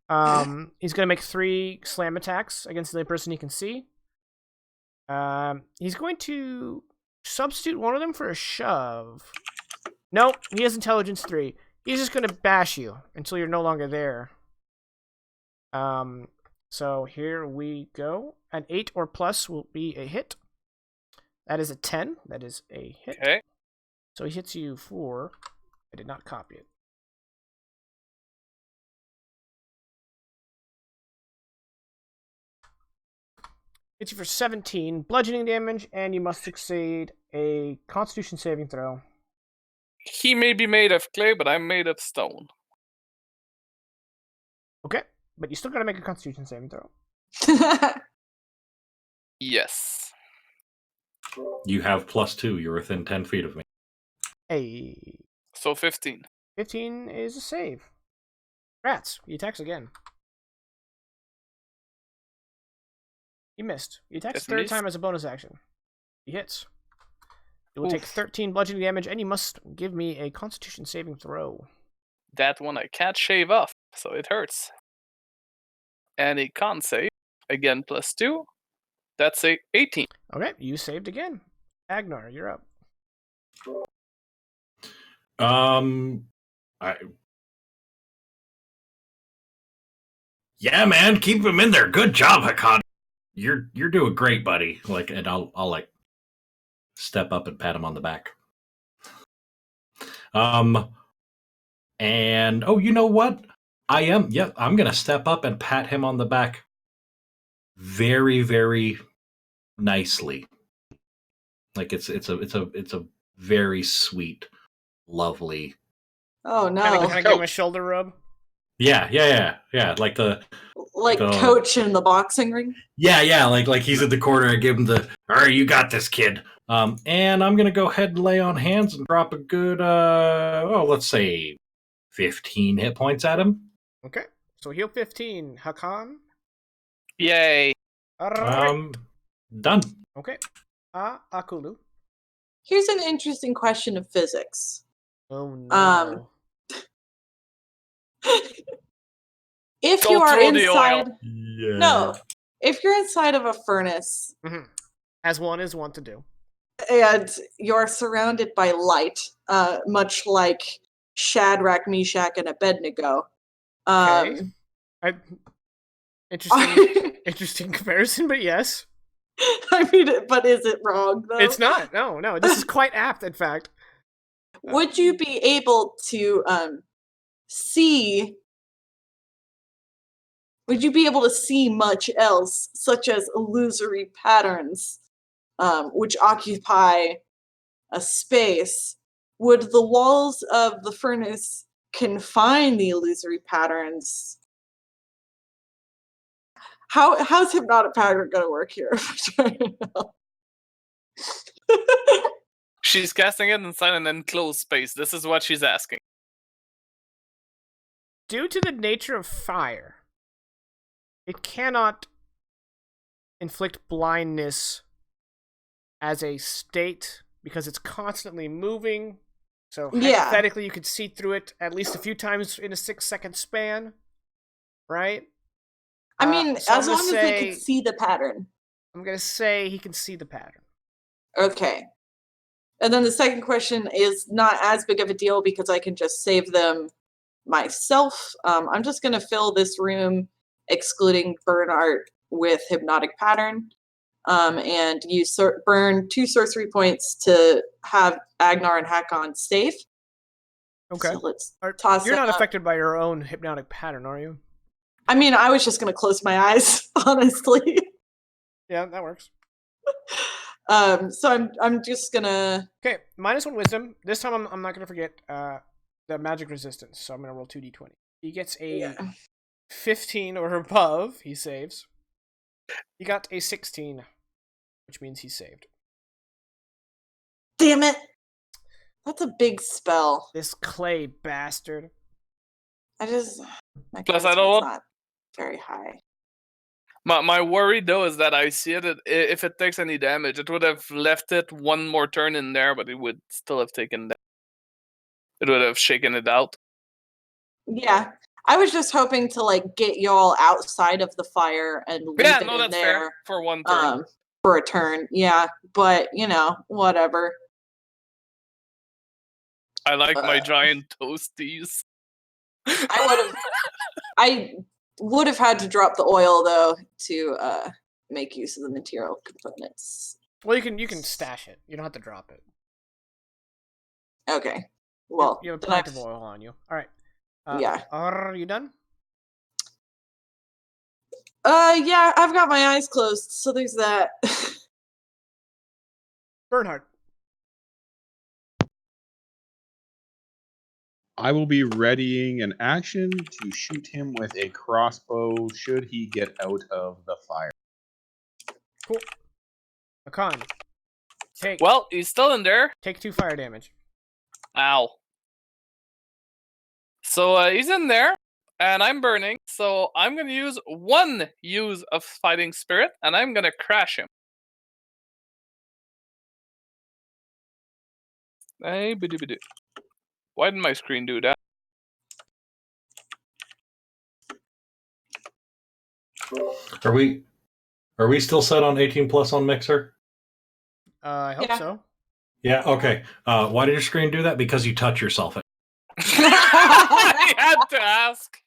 He's going to make 3 slam attacks against the only person he can see. He's going to substitute one of them for a shove. Nope, he has intelligence 3. He's just going to bash you until you're no longer there. So here we go. An 8 or plus will be a hit. That is a 10. That is a hit. Okay. So he hits you for... I did not copy it. Hits you for 17 bludgeoning damage, and you must succeed a Constitution saving throw. He may be made of clay, but I'm made of stone. Okay, but you still gotta make a Constitution saving throw. Yes. You have +2. You're within 10 feet of me. Hey, So 15. 15 is a save. Rats, he attacks again. He missed. He attacks Yes, a third missed. time as a bonus action. He hits. You will take Oof. 13 bludgeoning damage, and you must give me a Constitution saving throw. That one I can't shave off, so it hurts. And a con save. Again, +2. That's a 18. Okay, you saved again. Agnar, you're up. I. Yeah, man, keep him in there. Good job, Hakan. You're doing great, buddy. Like, and I'll like step up and pat him on the back. And oh, you know what? I'm gonna step up and pat him on the back very, very nicely. Like it's a very sweet, lovely. Oh Kind no! of give him a shoulder rub. Yeah. Like Like the- coach in the boxing ring. yeah. Like he's in the corner. I give him the. All right, you got this, kid. And I'm gonna go ahead and lay on hands and drop a good let's say 15 hit points at him. Okay, so heal 15. Hakan? Yay. Alright. Done. Okay. Akulu. Here's an interesting question of physics. Oh no. If Don't you are throw the oil. inside, Yeah. no, if you're inside of a furnace As one is wont to do. and you're surrounded by light, much like Shadrach, Meshach, and Abednego. Okay. Interesting, interesting comparison, but yes. I mean, but is it wrong though? It's not. No. This is quite apt, in fact. Would you be able to see? Would you be able to see much else, such as illusory patterns, which occupy a space? Would the walls of the furnace confine the illusory patterns? How's hypnotic pattern going to work here? She's casting it inside an enclosed space. This is what she's asking. Due to the nature of fire, it cannot inflict blindness as a state because it's constantly moving. So Yeah. hypothetically, you could see through it at least a few times in a 6-second span, right? I mean, so I'm as gonna long as they can see the pattern. I'm gonna say he can see the pattern. Okay. And then the second question is not as big of a deal because I can just save them myself. I'm just going to fill this room, excluding burn art, with hypnotic pattern, and use burn 2 sorcery points to have Agnar and Hakon safe. Okay. So let's toss You're it not up. affected by your own hypnotic pattern, are you? I mean, I was just going to close my eyes, honestly. Yeah, that works. So I'm just gonna. Okay, -1 wisdom. This time I'm not gonna forget the magic resistance, so I'm gonna roll 2d20. He gets a 15 or above, he saves. He got a 16, which means he's saved. Damn it! That's a big spell. This clay bastard. I just. My Plus, I charisma's don't- not very high. My worry though is that I see it. If it takes any damage, it would have left it one more turn in there, but it would still have taken damage. It would have shaken it out. Yeah, I was just hoping to like get y'all outside of the fire and leave Yeah, it no, in that's there fair for one turn. for a turn. Yeah, but whatever. I like my giant toasties. I would have had to drop the oil though to make use of the material components. Well, you can stash it. You don't have to drop it. Okay. Well, you have a then pint of oil on you. All right. Yeah. Are you done? Yeah, I've got my eyes closed, so there's that. Bernhard. I will be readying an action to shoot him with a crossbow should he get out of the fire. Cool. Hakan, take Well, he's still in there. take 2 fire damage. Ow. So he's in there, and I'm burning. So I'm gonna use 1 use of fighting spirit, and I'm gonna crash him. Hey, biddy. Why didn't my screen do that? Are we still set on 18 plus on Mixer? I hope Yeah. so. Yeah. Okay. Why did your screen do that? Because you touch yourself. I had to ask.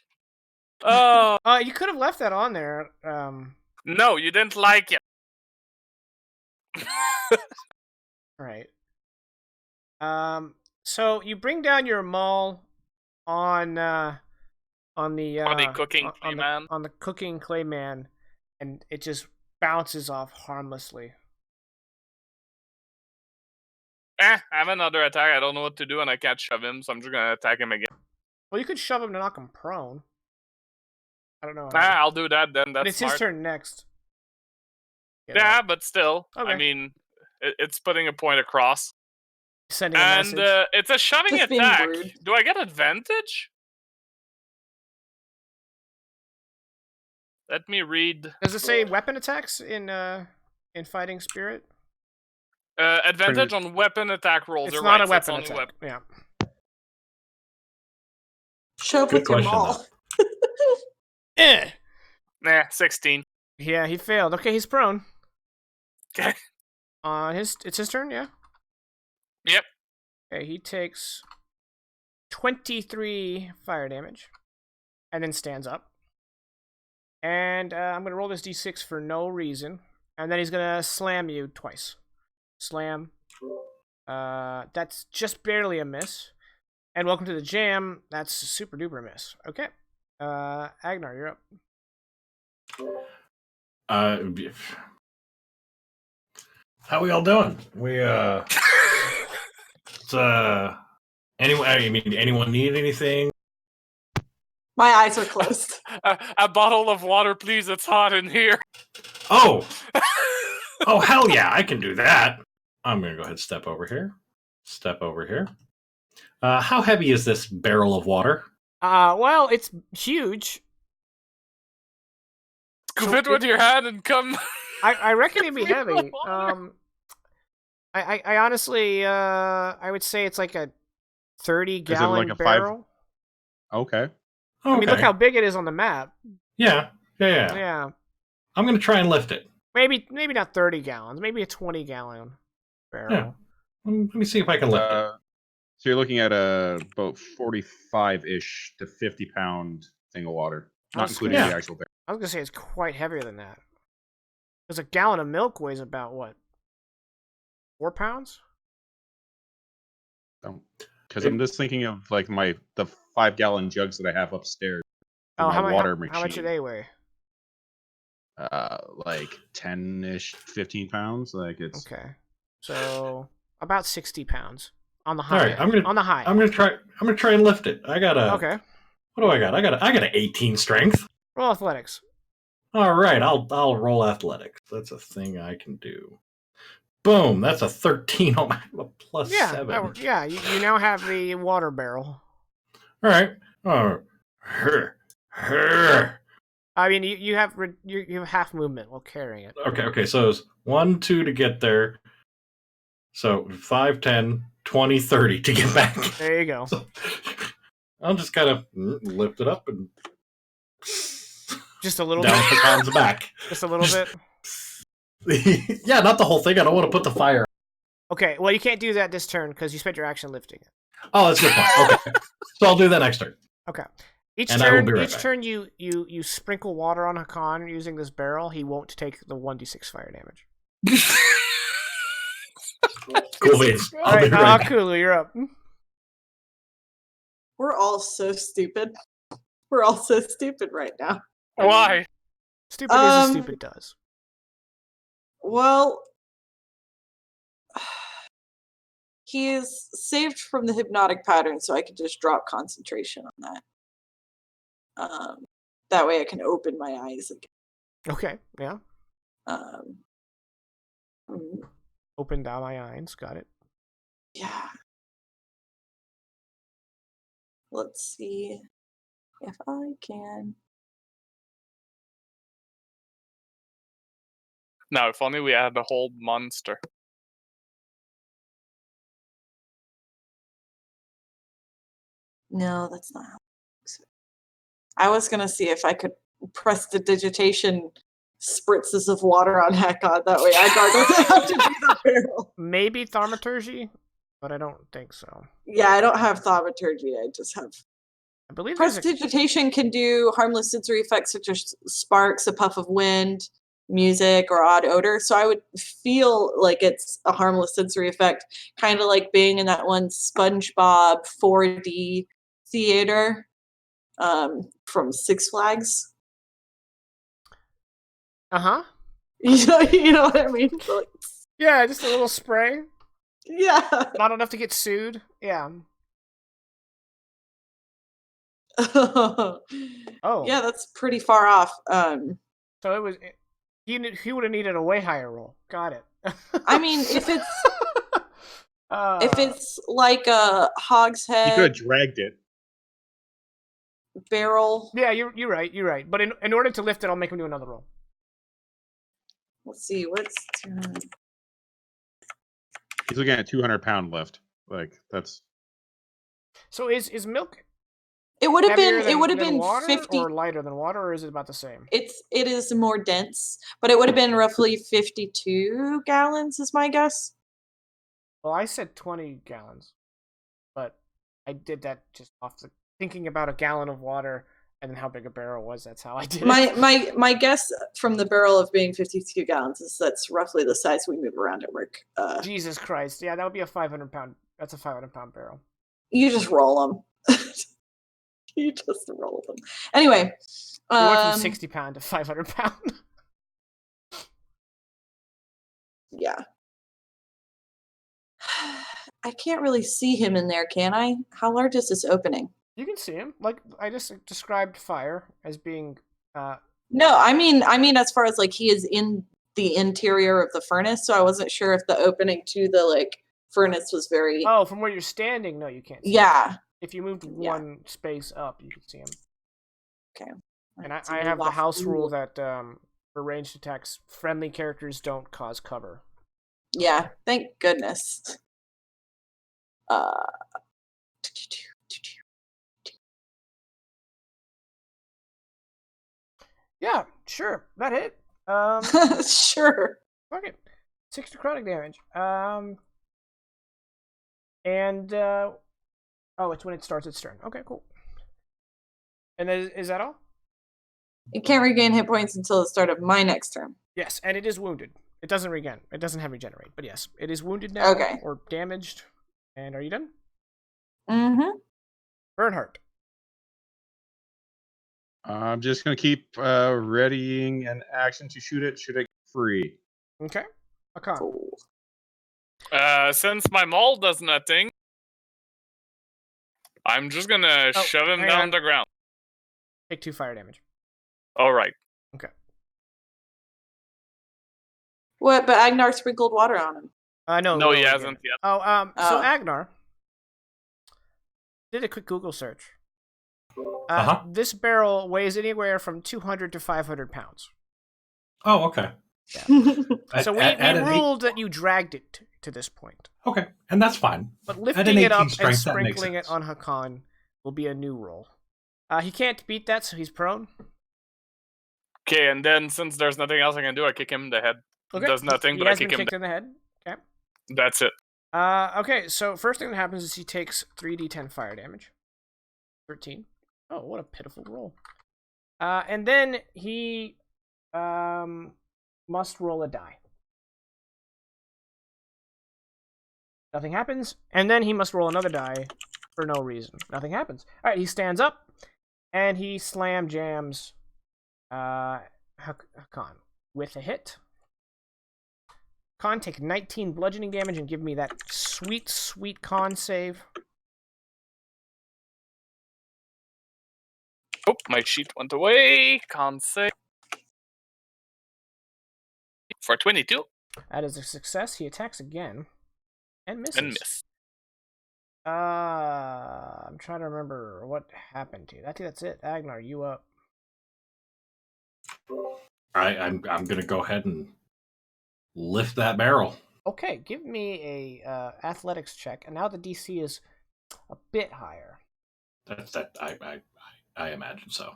Oh You could have left that on there. no, you didn't like it. Right. So you bring down your maul on the On the cooking clay man. on the cooking clay man, and it just bounces off harmlessly. I have another attack. I don't know what to do, and I can't shove him, so I'm just gonna attack him again. Well, you could shove him to knock him prone. I don't know. I'll do that then. But That's it's smart. his turn next. Get Yeah, up. but still, Okay. I mean, it's putting a point across, Sending a and message. it's a shoving Just being attack. rude. Do I get advantage? Let me read. Does it say weapon attacks in fighting spirit? Advantage on weapon attack rolls. It's You're not right, a so it's weapon only attack. Yeah. Shove Good with your question, maul. Eh. Nah, 16. Yeah, he failed. Okay, he's prone. Okay. It's his turn. Yeah. Yep. Okay, he takes 23 fire damage, and then stands up. And I'm gonna roll this d6 for no reason, and then he's gonna slam you twice. Slam. That's just barely a miss. And welcome to the jam. That's a super duper miss. Okay. Agnar, you're up. How we all doing? We it's, anyone need anything? My eyes are closed. A bottle of water, please. It's hot in here. Oh, oh hell yeah, I can do that. I'm gonna go ahead and step over here. How heavy is this barrel of water? Well, it's huge. Scoop So it with your hand and come. I reckon it'd be Drink heavy. the water. I honestly, I would say it's like a 30-gallon like a barrel. Okay. I mean, look how big it is on the map. Yeah. Yeah. I'm gonna try and lift it. Maybe not 30 gallons. Maybe a 20-gallon barrel. Yeah. Let me see if I can lift it. So you're looking at about 45-ish to 50-pound thing of water, not That's including good. the actual barrel. I was gonna say it's quite heavier than that. Because a gallon of milk weighs about what? 4 pounds? Because I'm just thinking of like the 5-gallon jugs that I have upstairs. Oh, my how water much do machine. they weigh? Like 10-ish, 15 pounds. Like it's Okay, so about 60 pounds on the All high. right, I'm gonna on the high. I'm gonna try and lift it. I got a Okay, What do I got? I got an 18 strength. roll athletics. All right, I'll roll athletics. That's a thing I can do. Boom! That's a 13 on my plus Yeah, 7. yeah. You now have the water barrel. All right. Oh, her. I mean, you have half movement while carrying it. Okay. So it's 1, 2 to get there. So 5, 10, 20, 30 to get back. There you go. So, I'll just kind of lift it up and Just a little down bit. Pecan's back. Just a little bit. Yeah, not the whole thing. I don't want to put the fire. Okay, well, you can't do that this turn because you spent your action lifting it. Oh, that's a good point. Okay. So I'll do that next turn. Okay. Each And I will turn, be right each back. turn you sprinkle water on Hakan using this barrel. He won't take the 1d6 fire damage. Cool beans. All I'll be right, right back. Kulu, you're up. We're all so stupid. We're all so stupid right now. Why? Stupid is as stupid does. he is saved from the hypnotic pattern, so I can just drop concentration on that. That way I can open my eyes again. Okay, yeah. Um, mm, Open down my eyes. Got it. yeah. Let's see if I can. Now, if only we had a whole monster. No, that's not how it works. I was gonna see if I could press the digitation spritzes of water on Hakon. That way Agar doesn't have to be the barrel. Maybe thaumaturgy, but I don't think so. Yeah, I don't have thaumaturgy. I just have I believe there's a prestidigitation can do harmless sensory effects such as sparks, a puff of wind, music, or odd odor. So I would feel like it's a harmless sensory effect, kind of like being in that one SpongeBob 4D theater from Six Flags. uh-huh. You know what I mean? So, like, Yeah, just a little spray. yeah. Not enough to get sued. Yeah. Oh. Yeah, that's pretty far off. So it was. He would have needed a way higher roll. Got it. I mean, if it's like a You hogshead could have dragged it. barrel. Yeah, you're right. You're right. But in order to lift it, I'll make him do another roll. Let's see, what's He's looking at a 200-pound lift. Like that's. So is milk it would have heavier been than water 50. or lighter than water, or is it about the same? It is more dense, but it would have been roughly 52 gallons is my guess. Well, I said 20 gallons, but I did that just off the thinking about a gallon of water and then how big a barrel was. That's how I did it. My guess from the barrel of being 52 gallons is that's roughly the size we move around at work. Jesus Christ! Yeah, that would be a 500-pound. That's a 500-pound barrel. You just roll them. You just roll them. Anyway, We went from 60-pound to 500-pound. Yeah. I can't really see him in there, can I? How large is this opening? You can see him. Like I just described fire as being. No, I mean as far as like he is in the interior of the furnace, so I wasn't sure if the opening to the like furnace was very. Oh, from where you're standing, no, you can't see him. Yeah. If you moved one space up, you could see him. Okay. And I have the house rule that for ranged attacks, friendly characters don't cause cover. Yeah, thank goodness. Yeah, sure, that hit. Sure. Fuck it, 6 necrotic damage. Oh, it's when it starts its turn. Okay, cool. And then, is that all? It can't regain hit points until the start of my next turn. Yes, and it is wounded. It doesn't regen. It doesn't have regenerate, but yes, it is wounded now. Okay. Or damaged. And are you done? Mm-hmm. Bernhardt. I'm just gonna keep readying an action to shoot it. Should it free? Okay. Akan. Cool. Since my maul does nothing, I'm just gonna shove him hang down on. the ground. Take 2 fire damage. All right. Okay. What? But Agnar sprinkled water on him. No, he hasn't yet. So Agnar did a quick Google search. This barrel weighs anywhere from 200 to 500 pounds. Oh, okay. Yeah. So we ruled that you dragged it to this point. Okay, and that's fine. But lifting it up and sprinkling it on Hakan will be a new roll. He can't beat that, so he's prone. Okay, and then since there's nothing else I can do, I kick him in the head. Okay. Does nothing, but I kick him. Kicked in the head. Okay. That's it. Okay, so first thing that happens is he takes 3d10 fire damage. 13. Oh, what a pitiful roll. And then he must roll a die. Nothing happens, and then he must roll another die for no reason. Nothing happens. All right, he stands up, and he slam jams Hakan with a hit. Hakan, take 19 bludgeoning damage and give me that sweet, sweet con save. Oh, my sheet went away. Can't say. For 22. That is a success. He attacks again. And misses. And miss. I'm trying to remember what happened to you. I think that's it. Agnar, you up. I'm gonna go ahead and lift that barrel. Okay, give me a athletics check. And now the DC is a bit higher. I imagine so.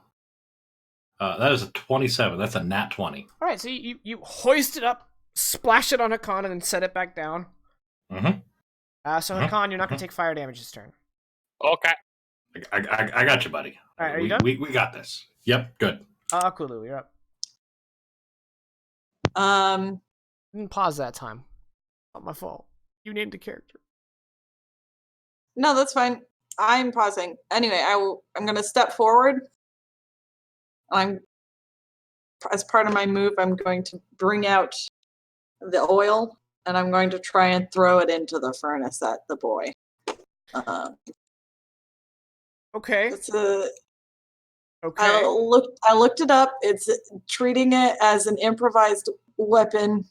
That is a 27. That's a nat 20. All right, so you hoist it up, splash it on Hakan, and then set it back down. Mm-hmm. So Hakan, you're not gonna take fire damage this turn. Okay. I got you, buddy. All right, are you done? We got this. Yep, good. Kulu, you're up. Didn't pause that time. Not my fault. You named the character. No, that's fine. I'm pausing. Anyway, I'm going to step forward. As part of my move, I'm going to bring out the oil, and I'm going to try and throw it into the furnace at the boy. Okay. It's a. Okay. I looked it up. It's treating it as an improvised weapon.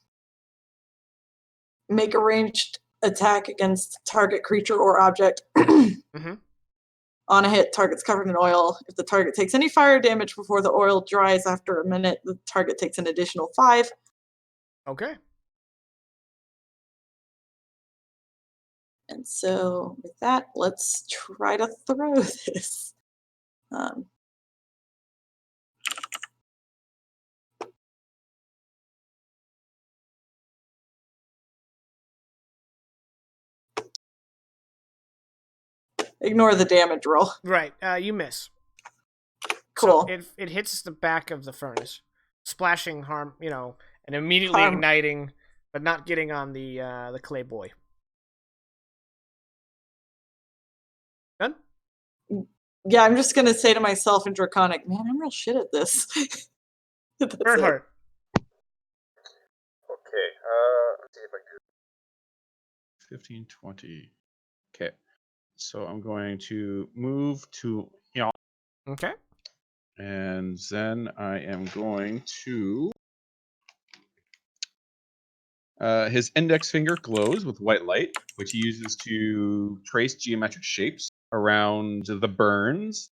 Make a ranged attack against target creature or object. Mm-hmm. On a hit, target's covered in oil. If the target takes any fire damage before the oil dries after a minute, the target takes an additional 5. Okay. And so with that, let's try to throw this. Ignore the damage roll. Right. You miss. Cool. So it hits the back of the furnace, splashing harm, and immediately igniting, but not getting on the clay boy. Done? Yeah, I'm just gonna say to myself in Draconic, man, I'm real shit at this. Bernhardt. Okay, let's see if I can. 15, 20. Okay, so I'm going to move to Yon, Okay. and then I am going to. His index finger glows with white light, which he uses to trace geometric shapes around the burns,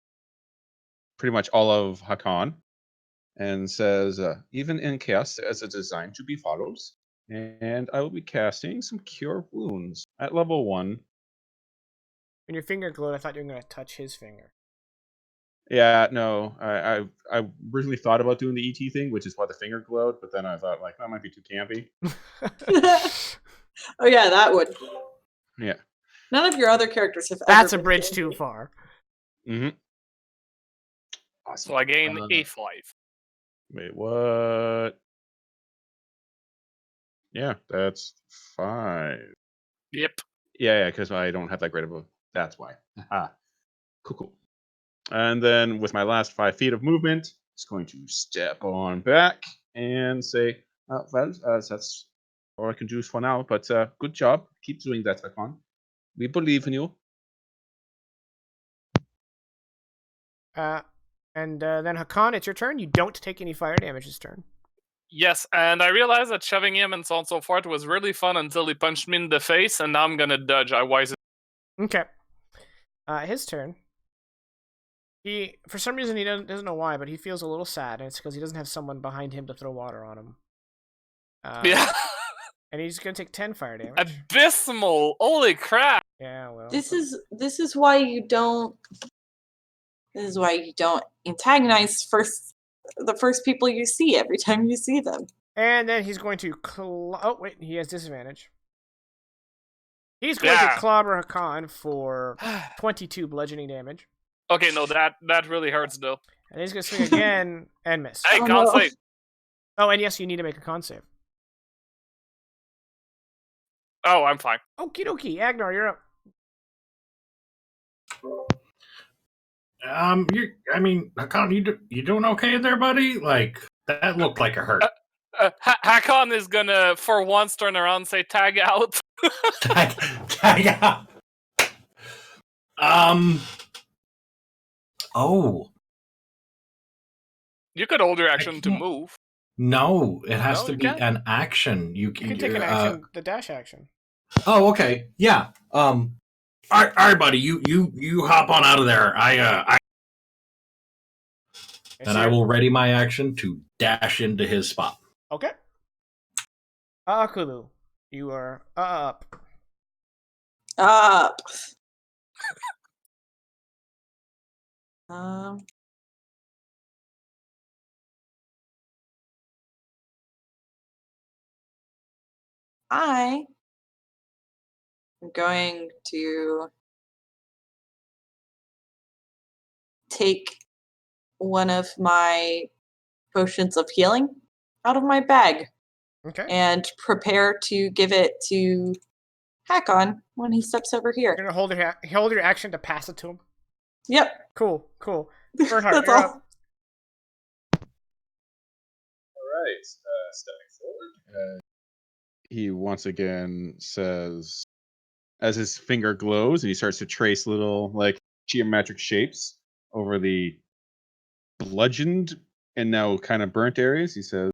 pretty much all of Hakan, and says, even in chaos, there's a design to be followed. And I will be casting some Cure Wounds at level 1. When your finger glowed, I thought you were going to touch his finger. Yeah, no, I originally thought about doing the ET thing, which is why the finger glowed, but then I thought, like, that might be too campy. Oh yeah, that would. Yeah. None of your other characters have. That's a ever bridge been too campy. far. Mm-hmm. Awesome. So I gain a 5. Wait, what? Yeah, that's 5. Yep. Yeah, because I don't have that great of a. That's why. Cool. And then with my last 5 feet of movement, it's going to step on back and say, that's all I can do for now. But good job. Keep doing that, Hakan. We believe in you. And then Hakan, it's your turn. You don't take any fire damage this turn. Yes, and I realized that shoving him and so on and so forth was really fun until he punched me in the face, and now I'm gonna dodge. I wise it. Okay. His turn. He, for some reason, he doesn't know why, but he feels a little sad, and it's because he doesn't have someone behind him to throw water on him. Yeah. And he's gonna take 10 fire damage. Abysmal! Holy crap! Yeah, well. This is why you don't. This is why you don't antagonize the first people you see every time you see them. And then he's going to oh wait, he has disadvantage. He's going to clobber Hakan for 22 bludgeoning damage. Okay, no, that really hurts though. And he's gonna swing again and miss. I can't save. Oh, and yes, you need to make a con save. Oh, I'm fine. Okie dokie, Agnar, you're up. Hakan, you doing okay there, buddy? Like, that looked like a hurt. Hakon is gonna, for once, turn around and say, tag out. Yeah. Oh You could hold your action to can't- move. no! It has No, to you be can't? an action. You can take an action, the dash action. Oh, okay. Yeah. All right, buddy. You hop on out of there. And I will ready my action to dash into his spot. Okay. Kulu, you are up. Up. Um. I am going to take one of my potions of healing out of my bag Okay. and prepare to give it to Hakon when he steps over You're here. gonna hold your action to pass it to him. Yep. Cool. Bernhardt, That's you're all. up. All right, stepping forward. He once again says, as his finger glows and he starts to trace little like geometric shapes over the bludgeoned and now kind of burnt areas, he says,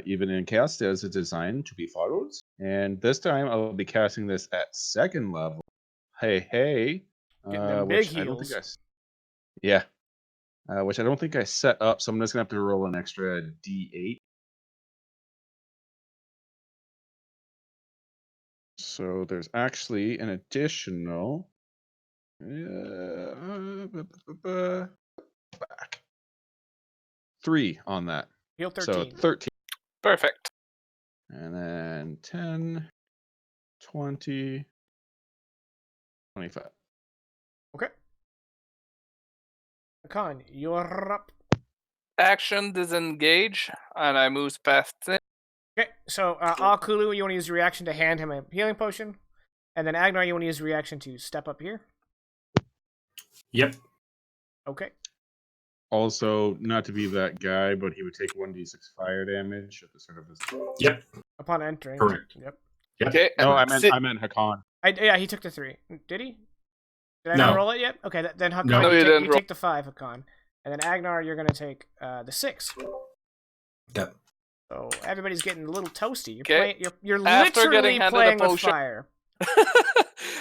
even in chaos, there's a design to be followed. And this time I'll be casting this at second level. Hey. Getting them big Which I don't think heals. yeah. Which I don't think I set up, so I'm just gonna have to roll an extra D8. So there's actually an additional back 3 on that. Heal So 13. 13. Perfect. And then 10, 20, 25. Okay. Hakon, you're up. Action disengage, and I move past it. Okay, so Kulu, you want to use your reaction to hand him a healing potion. And then Agnar, you want to use your reaction to step up here. Yep. Okay. Also, not to be that guy, but he would take 1d6 fire damage at the start of his. Yep. Upon entering. Correct. Yep. Yep. Okay. No, and I meant Hakan. Yeah, he took the 3. Did he? Did I No. not roll it yet? Okay, then Hakon, No. No, you didn't you roll. take the 5, Hakon. And then Agnar, you're going to take the 6. Yep. So everybody's getting a little toasty. You're Okay. playing. You're After literally getting handed a playing with potion- fire.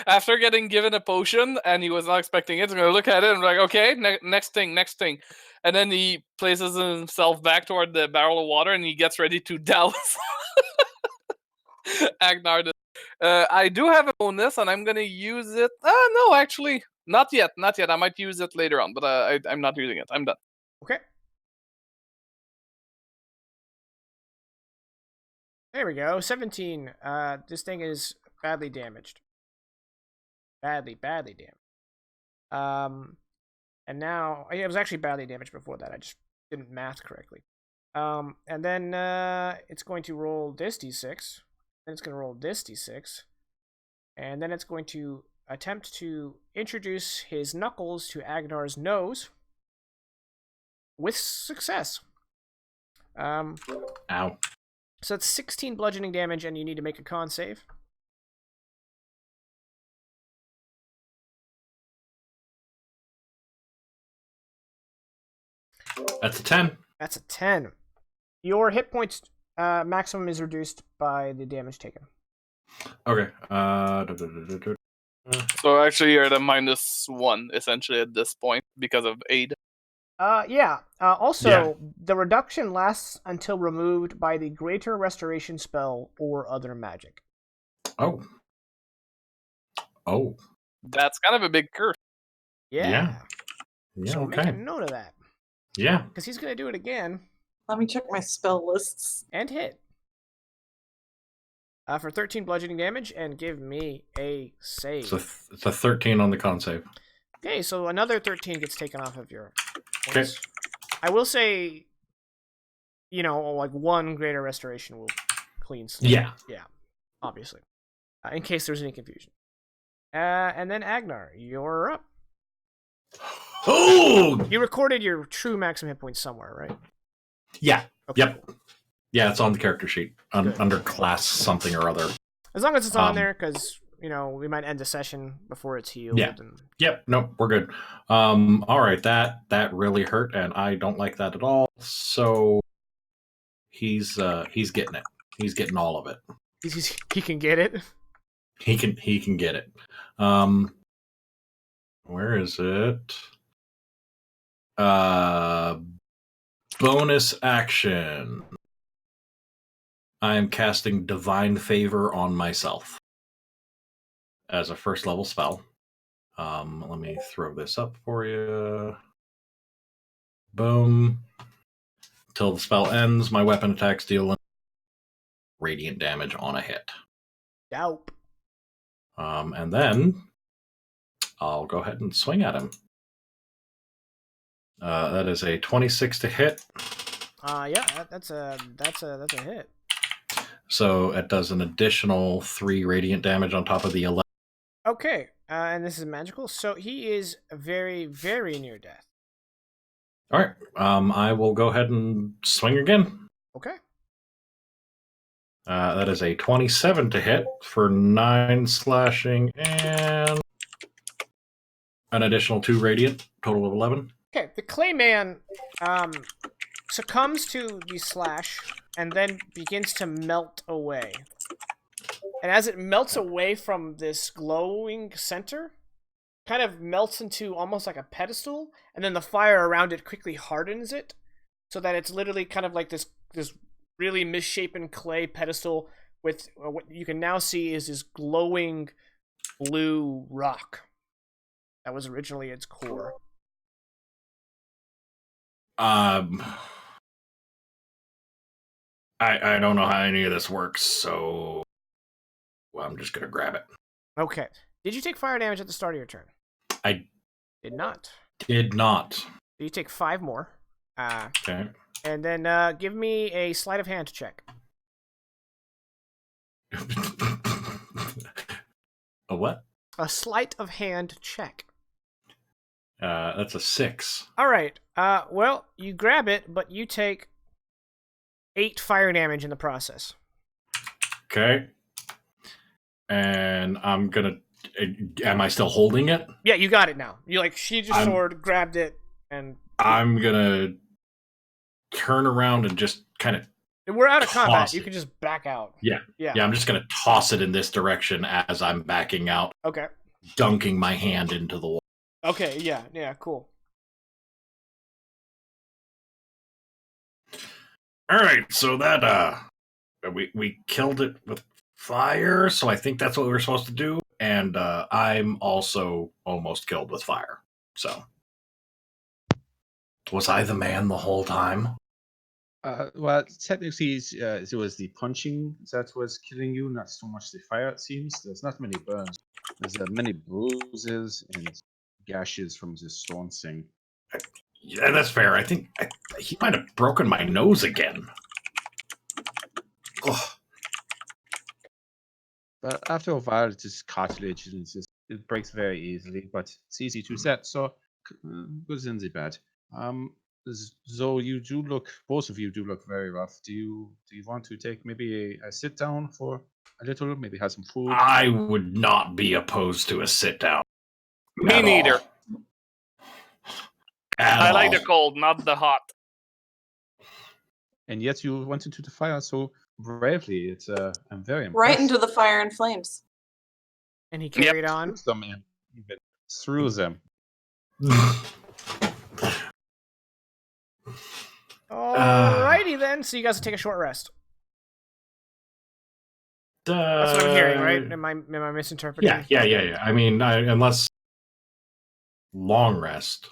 After getting given a potion and he was not expecting it, he's gonna look at it and be like, okay, next thing. And then he places himself back toward the barrel of water and he gets ready to douse Agnar. I do have a bonus and I'm gonna use it. No, actually, not yet. I might use it later on, but I'm not using it. I'm done. Okay. There we go. 17. This thing is badly damaged. Badly damaged. And now it was actually badly damaged before that. I just didn't math correctly. And then it's going to roll this d6. Then it's going to roll this d6. And then it's going to attempt to introduce his knuckles to Agnar's nose with success. Ow. So it's 16 bludgeoning damage, and you need to make a con save. That's a 10. That's a 10. Your hit points maximum is reduced by the damage taken. Okay. So actually, you're at a -1 essentially at this point because of aid. Yeah. Also, Yeah. the reduction lasts until removed by the Greater Restoration spell or other magic. Oh. That's kind of a big curse. Yeah. Yeah. So make Okay. a note of that, Yeah. because he's going to do it again Let me check my spell lists. and hit. For 13 bludgeoning damage, and give me a save. It's a 13 on the con save. Okay, so another 13 gets taken off of your Okay. points. I will say, like 1 Greater Restoration will clean slate. Yeah. Yeah, obviously. In case there's any confusion. And then Agnar, you're up. Oh! You recorded your true maximum hit points somewhere, right? Yeah. Okay, Yep. cool. Yeah, it's on the character sheet Good. under class something or other. As long as it's on Um, there, because we might end the session before it's healed. Yeah. And... Yep, nope, we're good. All right, that really hurt, and I don't like that at all. So he's getting it. He's getting all of it. He can get it. He can get it. Where is it? Bonus action. I am casting Divine Favor on myself as a first level spell. Let me throw this up for you. Boom. Till the spell ends, my weapon attacks deal radiant damage on a hit. Dope. And then I'll go ahead and swing at him. That is a 26 to hit. Yeah, that's a hit. So it does an additional 3 radiant damage on top of the 11. Okay, and this is magical. So he is very, very near death. All right. I will go ahead and swing again. Okay. That is a 27 to hit for 9 slashing and an additional 2 radiant, total of 11. Okay, the Clayman succumbs to the slash and then begins to melt away. And as it melts away from this glowing center, kind of melts into almost like a pedestal, and then the fire around it quickly hardens it, so that it's literally kind of like this really misshapen clay pedestal with what you can now see is this glowing blue rock that was originally its core. I don't know how any of this works, so I'm just gonna grab it. Okay. Did you take fire damage at the start of your turn? I did not. Did not. So you take 5 more. Okay. And then give me a sleight of hand check. A what? A sleight of hand check. That's a 6. All right. Well, you grab it, but you take 8 fire damage in the process. Okay. And I'm gonna. Am I still holding it? Yeah, you got it now. You sheathed your sword, grabbed it, and I'm gonna turn around and just kind of. We're out of combat. You can just back out. Yeah. I'm just gonna toss it in this direction as I'm backing out. Okay. Dunking my hand into the wall. Okay. Yeah. Cool. All right. So that we killed it with fire. So I think that's what we were supposed to do. And I'm also almost killed with fire. So was I the man the whole time? Well, technically, it was the punching that was killing you, not so much the fire, it seems. There's not many burns. There's many bruises and gashes from the stone thing. Yeah, that's fair. I think he might have broken my nose again. Ugh. But after a while, it's just cartilage, and it breaks very easily, but it's easy to set, so good in the bad. So you do look, both of you do look very rough. Do you want to take maybe a sit down for a little, maybe have some food? I would not be opposed to a sit down. Me neither. I like the cold, not the hot. And yet you went into the fire so bravely. It's I'm very impressed. Right into the fire and flames. And he carried on. Through them, man. Even through them. Alrighty then. So you guys will take a short rest. That's what I'm hearing, right? Am I misinterpreting? Yeah. I mean, unless long rest.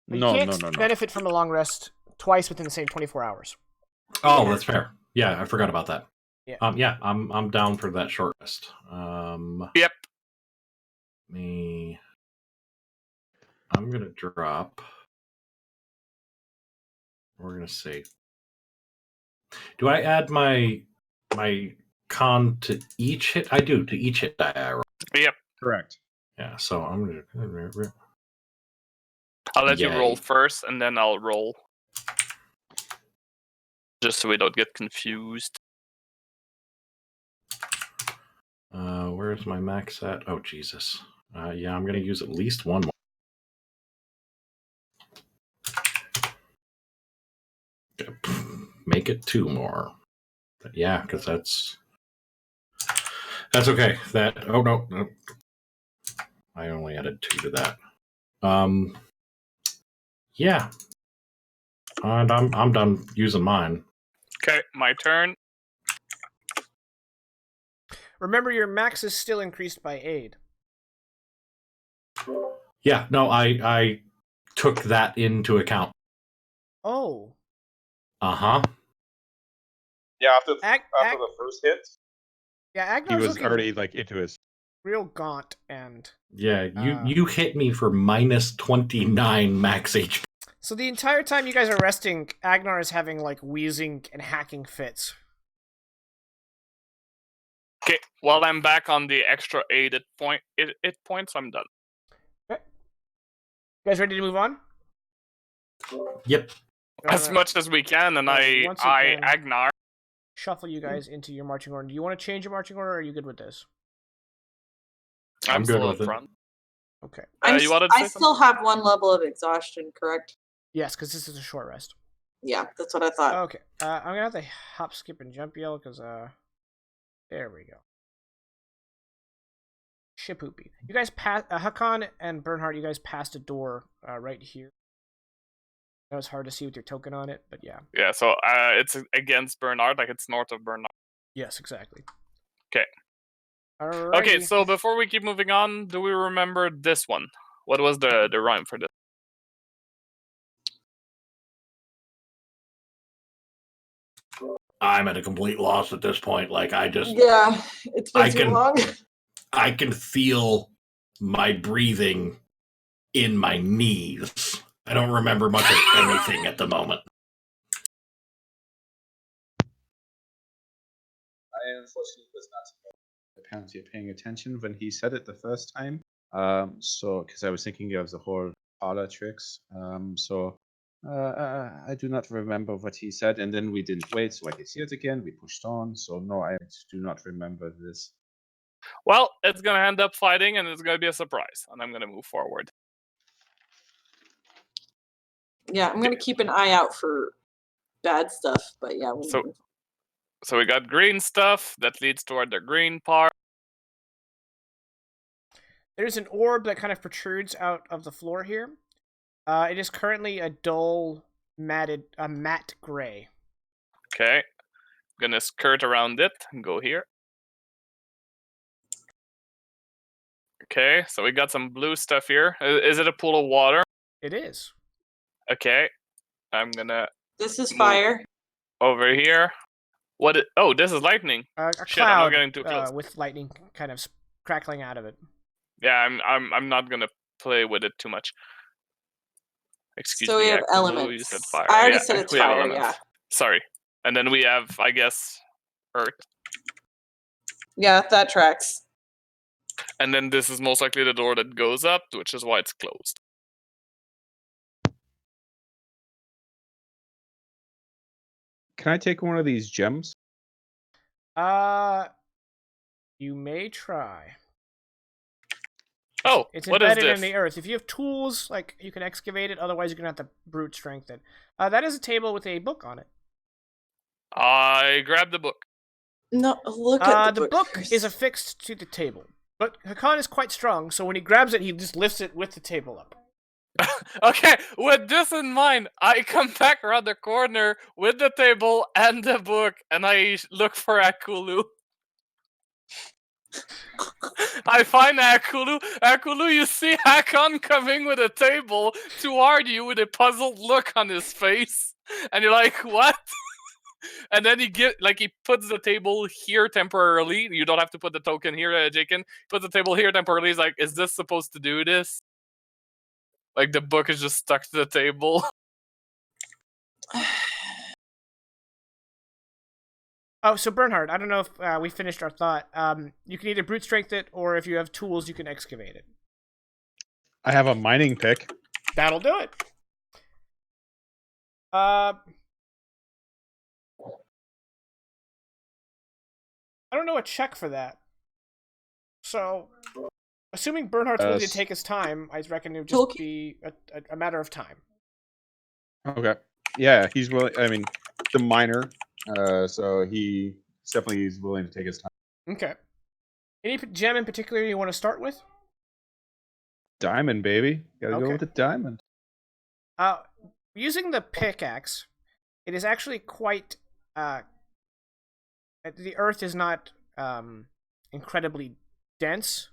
No. Benefit from a long rest twice within the same 24 hours. Oh, that's fair. Yeah, I forgot about that. Yeah. I'm down for that short rest. Yep. I'm gonna drop. We're gonna save. Do I add my con to each hit? I do, to each hit die I roll. Yep. Correct. Yeah, so I'm gonna. I'll let you roll first, and then I'll roll. Just so we don't get confused. where's my max at? Oh, Jesus. Yeah, I'm going to use at least one more. Make it 2 more. Yeah, because that's okay. Oh no, I only added 2 to that. Yeah, and I'm done using mine. Okay, my turn. Remember, your max is still increased by aid. Yeah, no, I took that into account. Oh. Uh-huh. Yeah, after Ag- the first hit, Yeah, he Agnar's was looking already like into his. real gaunt and... Yeah, you hit me for minus 29 max HP. So the entire time you guys are resting, Agnar is having, like, wheezing and hacking fits. Okay, while I'm back on the extra 8 it points, I'm done. Okay. You guys ready to move on? Yep. As much as we can, and once again, Agnar. shuffle you guys into your marching order. Do you want to change your marching order, or are you good with this? I'm good still with up it. front. Okay. You wanted to I say still have 1 level of exhaustion, correct? Yes, because this is a short rest. Yeah, that's what I thought. Okay. I'm going to have to hop, skip, and jump yell, because, there we go. Shipoopy. You guys passed... Hakan and Bernhardt, you guys passed a door right here. That was hard to see with your token on it, but yeah. Yeah, so it's against Bernard, like it's north of Bernard. Yes, exactly. Okay. Alrighty. Okay, so before we keep moving on, do we remember this one? What was the rhyme for this? I'm at a complete loss at this point. Like, Yeah, it's been too long. I can feel my breathing in my knees. I don't remember much of anything at the moment. I unfortunately was not apparently paying attention when he said it the first time. So because I was thinking of the whole parlor tricks. I do not remember what he said, and then we didn't wait, so I could see it again. We pushed on, so no, I do not remember this. Well, it's gonna end up fighting, and it's gonna be a surprise, and I'm gonna move forward. Yeah, I'm gonna keep an eye out for bad stuff, but yeah. So we got green stuff that leads toward the green part. There's an orb that kind of protrudes out of the floor here. It is currently a dull, matte gray. Okay, gonna skirt around it and go here. Okay, so we got some blue stuff here. Is it a pool of water? It is. Okay, I'm gonna This is fire. over here. Oh, this is lightning. A Shit, I'm not cloud getting too close. with lightning kind of crackling out of it. Yeah, I'm not gonna play with it too much. Excuse So me. we have Akulu, elements. You said fire. I already Yeah, said it's we have fire, elements. yeah. Sorry. And then we have, I guess, earth. Yeah, that tracks. And then this is most likely the door that goes up, which is why it's closed. Can I take one of these gems? You may try. Oh, It's what is embedded this? in the earth. If you have tools, like, you can excavate it. Otherwise, you're gonna have to brute strength it. That is a table with a book on it. I grabbed the book. No, look at the book first. is affixed to the table, but Hakan is quite strong, so when he grabs it, he just lifts it with the table up. Okay, with this in mind, I come back around the corner with the table and the book, and I look for Akulu. I find Akulu. Akulu, you see Hakon coming with a table toward you with a puzzled look on his face, and you're like, "What?" And then he puts the table here temporarily. You don't have to put the token here, Jaken. Put the table here temporarily. He's like, "Is this supposed to do this?" Like the book is just stuck to the table. Oh, so Bernhard, I don't know if we finished our thought. You can either brute strength it, or if you have tools, you can excavate it. I have a mining pick. That'll do it. I don't know a check for that. So, assuming Bernhardt's willing to S- take his time, I reckon it would just Okay. be a matter of time. Okay. Yeah, he's willing. I mean, the minor, so he definitely is willing to take his time. Okay. Any gem in particular you want to start with? Diamond, baby. Gotta go Okay. with the diamond. Using the pickaxe, it is actually quite. The earth is not incredibly dense.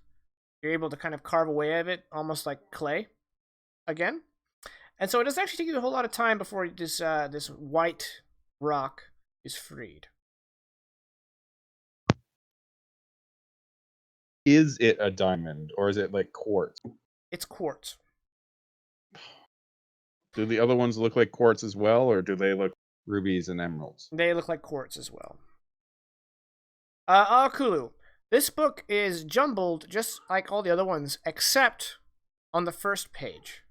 You're able to kind of carve away of it, almost like clay, again. And so it doesn't actually take you a whole lot of time before this white rock is freed. Is it a diamond or is it like quartz? It's quartz. Do the other ones look like quartz as well, or do they look rubies and emeralds? They look like quartz as well. Kulu. This book is jumbled just like all the other ones, except on the first page.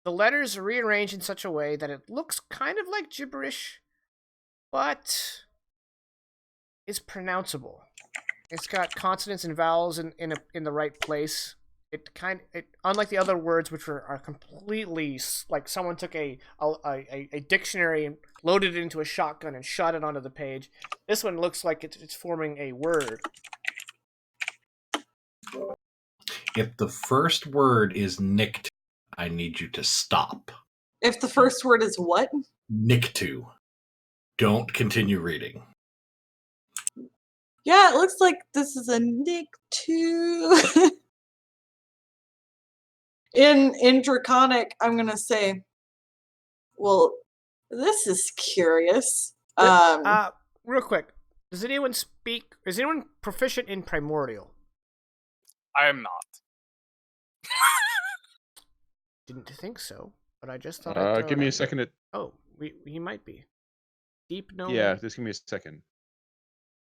The letters are rearranged in such a way that it looks kind of like gibberish, but is pronounceable. It's got consonants and vowels in the right place. Unlike the other words, which are completely like someone took a dictionary and loaded it into a shotgun and shot it onto the page. This one looks like it's forming a word. If the first word is Niktu, I need you to stop. If the first word is what? Niktu. Don't continue reading. Yeah, it looks like this is a Nick 2. In Draconic, I'm gonna say, well, this is curious. Real quick, is anyone proficient in Primordial? I am not. Didn't think so, but I just thought I'd throw Give it me a out there. second. Oh, he might be. Deep no. Yeah, just give me a second.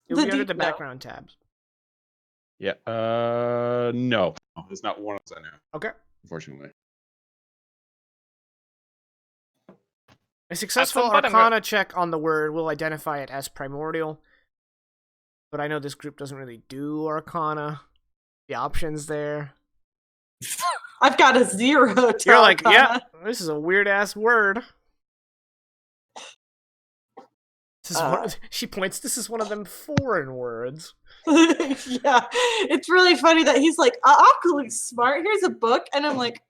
It would The be under deep the no. background tabs. Yeah. No, it's not one of those I know. Okay. Unfortunately. A successful some point I'm Arcana check on the word will identify it as primordial. But I know this group doesn't really do Arcana. The options there. I've got a 0 to You're like, Arcana. yeah, this is a weird ass word. This is she points. This is one of them foreign words. Yeah, it's really funny that he's like, Akalu's smart. Here's a book, and I'm like,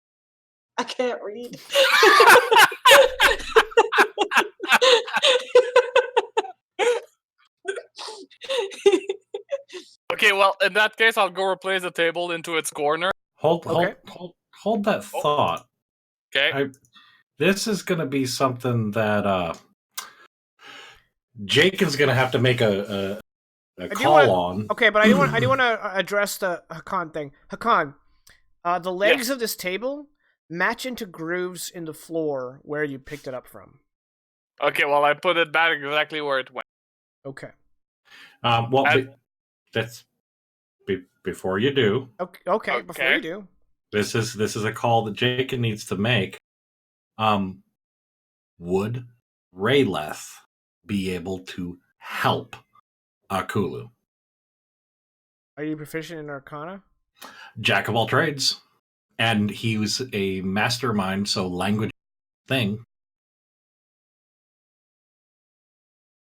I can't read. Okay, well, in that case, I'll go replace the table into its corner. Hold that Oh. thought. Okay. This is going to be something that Jake is going to have to make a call on. Okay, but I do want to address the Hakan thing. Hakan, the legs of this table match into grooves in the floor where you picked it up from. Okay, well, I put it back exactly where it went. Okay. That's before you do. Okay. Before you do, this is a call that Jake needs to make. Would Rayleth be able to help Akulu? are you proficient in Arcana? Jack of all trades, and he was a mastermind, so language thing.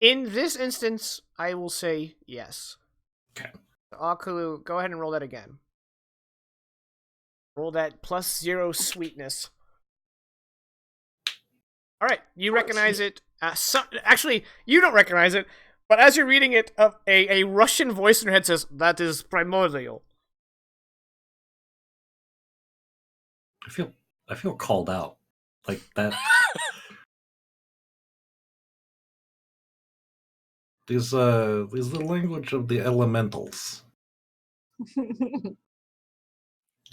In this instance, I will say yes. Okay. Akulu, go ahead and roll that again. Roll that +0 sweetness. All right, you recognize it. Actually, you don't recognize it, but as you're reading it, a Russian voice in your head says, "That is primordial." I feel called out like that. Is the language of the elementals.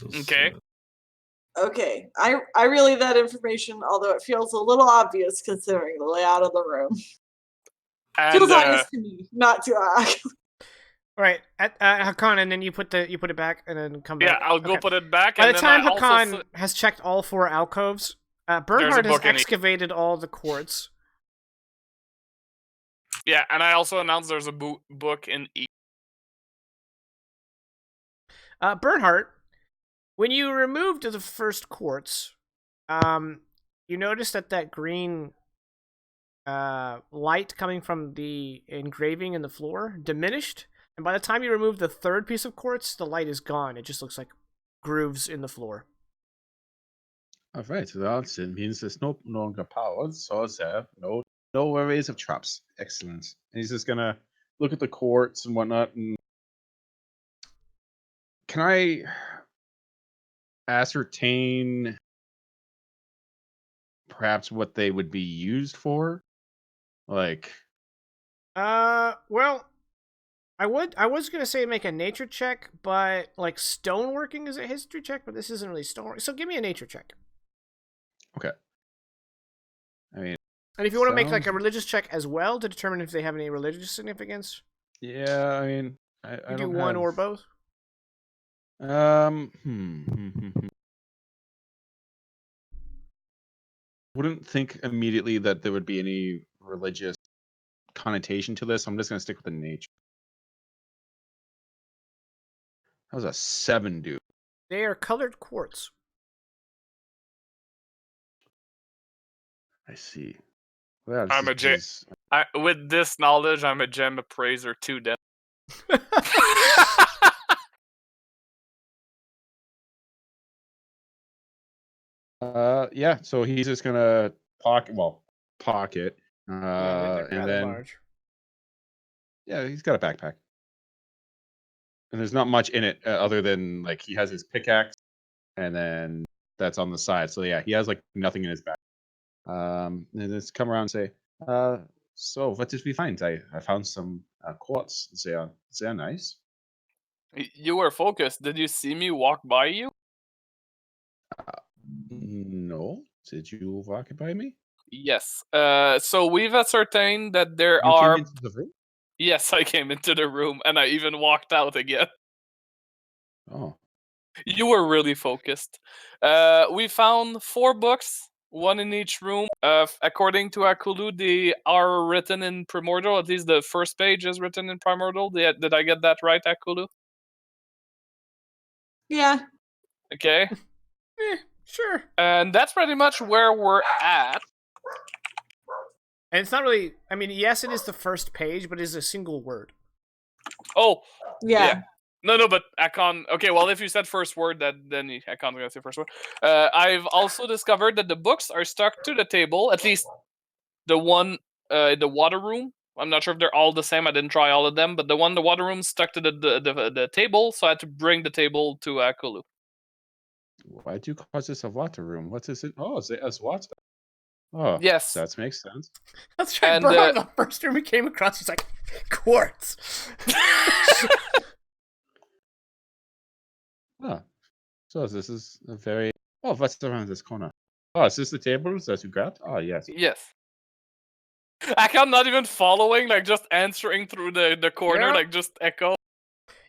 Okay. Okay, I relay that information, although it feels a little obvious considering the layout of the room. And, Feels obvious to me, not to Akalu. All right, Hakan, and then you put it back, and then come back. yeah, I'll go put it back. By and the then time I also Hakan has checked all 4 alcoves, Bernhard has book in each. excavated all the quartz. Yeah, and I also announced there's a book in each. Bernhardt, when you removed the first quartz, you noticed that green light coming from the engraving in the floor diminished, and by the time you remove the third piece of quartz, the light is gone. It just looks like grooves in the floor. All right, so that means there's no longer power, so there no worries of traps. Excellent. And he's just gonna look at the quartz and whatnot. And can I ascertain perhaps what they would be used for? Like, Well, I was gonna say make a nature check, but like stoneworking is a history check, but this isn't really stonework. So give me a nature check. okay. I mean, And if you want to make like a sounds- religious check as well to determine if they have any religious significance, yeah. I mean, I you don't do one have... or both. Wouldn't think immediately that there would be any religious connotation to this. I'm just gonna stick with the nature. That was a 7, dude. They are colored quartz. I see. Well, I'm a J. With this knowledge, I'm a gem appraiser too. Then. Yeah. So he's just gonna pocket. Yeah, they're and rather then large. yeah, he's got a backpack, and there's not much in it other than like he has his pickaxe, and then that's on the side. So yeah, he has like nothing in his back. And just come around and say, so what did we find? I found some quartz. They are nice. You were focused. Did you see me walk by you? No. Did you walk by me? Yes. So we've ascertained that there You are. came into the room? Yes, I came into the room and I even walked out again. Oh. You were really focused. We found 4 books, one in each room. According to Akulu, they are written in Primordial. At least the first page is written in Primordial. Did I get that right, Akulu? Yeah. Okay. Sure. And that's pretty much where we're at. And it's not really. I mean, yes, it is the first page, but it is a single word. Oh, Yeah. No, but Akon. Okay, well, if you said first word, then Akon's gonna say first word. I've also discovered that the books are stuck to the table. At least the one in the water room. I'm not sure if they're all the same. I didn't try all of them, but the one in the water room stuck to the table, so I had to bring the table to Akulu. Why do you call this a water room? What is it? Oh, it's as water. Oh, Yes. that makes sense. Let's try And, Bernhardt. The first room we came across, he's like, quartz. Ah, so this is a very... Oh, what's around this corner? Oh, is this the table that you grabbed? Oh, yes. Yes. I'm not even following, like just answering through the corner, Yeah. like just echo.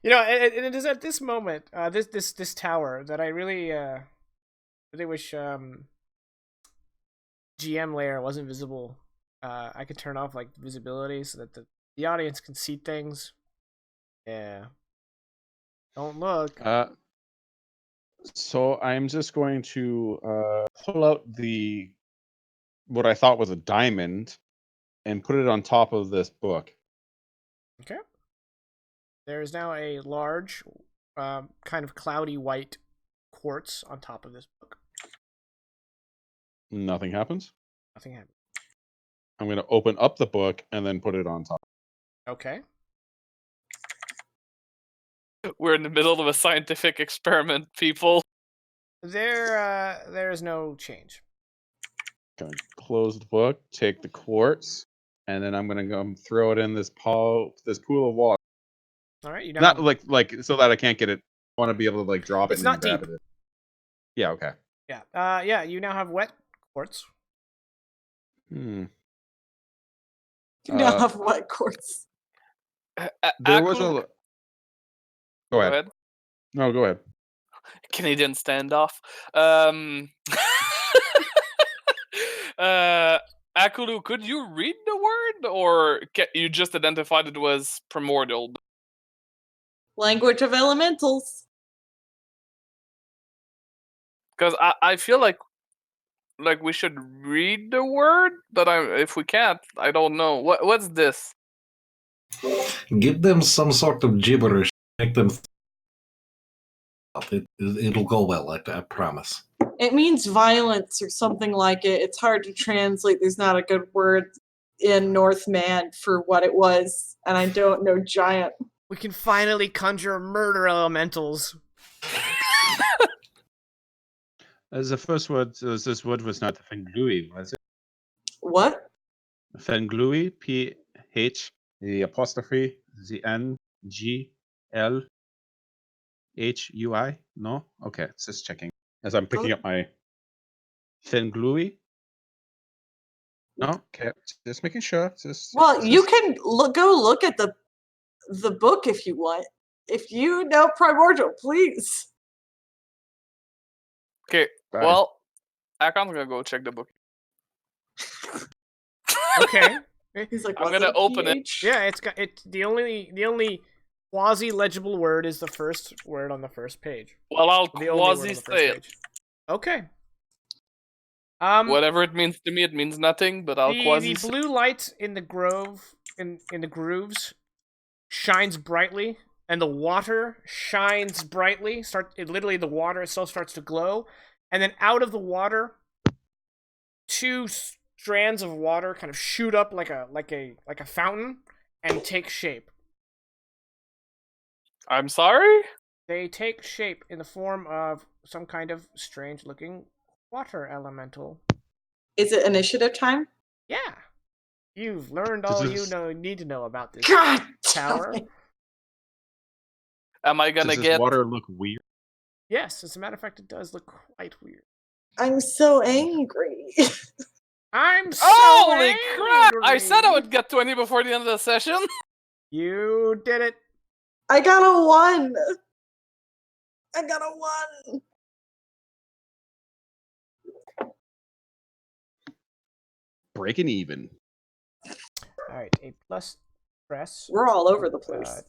You know, and it is at this moment, this tower that I really wish GM layer wasn't visible. I could turn off like visibility so that the audience can see things. Yeah. Don't look. So I'm just going to pull out what I thought was a diamond and put it on top of this book. Okay. There is now a large, kind of cloudy white quartz on top of this book. Nothing happens. Nothing happened. I'm going to open up the book and then put it on top. Okay. We're in the middle of a scientific experiment, people. There is no change. Going to close the book, take the quartz, and then I'm going to go throw it in this pool of water. All right, you know. Not like so that I can't get it. I want to be able to like drop it. It's and not grab deep. it. Yeah. Okay. Yeah. Yeah. You now have wet quartz. You now have what quartz? There was Akulu- a. Go ahead. No, go ahead. Canadian standoff. Akulu, could you read the word, or you just identified it was primordial? Language of elementals. Because I feel like we should read the word, but if we can't, I don't know. What's this? Give them some sort of gibberish. Make them. It'll go well. I promise. It means violence or something like it. It's hard to translate. There's not a good word in Northman for what it was, and I don't know giant. We can finally conjure murder elementals. As the first word, this word was not Fenglui, was it? What? Fenglui, PH, the apostrophe, the NGLHUI? No? Okay, just checking. As I'm picking up my Fenglui. No? Okay, just making sure. Well, you can go look at the book if you want. If you know Primordial, please. Okay, well, Akon's gonna go check the book. Okay. He's like, I'm "What's gonna a open it. PH?" Yeah, it's got it. The only quasi legible word is the first word on the first page. Well, I'll The only word on quasi the first say it. page. Okay. Whatever it means to me, it means nothing. But I'll quasi. The blue light in the grove in the grooves shines brightly, and the water shines brightly. Literally, the water itself starts to glow, and then out of the water, two strands of water kind of shoot up like a fountain and take shape. I'm sorry. They take shape in the form of some kind of strange-looking water elemental. Is it initiative time? Yeah, you've learned all you need to know about this God tower. damn it. Am I gonna Does this get? water look weird? Yes, as a matter of fact, it does look quite weird. I'm so angry. I'm so Holy crap! I angry. said I would get 20 before the end of the session. You did it. I got a 1. I got a 1. Breaking even. All right, a plus press. We're all over the place.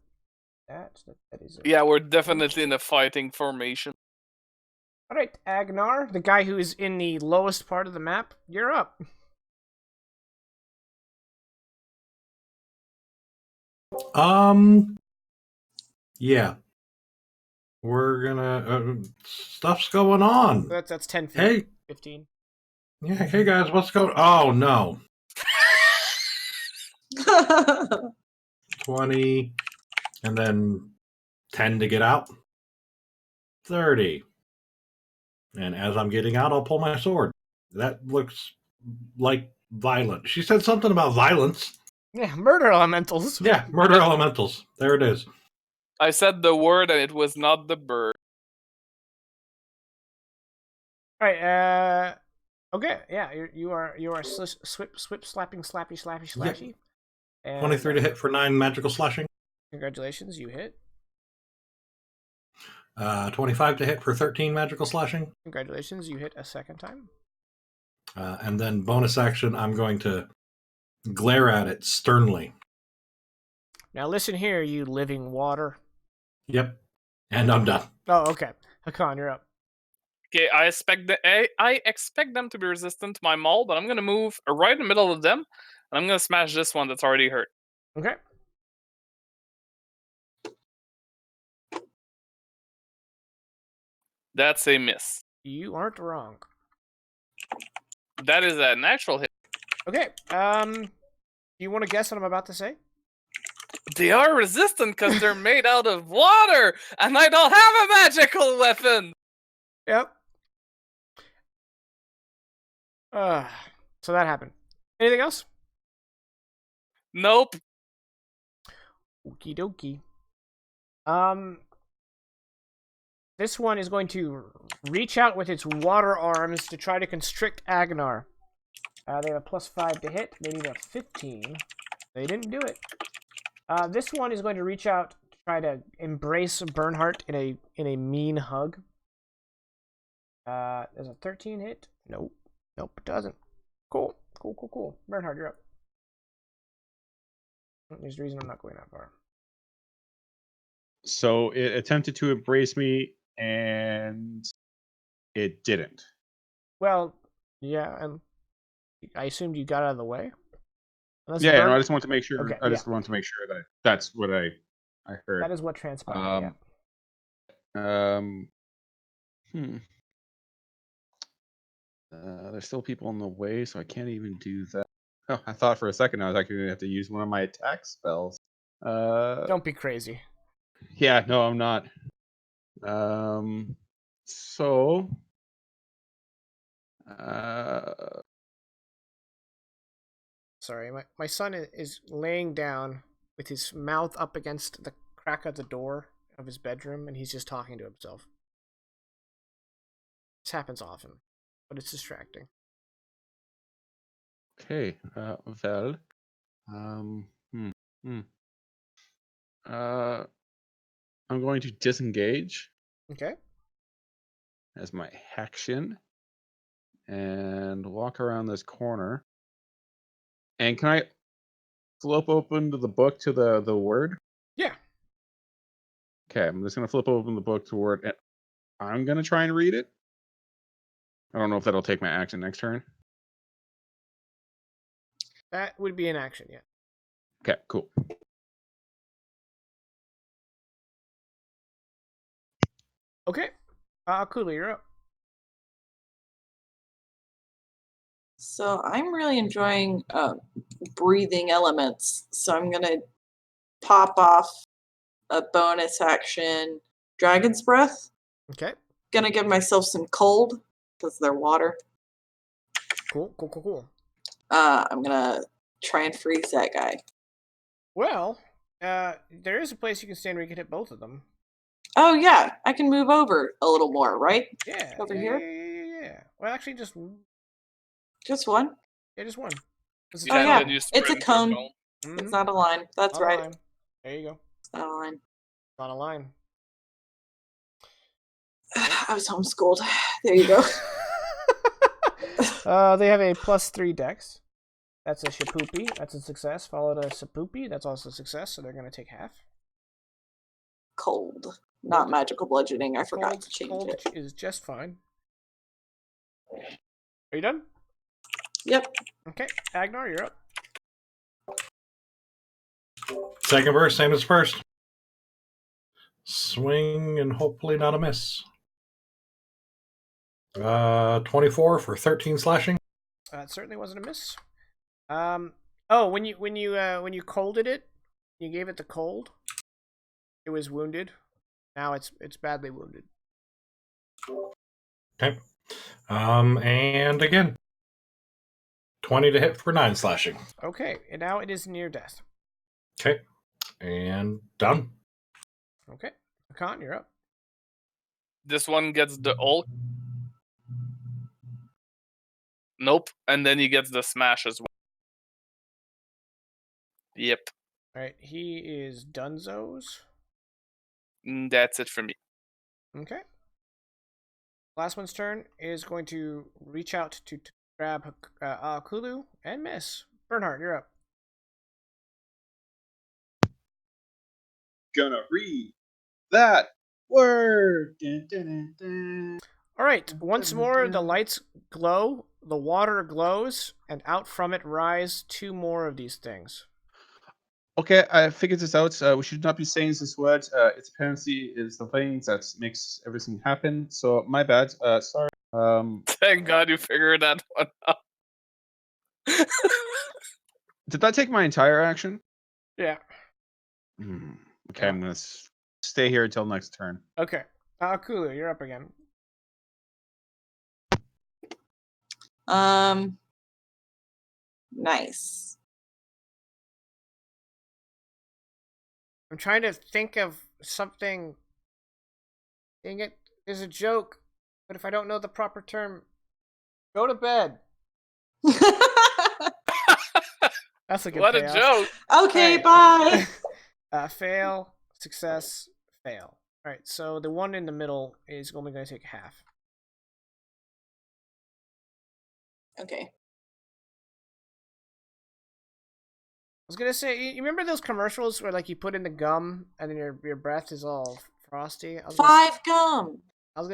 That is. Yeah, we're definitely in a fighting formation. All right, Agnar, the guy who is in the lowest part of the map, you're up. Yeah. We're gonna. Stuff's going on. That's 10 feet. Hey. 15. Yeah. Hey guys, what's going? Oh no. 20, and then 10 to get out. 30. And as I'm getting out, I'll pull my sword. That looks like violent. She said something about violence. Yeah, murder elementals. Yeah, murder elementals. There it is. I said the word and it was not the bird. All right. Okay. Yeah. You are swip slapping slappy slappy slashy. And, 23 to hit for 9 magical slashing. Congratulations, you hit. 25 to hit for 13 magical slashing. Congratulations, you hit a second time. And then bonus action, I'm going to glare at it sternly. Now listen here, you living water. Yep. And I'm done. Oh, okay. Hakan, you're up. Okay, I expect them to be resistant to my maul, but I'm gonna move right in the middle of them, and I'm gonna smash this one that's already hurt. Okay. That's a miss. You aren't wrong. That is a natural hit. Okay. You want to guess what I'm about to say? They are resistant because they're made out of water, and I don't have a magical weapon. Yep. So that happened. Anything else? Nope. Okie dokie. This one is going to reach out with its water arms to try to constrict Agnar. They have a +5 to hit. They need a 15. They didn't do it. This one is going to reach out to try to embrace Bernhardt in a mean hug. There's a 13 hit. Nope, it doesn't. Cool. Bernhardt, you're up. There's a reason I'm not going that far. So it attempted to embrace me, and it didn't. Well, yeah, and I assumed you got out of the way. Unless Yeah, no, Bern- I just want to make sure. Okay, I just want to make sure that that's what I heard. that is what transpired. Um, hmm. There's still people in the way, so I can't even do that. Oh, I thought for a second I was actually going to have to use one of my attack spells. Don't be crazy. Yeah, no, I'm not. So, Sorry, my son is laying down with his mouth up against the crack of the door of his bedroom, and he's just talking to himself. This happens often, but it's distracting. okay, well, hmm, hmm. I'm going to disengage Okay. as my action and walk around this corner. And can I flip open to the book to the word? Yeah. Okay, I'm just gonna flip open the book to word, and I'm gonna try and read it. I don't know if that'll take my action next turn. That would be an action, yeah. Okay, cool. Okay. Cooley, you're up. So I'm really enjoying breathing elements. So I'm gonna pop off a bonus action, Dragon's Breath. Okay. Gonna give myself some cold because they're water. Cool. I'm gonna try and freeze that guy. Well, there is a place you can stand where you can hit both of them. Oh yeah, I can move over a little more, right? Yeah. Over yeah, here? Yeah. Well, actually, just Just one? just one. This is Oh, And yeah. then you It's a sprint or cone. no. Mhm. It's not a line. That's On a right. line. There you go. It's not a line. On a line. I was homeschooled. There you go. They have a +3 dex. That's a Shapoopy. That's a success. Followed a Sapoopy. That's also a success, so they're going to take half. Cold. Not magical bludgeoning. I forgot Cold, to change cold it. is just fine. Are you done? Yep. Okay. Agnar, you're up. Second burst, same as first. Swing and hopefully not a miss. 24 for 13 slashing. It certainly wasn't a miss. Oh, when you colded it, you gave it the cold. It was wounded. Now it's badly wounded. Okay. And again. 20 to hit for 9 slashing. Okay, and now it is near death. Okay. And done. Okay. Khan, you're up. This one gets the ult. Nope. And then he gets the smash as well. Yep. Alright, he is Dunzo's. That's it for me. Okay. Last one's turn is going to reach out to grab Kulu and miss. Bernhardt, you're up. Gonna read that word. Dun, dun, dun, dun. Alright, once more the lights glow, the water glows, and out from it rise 2 more of these things. Okay, I figured this out. We should not be saying this word. Its apparently is the thing that makes everything happen. So my bad. Sorry. Thank God you figured that one out. Did that take my entire action? Yeah. Okay, Yeah. I'm gonna stay here until next turn. Okay. Kulu, you're up again. Nice. I'm trying to think of something. Dang it. There's a joke, but if I don't know the proper term, go to bed. That's a good What payoff. a joke. Okay, Alright. bye. Fail, success, fail. Alright, so the one in the middle is only going to take half. Okay. I was gonna say, you remember those commercials where like you put in the gum and then your breath is all frosty? I was gonna 5 gum. I was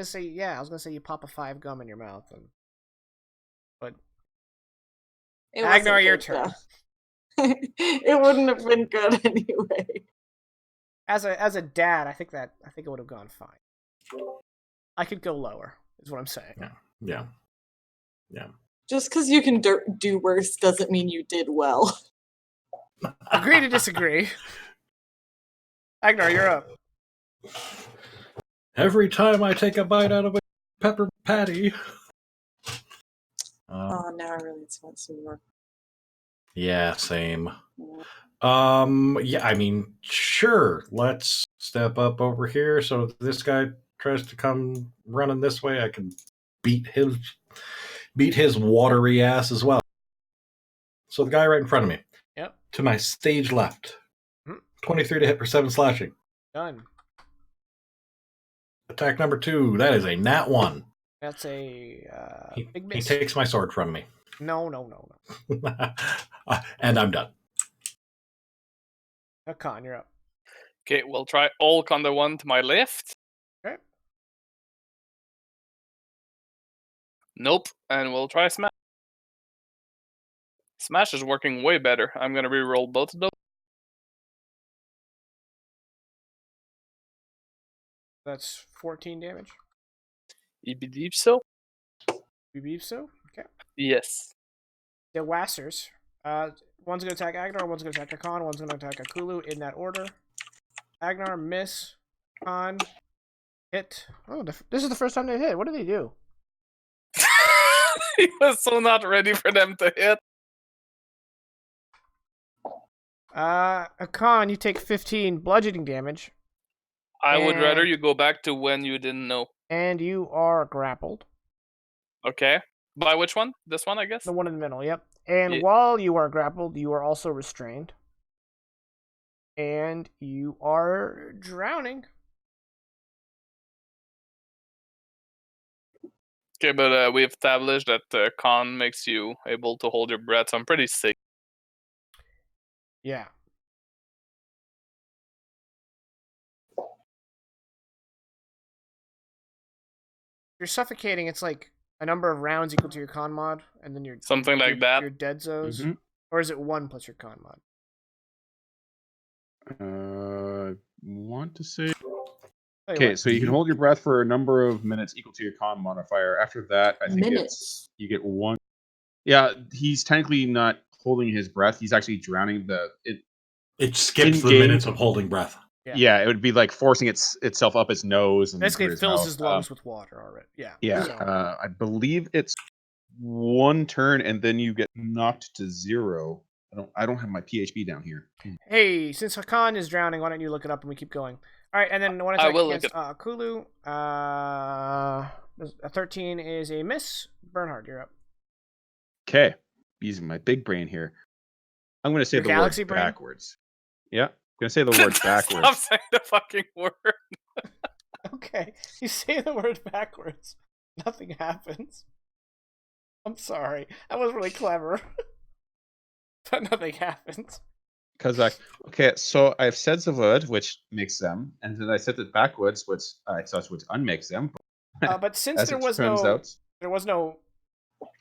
gonna say you pop a 5 gum in your mouth, but It wasn't Agnar, your good, turn. though. It wouldn't have been good anyway. As a dad, I think it would have gone fine. I could go lower, is what I'm saying. Yeah. Just because you can do worse doesn't mean you did well. Agree to disagree. Agnar, you're up. Every time I take a bite out of a pepper patty. Oh, now I really want some more. Yeah, same. Yeah. Yeah, I mean, sure. Let's step up over here so if this guy tries to come running this way, I can beat his watery ass as well. So the guy right in front of me. Yep. To my stage left. Hmm. 23 to hit for 7 slashing. Done. Attack number 2. That is a nat 1. That's a big He miss. takes my sword from me. No. And I'm done. Con, you're up. Okay, we'll try Ulk on the one to my left. Okay. Nope, and we'll try Smash. Smash is working way better. I'm gonna re-roll both of those. That's 14 damage. You believe so? You believe so? Okay. Yes. The Wassers. One's gonna attack Agnar, one's gonna attack Khan, one's gonna attack Akulu in that order. Agnar, miss. Khan, hit. Oh, this is the first time they hit. What did they do? He was so not ready for them to hit. Khan, you take 15 bludgeoning damage. I would rather And- you go back to when you didn't know. And you are grappled. Okay. By which one? This one, I guess? The one in the middle, yep. And Yeah. while you are grappled, you are also restrained. And you are drowning. Okay, but we've established that con makes you able to hold your breath, so I'm pretty safe. Yeah. You're suffocating, it's like a number of rounds equal to your con mod, and then Something like that. Your dead zones. Mhm. Or is it 1 plus your con mod? Want to say. Tell you Okay, what, so you can hold your breath for a number of minutes equal to your con modifier. After that, I think Minutes. you get 1. Yeah, he's technically not holding his breath. He's actually drowning. It skips the In-game- minutes of holding breath. Yeah. It would be like forcing itself up his nose and basically through it fills mouth. his lungs with water already. Yeah. Yeah, So, I believe it's 1 turn and then you get knocked to 0. I don't have my PHP down here. hey, since Hakan is drowning, why don't you look it up and we keep going? All right, and then one I attack will look against Kulu. A 13 is a miss. Bernhard, you're up. Okay, using my big brain here. I'm going to say Your the galaxy word brain? backwards. Yeah, I'm going to say the word Stop backwards. saying the fucking word. Okay, you say the word backwards. Nothing happens. I'm sorry. That was really clever. But nothing happens. Okay, so I've said the word, which makes them, and then I said it backwards, which I thought would unmake them. But since As there it was turns no out, there was no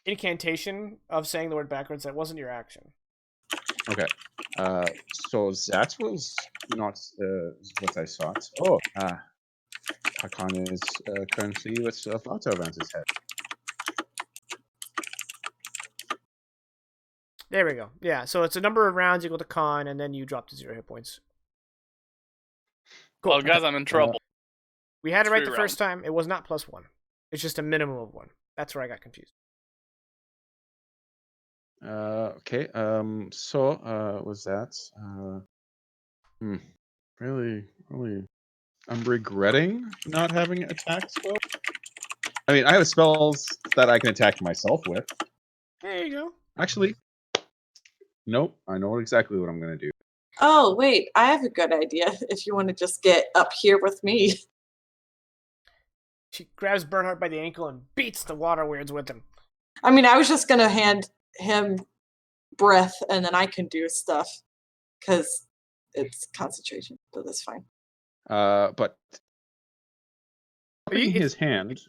incantation of saying the word backwards, that wasn't your action. okay. So that was not what I thought. Oh, Hakan is currently with flutter around his head. There we go. Yeah, so it's a number of rounds equal to con, and then you drop to 0 hit points. Cool. Well, guys, I'm in trouble. We had it right 3 the first time. It was not +1. It's just a minimum of 1. That's where I got confused. Okay. So was that? Really, I'm regretting not having attack spell. I mean, I have spells that I can attack myself with. There you go. Actually, nope. I know exactly what I'm gonna do. Oh, wait, I have a good idea if you want to just get up here with me. She grabs Bernhard by the ankle and beats the water weirds with him. I mean, I was just going to hand him breath and then I can do stuff because it's concentration, but that's fine. But Taking his hand.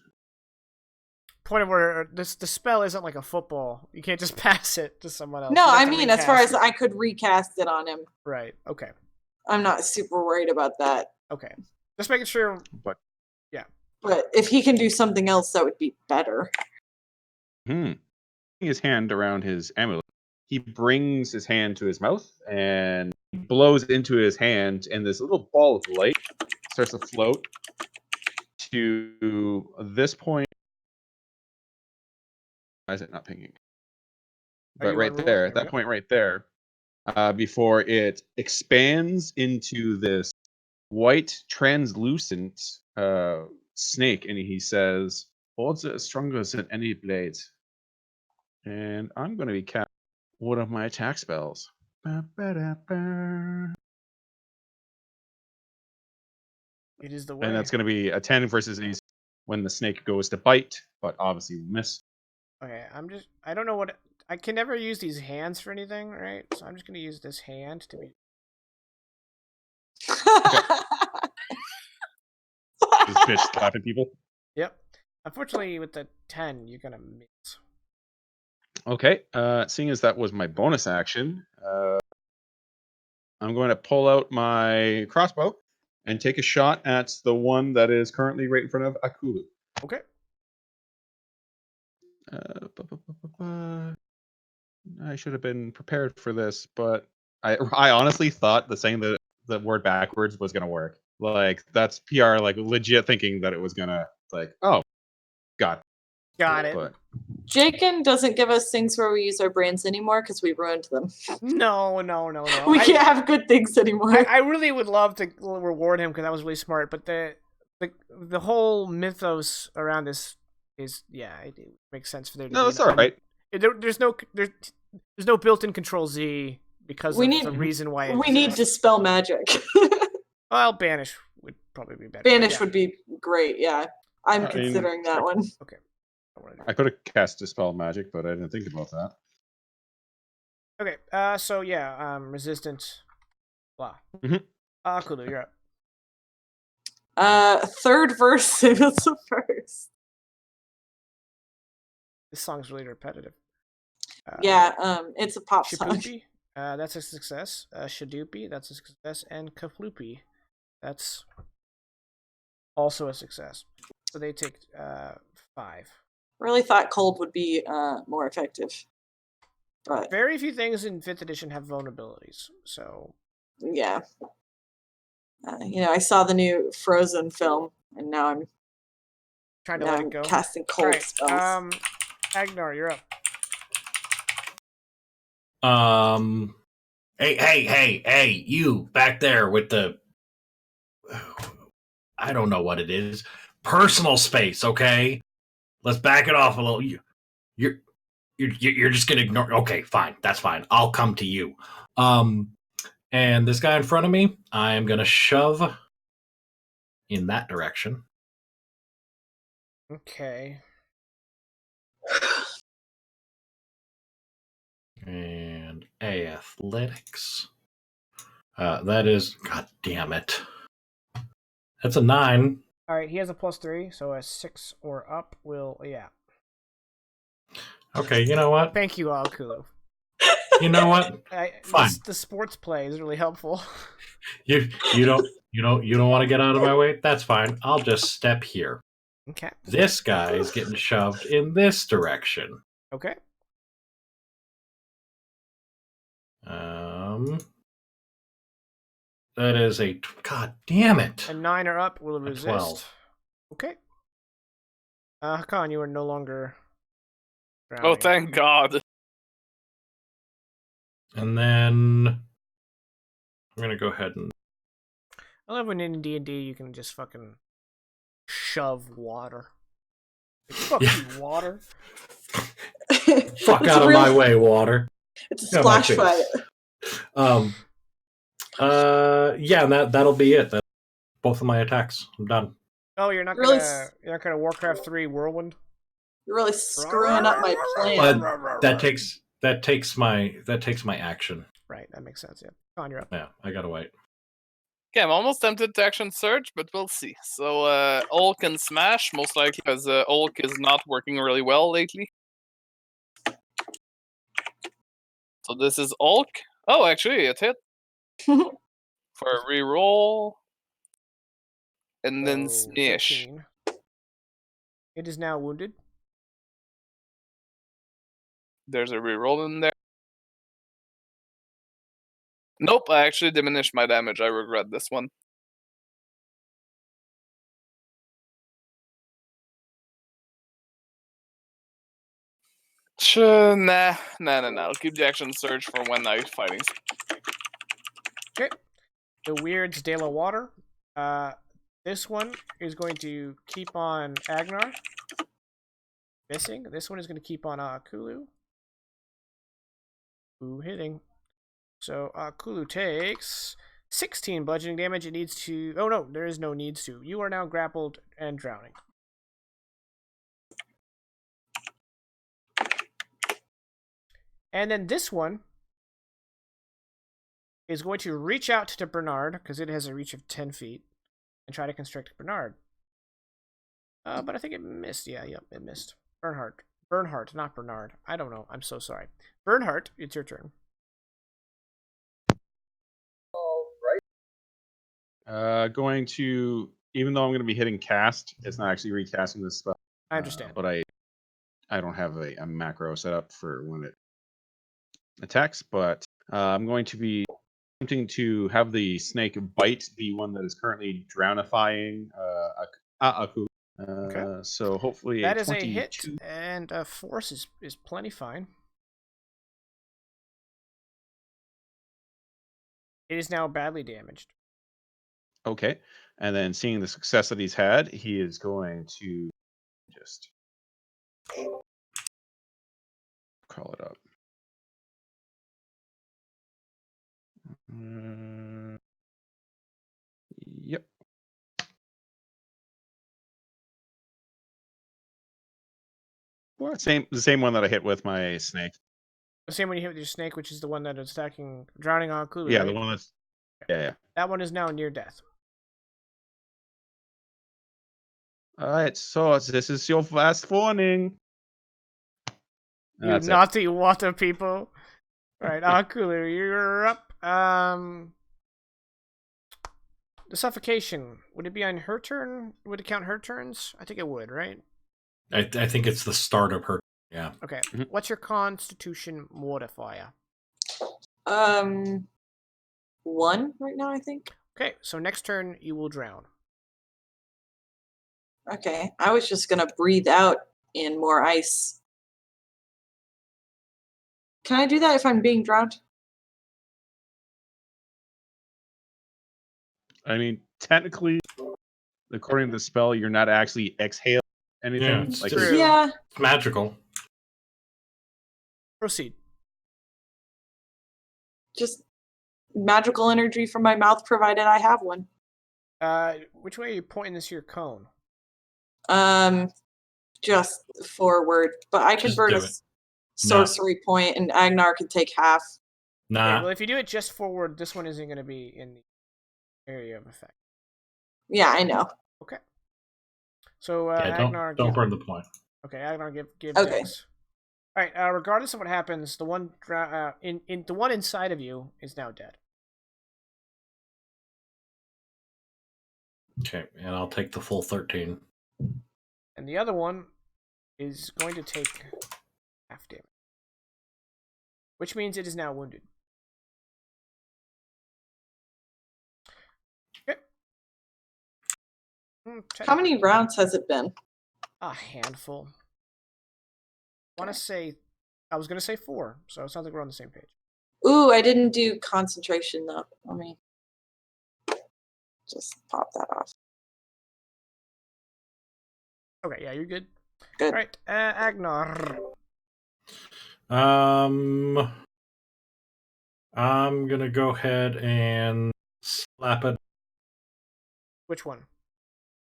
Point of order. The spell isn't like a football. You can't just pass it to someone else. No, You have I to mean, as far recast as I could recast it on him, Right. Okay. I'm not super worried about that. Okay. Just making sure. But But if he can do something else, that would be better. putting his hand around his amulet, he brings his hand to his mouth and blows into his hand, and this little ball of light starts to float to this point. Why is it not pinging? Are But you right on roll? there, There at we that go. point right there, before it expands into this white, translucent snake, and he says, "Holds it as strong as any blade." And I'm going to be casting one of my attack spells. Ba-ba-da-ba. It is the way. And that's going to be a 10 versus these when the snake goes to bite, but obviously we miss. Okay. I don't know what. I can never use these hands for anything, right? So I'm just gonna use this hand to be. This bitch slapping people. Yep. Unfortunately, with the 10, you're gonna miss. Okay, seeing as that was my bonus action, I'm going to pull out my crossbow and take a shot at the one that is currently right in front of Akulu. Okay. I should have been prepared for this, but I honestly thought the saying the word backwards was gonna work. Like that's PR, like legit thinking that it was gonna oh, God. Got it. But Jakin doesn't give us things where we use our brains anymore because we ruined them. No. We can't have good things anymore. I really would love to reward him because that was really smart, but the whole mythos around this is it makes sense for there to no, be that's all right. There's no built-in Control Z because We of need- the reason why it We need exists. Dispel Magic. Well, Banish would probably be better. Banish Yeah. would be great, yeah. I'm I mean, considering that one. I could have cast Dispel Magic, but I didn't think about that. Okay. So resistant. Blah. Mhm. Kulu, you're up. Third verse, same as the first. This song's really repetitive. It's a pop song. Shapoopy, that's a success. Shadoopy, that's a success. And Kafloopy, that's also a success. So they take 5. Really thought cold would be more effective. But Very few things in 5th edition have vulnerabilities, so... yeah. I saw the new Frozen film, and now I'm Trying to let it go. casting cold Alright, spells. Agnar, you're up. Hey, you back there with the, I don't know what it is. Personal space, okay? Let's back it off a little. You're just gonna ignore. Okay, fine, that's fine. I'll come to you. And this guy in front of me, I am gonna shove in that direction. Okay. And athletics. That is, god damn it. That's a 9. Alright, he has a +3, so a 6 or up will, Okay, you know what? Thank you, Kulu. You know what? Fine. The sports play is really helpful. You don't want to get out of my way? That's fine. I'll just step here. Okay. This guy is getting shoved in this direction. Okay. That is a god damn it. A 9 or up will resist. 12. Okay. Hakan, you are no longer drowning. Oh, thank God. And then I'm gonna go ahead and I love when in D&D you can just fucking shove water. Like, fuck you, water. fuck out of my way, water. It's a Get out my splash face. fight. Yeah, and that'll be it. That's both of my attacks. I'm done. Oh, you're not Really gonna Warcraft 3 Whirlwind? You're really screwing up my plan. That takes my action. Right, that makes sense, yeah. Con, you're up. Yeah, I gotta wait. Okay, I'm almost tempted to action surge, but we'll see. So Hulk and Smash, most likely, because Hulk is not working really well lately. So this is Hulk. Oh, actually, it hit for a reroll. And then So, Smash. 13. It is now wounded. There's a reroll in there. Nope, I actually diminished my damage. I regret this one. Nah. I'll keep the action surge for when I'm fighting. Okay. The Weird's Dale of Water. This one is going to keep on Agnar. Missing. This one is going to keep on Kulu. Ooh, hitting. So Kulu takes 16 bludgeoning damage. It needs to... Oh no, there is no needs to. You are now grappled and drowning. And then this one is going to reach out to Bernard, because it has a reach of 10 feet, and try to constrict Bernard. But I think it missed. Yeah, it missed. Bernhardt, not Bernard. I don't know. I'm so sorry. Bernhardt, it's your turn. Going to, even though I'm going to be hitting cast, it's not actually recasting this spell. I understand. But I don't have a macro set up for when it attacks, but I'm going to be attempting to have the snake bite the one that is currently drownifying Aku. Okay. So hopefully That a is 22. a hit, and force is plenty fine. It is now badly damaged. Okay. And then seeing the success that he's had, he is going to just call it up. Yep. Well, the same one that I hit with my snake. The same one you hit with your snake, which is the one that is attacking, drowning on Kulu, Yeah, right? the one that's... Yeah. That one is now near death. Alright, so this is your last warning. And You that's it. naughty water people. Alright, Kulu, you're up. The suffocation, would it be on her turn? Would it count her turns? I think it would, right? I think it's the start of her. Yeah. Okay. Mhm. What's your constitution modifier? 1 right now, I think. Okay, so next turn you will drown. Okay, I was just gonna breathe out in more ice. Can I do that if I'm being drowned? I mean, technically, according to the spell, you're not actually exhaling anything. Yeah, it's like true. you're- Yeah, It's magical. Proceed. just magical energy from my mouth, provided I have one. Which way are you pointing this here cone? Just forward, but I could Just burn do a it. sorcery point, and Agnar could take half. Okay, Nah. well, if you do it just forward, this one isn't going to be in the area of effect. Yeah, I know. Okay. So Yeah, Agnar, don't give, burn the point. okay, Agnar, give Okay. Dex. All right. Regardless of what happens, the one the one inside of you is now dead. Okay, and I'll take the full 13. And the other one is going to take half damage. Which means it is now wounded. Okay. How many rounds has it been? A handful. I want to say... I was going to say 4, so it sounds like we're on the same page. Ooh, I didn't do concentration though. Let me just pop that off. Okay, yeah, you're good. Good. All right, Agnar. I'm gonna go ahead and slap it. Which one?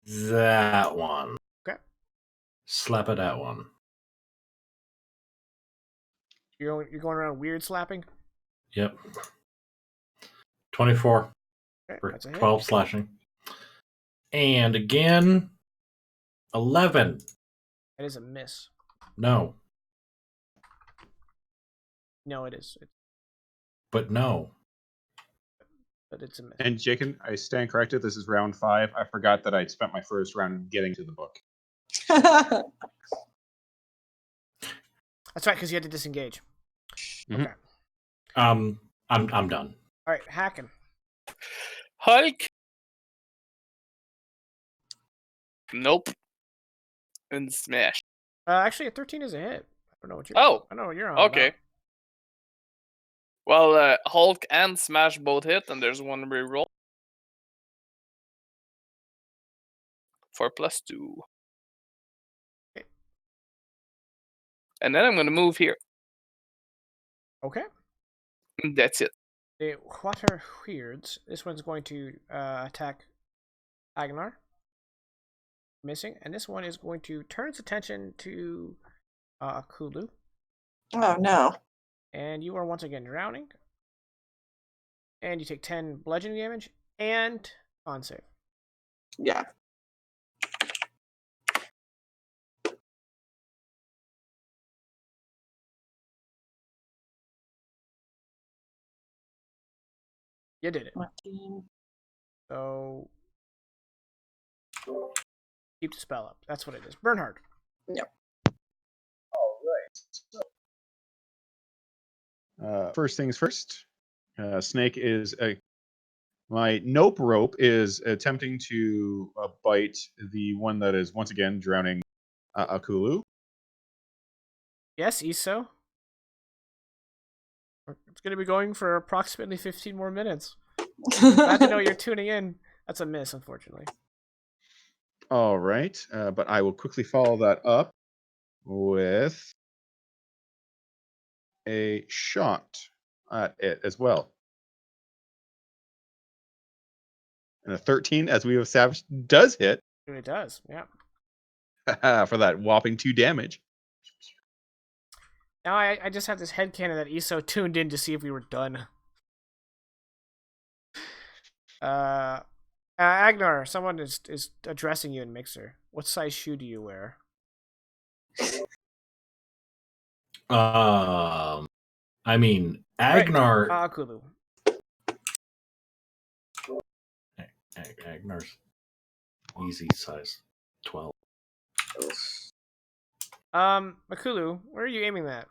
That one. Okay. Slap it at one. You're going around weird slapping? Yep. 24. Okay, for that's a hit. 12 slashing. And again, 11. That is a miss. No, No, it is. but no. But it's a miss. And Jacob, I stand corrected. This is round 5. I forgot that I spent my first round getting to the book. That's right, because you had to disengage. Mhm. Okay. I'm done. All right, hacking. Hulk. Nope. And smash. Actually, a 13 is a hit. I don't know what you're. Oh, I know what you're on. okay. About. Well, Hulk and Smash both hit, and there's one reroll. For +2. Okay. And then I'm going to move here. Okay. And that's it. The Water Weirds. This one's going to attack Agnar. Missing. And this one is going to turn its attention to Kulu. Oh no. And you are once again drowning. And you take 10 bludgeoning damage and con save. Yeah. You did it. 14. So keep the spell up. That's what it is. Bernhard. Yep. First things first. Snake is my nope rope is attempting to bite the one that is once again drowning Akulu. Yes, Iso. It's going to be going for approximately 15 more minutes. Glad to know you're tuning in. That's a miss, unfortunately. All right, but I will quickly follow that up with a shot at it as well. And a 13, as we have established, does hit It does, yeah. for that whopping 2 damage. Now I just have this headcanon that Iso tuned in to see if we were done. Agnar, someone is addressing you in Mixer. What size shoe do you wear? I mean, Agnar. Kulu. Agnar's easy size 12. Makulu, where are you aiming that?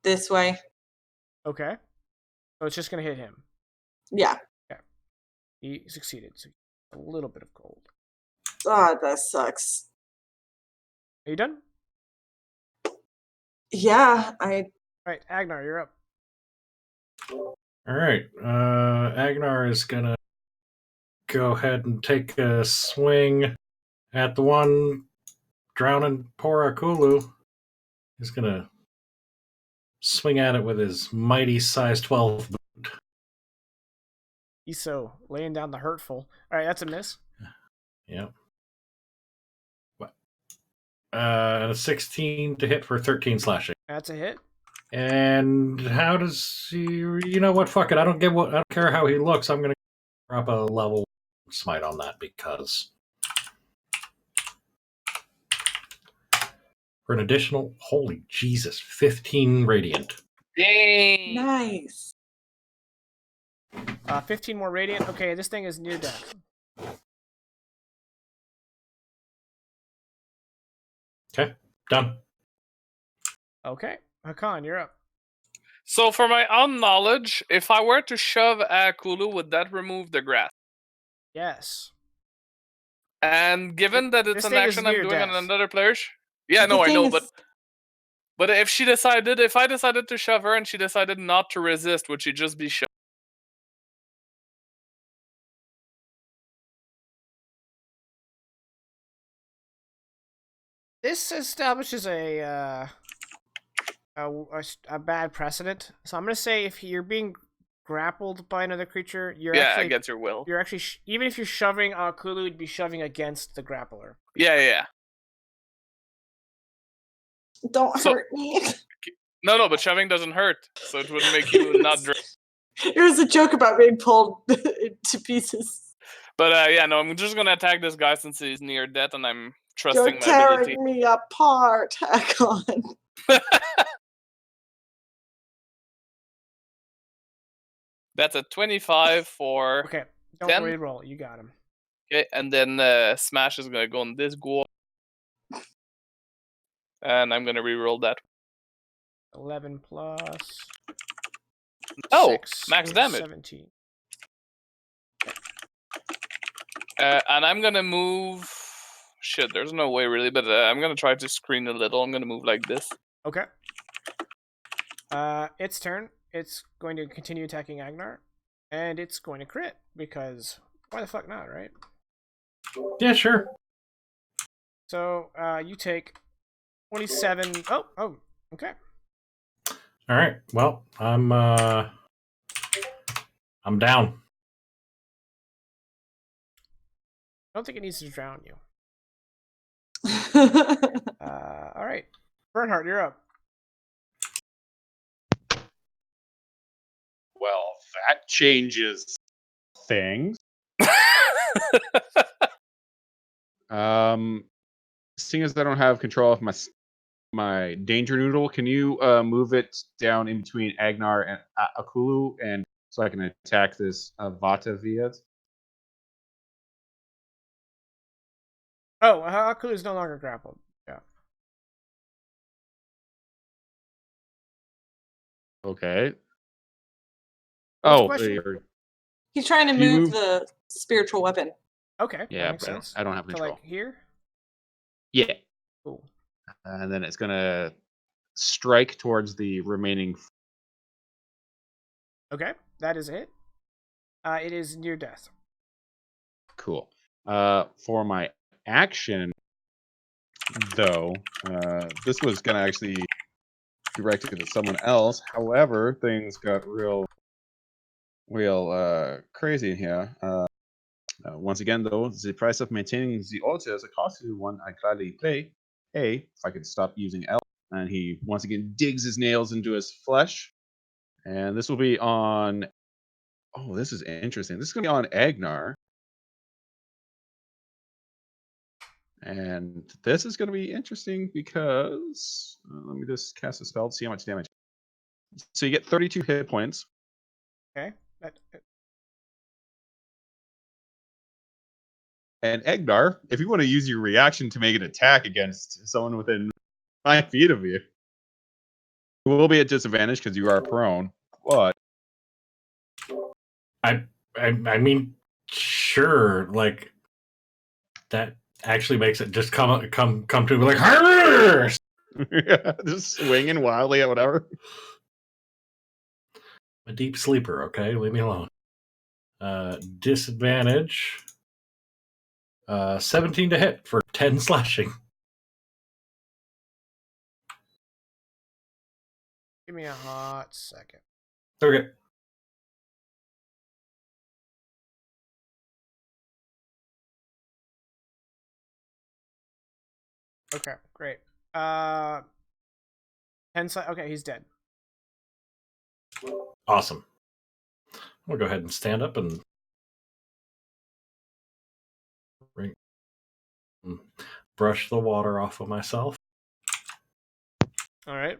This way. Okay. So it's just gonna hit him. Yeah. He succeeded. So a little bit of gold. Oh, that sucks. Are you done? Yeah, Alright, Agnar, you're up. Alright, Agnar is gonna go ahead and take a swing at the one drowning poor Akulu. He's gonna swing at it with his mighty size 12 boot. Iso laying down the hurtful. Alright, that's a miss. Yep. And a 16 to hit for 13 slashing. That's a hit. And how does he? You know what? Fuck it. I don't care how he looks. I'm gonna drop a level smite on that because for an additional, holy Jesus, 15 radiant. Dang. nice. 15 more radiant. Okay, this thing is near death. Okay, done. Okay, Hakan, you're up. So for my own knowledge, if I were to shove Akulu, would that remove the grass? Yes. And given that it's This an thing is action I'm near doing on death. another player, yeah, no, The I thing know, is- but if I decided to shove her and she decided not to resist, would she just be shoved? This establishes a bad precedent. So I'm gonna say if you're being grappled by another creature, you're Yeah, actually against your will. you're actually even if you're shoving Kulu, you'd be shoving against the grappler. Yeah. Don't So- hurt me. No, but shoving doesn't hurt, so it would make you not drown. It was a joke about being pulled to pieces. But yeah, no, I'm just gonna attack this guy since he's near death, and I'm You're trusting my tearing ability. me apart, Hakon. That's a 25 for Okay, don't 10. re-roll. You got him. Okay, and then smash is gonna go on this goal, and I'm gonna re-roll that. 11 plus. Oh, 6 max is damage. 17. And I'm gonna move. Shit, there's no way really, but I'm gonna try to screen a little. I'm gonna move like this. Okay. Its turn. It's going to continue attacking Agnar, and it's going to crit because why the fuck not, right? Yeah, sure. So you take 27. Oh, okay. All right. Well, I'm down. I don't think it needs to drown you. All right, Bernhardt, you're up. Well, that changes things. Seeing as I don't have control of my danger noodle, can you move it down in between Agnar and Akulu, and so I can attack this Vata via it? Oh, Haku is no longer grappled. Yeah. Okay. What's the Oh, question? He's trying to Can you move move- the spiritual weapon. Okay, that yeah, makes but sense. I don't have So control. like here. Yeah, Cool. and then it's gonna strike towards the remaining. Okay, that is it. It is near death. Cool. For my action, though, this was gonna actually be directed at someone else. However, things got real crazy in here. Once again, though, the price of maintaining the altar is a costly one I gladly pay. A, if I could stop using L. And he once again digs his nails into his flesh. And this will be on. Oh, this is interesting. This is going to be on Agnar. And this is going to be interesting because. Let me just cast a spell to see how much damage. So you get 32 hit points. Okay. And Agnar, if you want to use your reaction to make an attack against someone within 5 feet of you, you will be at disadvantage because you are prone. But I mean, sure. Like that actually makes it just come to me like, "Harr!" just swinging wildly at whatever. A deep sleeper. Okay, leave me alone. Disadvantage. 17 to hit for 10 slashing. Give me a hot second. Okay. Okay, great. 10 okay, he's dead. Awesome. We'll go ahead and stand up and brush the water off of myself. All right.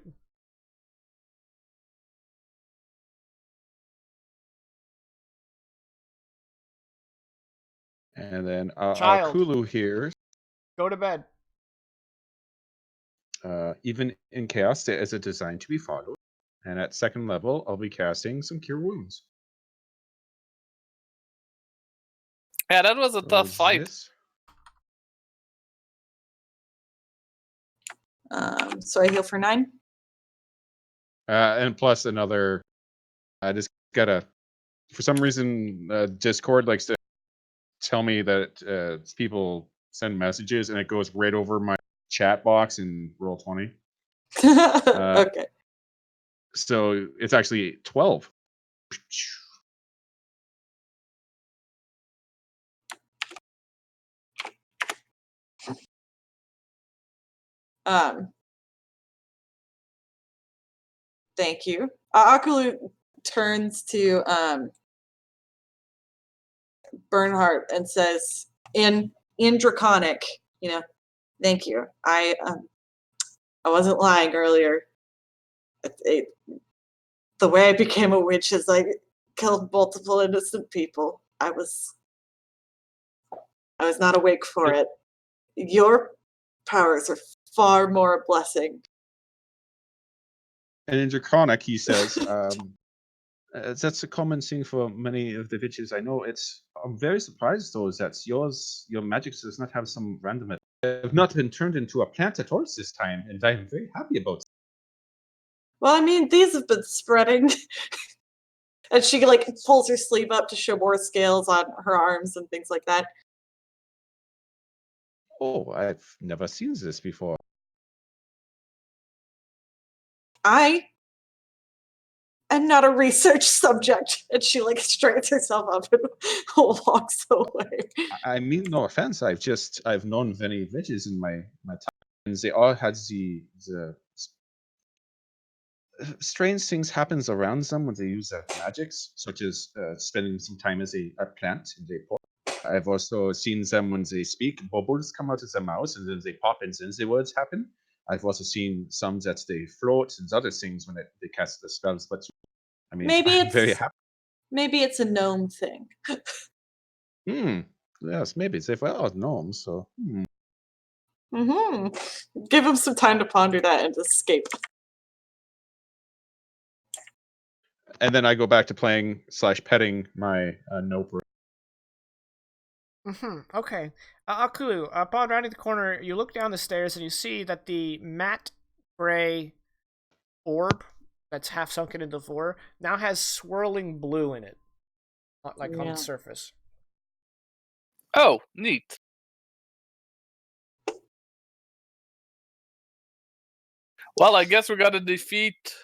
And then Child. Kulu here, Go to bed. even in Chaos State, is it designed to be followed? And at second level, I'll be casting some Cure Wounds. Yeah, that was a tough So fight. this- So I heal for 9. And plus another, I just gotta, for some reason, Discord likes to tell me that people send messages and it goes right over my chat box in Roll20. Okay. So it's actually 12. Thank you. Akulu turns to Bernhardt and says, in Draconic, thank you. I wasn't lying earlier. The way I became a witch is I killed multiple innocent people. I was not awake for it. Your powers are far more a blessing. And in Draconic, he says, that's a common thing for many of the witches I know. I'm very surprised, though, that your magic does not have some random. I have not been turned into a plant at all this time, and I am very happy about it. Well, I mean, these have been spreading. And she pulls her sleeve up to show more scales on her arms and things like that. Oh, I've never seen this before. I am not a research subject. And she straightens herself up and walks away. I mean, no offense. I've known many witches in my time, and they all had the strange things happens around them when they use their magics, such as spending some time as a plant in their pot. I've also seen them when they speak, bubbles come out of their mouths and then they pop and then the words happen. I've also seen some that they float and other things when they cast the spells. But I mean, I'm very happy. Maybe it's a gnome thing. Yes, maybe they were gnomes. So. Give him some time to ponder that and escape. And then I go back to playing / petting my Noper. Okay. Akulu, upon rounding the corner, you look down the stairs and you see that the matte gray orb that's half sunken into the floor now has swirling blue in it, on the surface. Oh, neat. Well, I guess we gotta defeat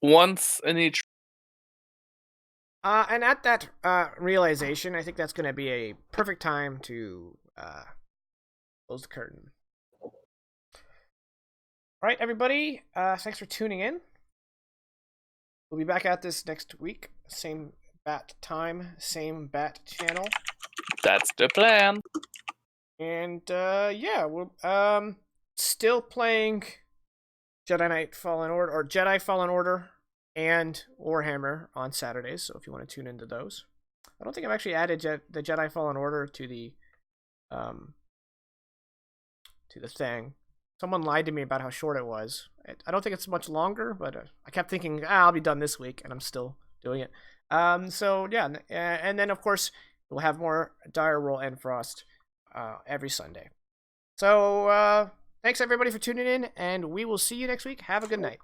once in each. And at that realization, I think that's going to be a perfect time to close the curtain. All right, everybody. Thanks for tuning in. We'll be back at this next week. Same bat time, same bat channel. That's the plan. And we're still playing Jedi Fallen Order and Warhammer on Saturdays, so if you want to tune into those. I don't think I've actually added the Jedi Fallen Order to the thing. Someone lied to me about how short it was. I don't think it's much longer, but I kept thinking, I'll be done this week, and I'm still doing it. And then, of course, we'll have more Dire Roll Endfrost every Sunday. So, thanks everybody for tuning in, and we will see you next week. Have a good night.